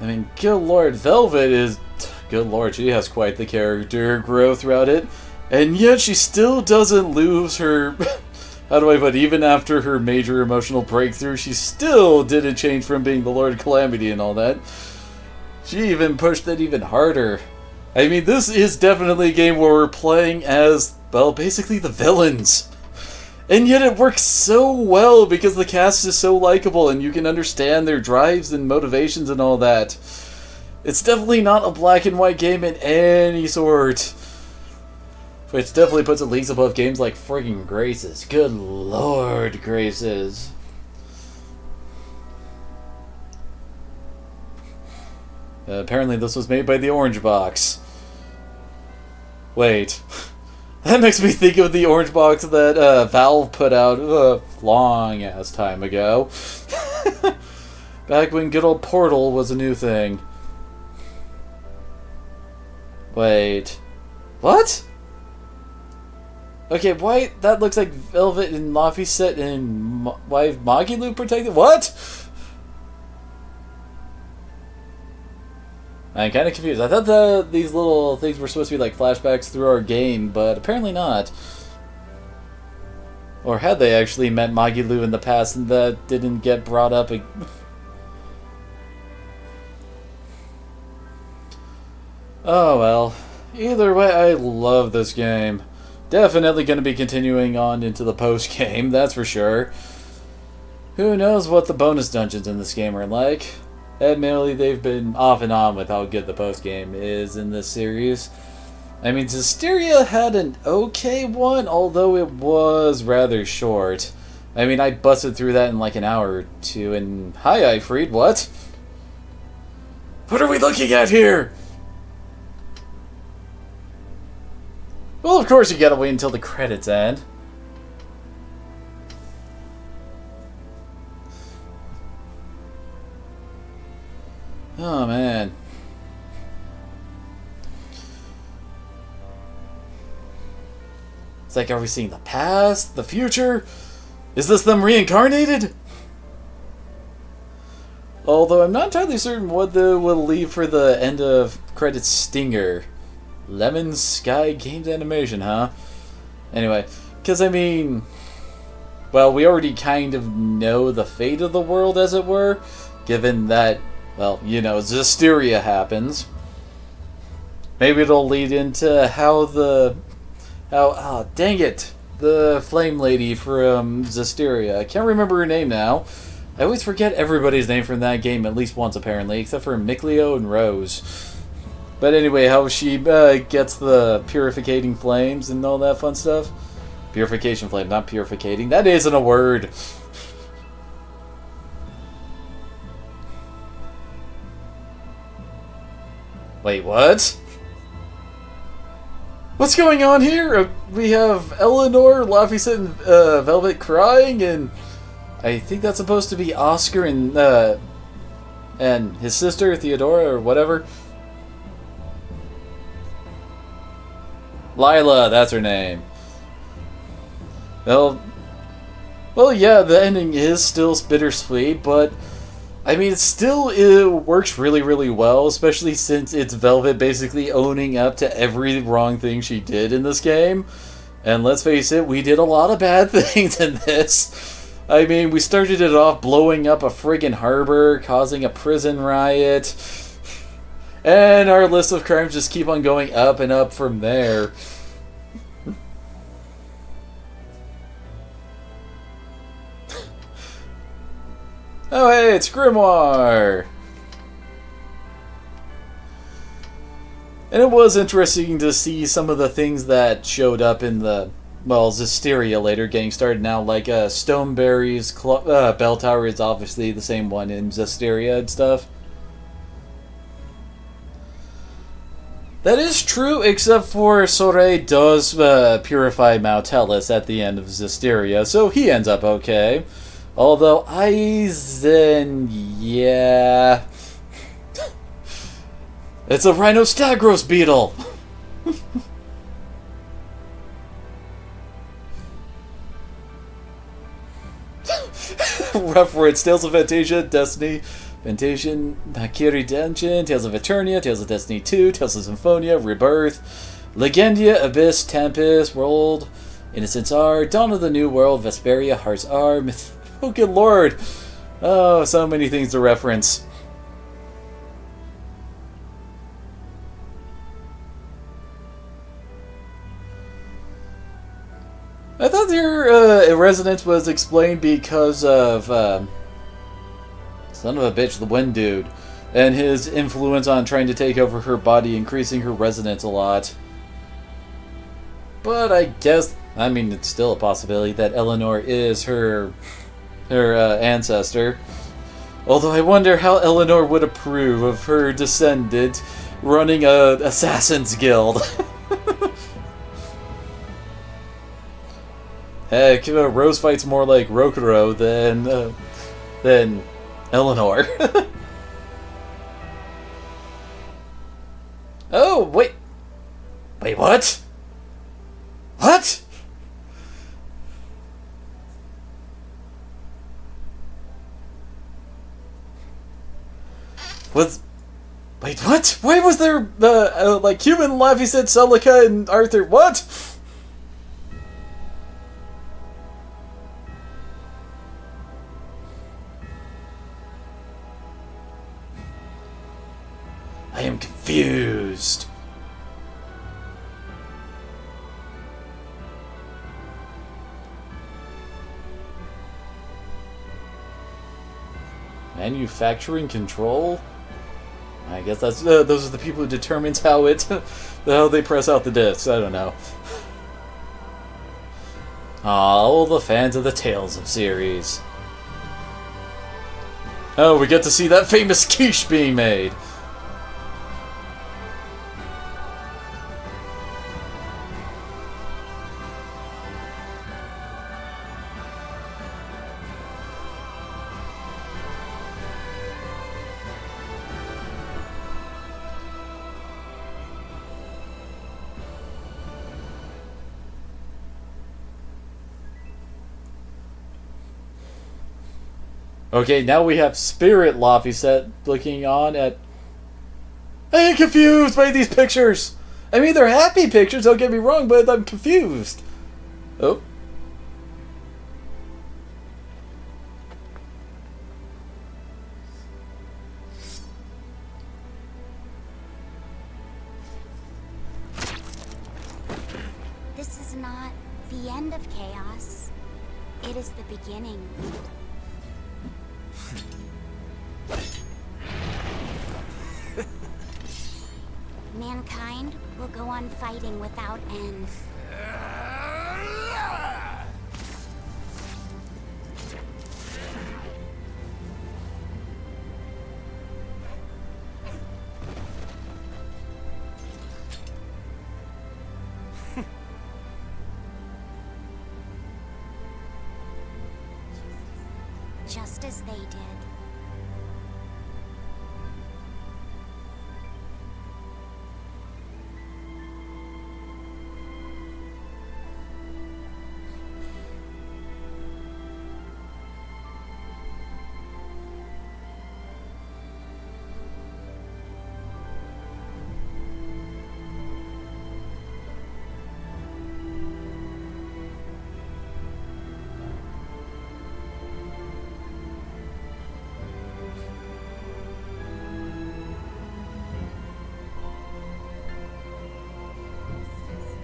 I mean, good lord, Velvet is... Good lord, she has quite the character growth throughout it. And yet she still doesn't lose her... How do I put it? Even after her major emotional breakthrough, she still didn't change from being the Lord of Calamity and all that. She even pushed it even harder. I mean, this is definitely a game where we're playing as, well, basically the villains. And yet it works so well because the cast is so likable and you can understand their drives and motivations and all that. It's definitely not a black and white game in any sort. Which definitely puts it leagues above games like friggin' Graces. Good lord, Graces. Apparently this was made by the Orange Box. Wait. That makes me think of the Orange Box that Valve put out a long-ass time ago. Back when good old Portal was a new thing. Wait. What? Okay, why? That looks like Velvet and Laphicet and why Magilu protected? What? I'm kind of confused. I thought these little things were supposed to be like flashbacks through our game, but apparently not. Or had they actually met Magilu in the past and that didn't get brought up? Oh well. Either way, I love this game. Definitely going to be continuing on into the post-game, that's for sure. Who knows what the bonus dungeons in this game are like. Admittedly, they've been off and on with how good the post-game is in this series. I mean, Zestiria had an okay one, although it was rather short. I mean, I busted through that in like an hour or two, and... Hi, Ifrit, what? What are we looking at here? Well, of course you gotta wait until the credits end. Oh, man. It's like, are we seeing the past? The future? Is this them reincarnated? Although I'm not entirely certain what they will leave for the end of credits stinger. Lemon Sky Games Animation, huh? Anyway, because I mean... Well, we already kind of know the fate of the world, as it were. Given that, well, you know, Zestiria happens. Maybe it'll lead into how dang it, the flame lady from Zestiria. I can't remember her name now. I always forget everybody's name from that game at least once apparently, except for Mikleo and Rose. But anyway, how she gets the purificating flames and all that fun stuff. Purification flame, not purificating. That isn't a word. Wait, what? What's going on here? We have Eleanor, Laphicet, and Velvet crying, and I think that's supposed to be Oscar and his sister, Theodora, or whatever. Lila, that's her name. Well, yeah, the ending is still bittersweet, but I mean, it works really, really well, especially since it's Velvet basically owning up to every wrong thing she did in this game. And let's face it, we did a lot of bad things in this. I mean, we started it off blowing up a friggin' harbor, causing a prison riot. And our list of crimes just keep on going up and up from there. Oh hey, it's Grimoire! And it was interesting to see some of the things that showed up in the, well, Zestiria later getting started now, like Stoneberry's bell tower is obviously the same one in Zestiria and stuff. That is true, except for Soray does purify Mautelis at the end of Zestiria, so he ends up okay. Although Aizen, yeah. It's a Rhinostagros beetle! Reference Tales of Fantasia, Destiny, Fantasia, Hakiri Denshin, Tales of Eternia, Tales of Destiny 2, Tales of Symphonia, Rebirth, Legendia, Abyss, Tempest, World, Innocence R, Dawn of the New World, Vesperia, Hearts R, oh good lord! Oh, so many things to reference. I thought their resonance was explained because of son of a bitch, the Wind Dude, and his influence on trying to take over her body, increasing her resonance a lot. But I guess, I mean, it's still a possibility that Eleanor is her ancestor. Although I wonder how Eleanor would approve of her descendant running a assassin's guild. Heck, Rose fights more like Rokuro than Eleanor. Oh, wait, what? What? Wait, what? Why was there like human Laphicet, Celica, and Arthur? What? I am confused. Manufacturing control? I guess that's those are the people who determines how they press out the discs. I don't know. All the fans of the Tales of series. Oh, we get to see that famous quiche being made. Okay, now we have Spirit Laphicet looking on at... I am confused by these pictures! I mean, they're happy pictures, don't get me wrong, but I'm confused. Oh. This is not the end of chaos. It is the beginning. Mankind will go on fighting without end. Just as they did.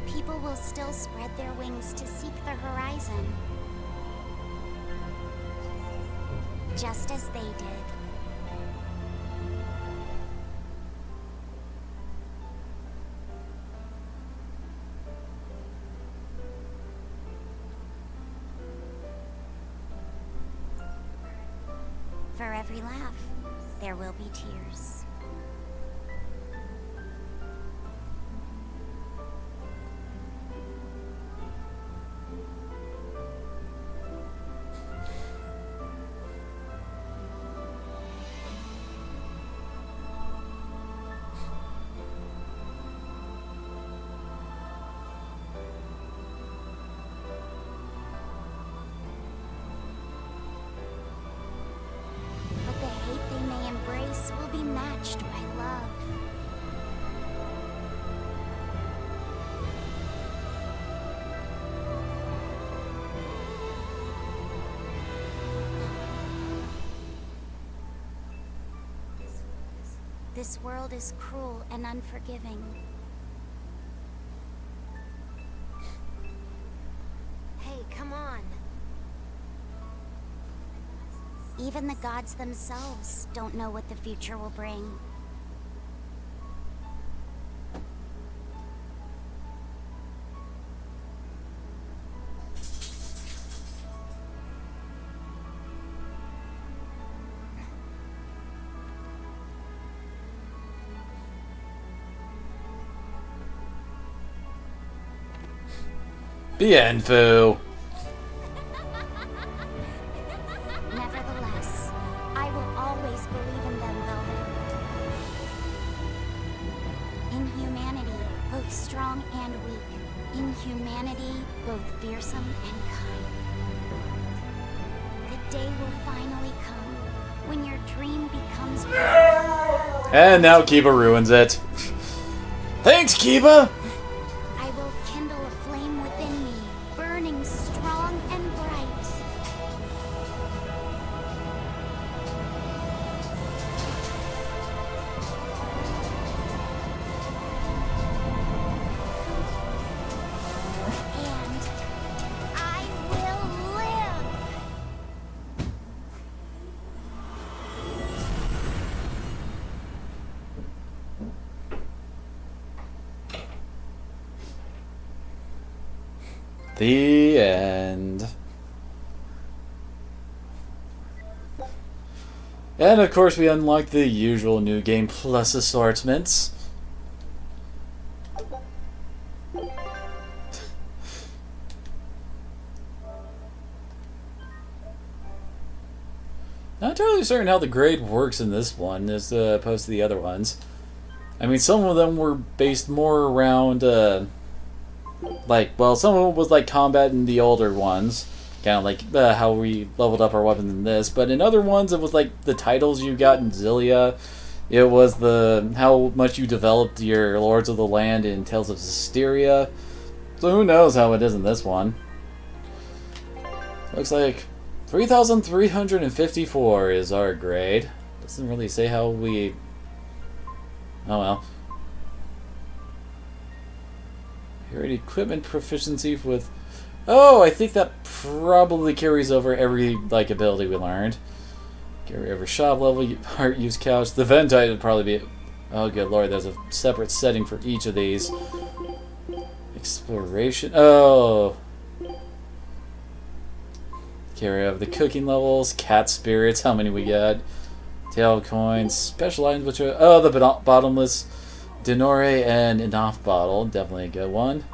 People will still spread their wings to seek the horizon. Just as they did. For every laugh, there will be tears. Will be matched by love. This world is cruel and unforgiving. Hey, come on. Even the gods themselves don't know what the future will bring. The end, Fu. Nevertheless, I will always believe in them, Velvet. In humanity, both strong and weak. In humanity, both fearsome and kind. The day will finally come when your dream becomes real. And now Kiba ruins it. Thanks, Kiba! I will kindle a flame within me, burning strong and bright. And I will live! The end. And of course we unlock the usual new game plus assortments. Not entirely certain how the grade works in this one as opposed to the other ones. I mean, some of them were based more around, like, well, some of it was like combat in the older ones. Kind of like how we leveled up our weapons in this. But in other ones, it was like the titles you got in Xillia. It was the how much you developed your Lords of the Land in Tales of Zestiria. So who knows how it is in this one. Looks like 3,354 is our grade. Doesn't really say how we... Oh well. Your equipment proficiency with... Oh, I think that probably carries over every, like, ability we learned. Carry over shop level, heart use couch. The Ventite would probably be... Oh, good lord, there's a separate setting for each of these. Exploration... Oh... Carry over the cooking levels, cat spirits, how many we got? Tail coins, special items, which are... Oh, the bottomless Denore and enough bottle, definitely a good one.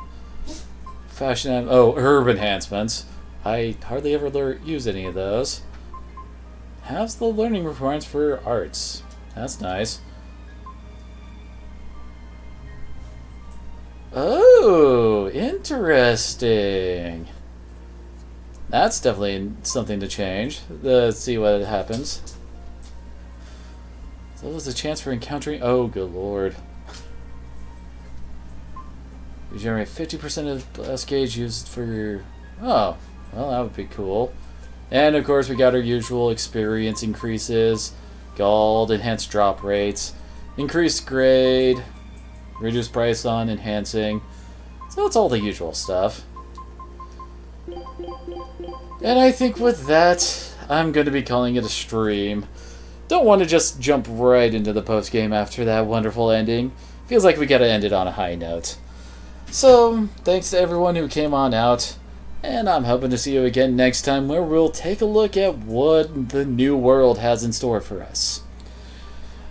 Fashion... Oh, herb enhancements. I hardly ever use any of those. How's the learning requirements for arts? That's nice. Oh, interesting. That's definitely something to change. Let's see what happens. So that was a chance for encountering... Oh, good lord. Regenerate 50% of blast gauge used for... Oh, well, that would be cool. And, of course, we got our usual experience increases. Gold, enhanced drop rates. Increased grade. Reduced price on enhancing. So it's all the usual stuff. And I think with that, I'm going to be calling it a stream. Don't want to just jump right into the post-game after that wonderful ending. Feels like we gotta end it on a high note. So, thanks to everyone who came on out. And I'm hoping to see you again next time where we'll take a look at what the new world has in store for us.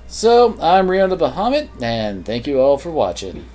So, I'm Rion the Bahamut, and thank you all for watching.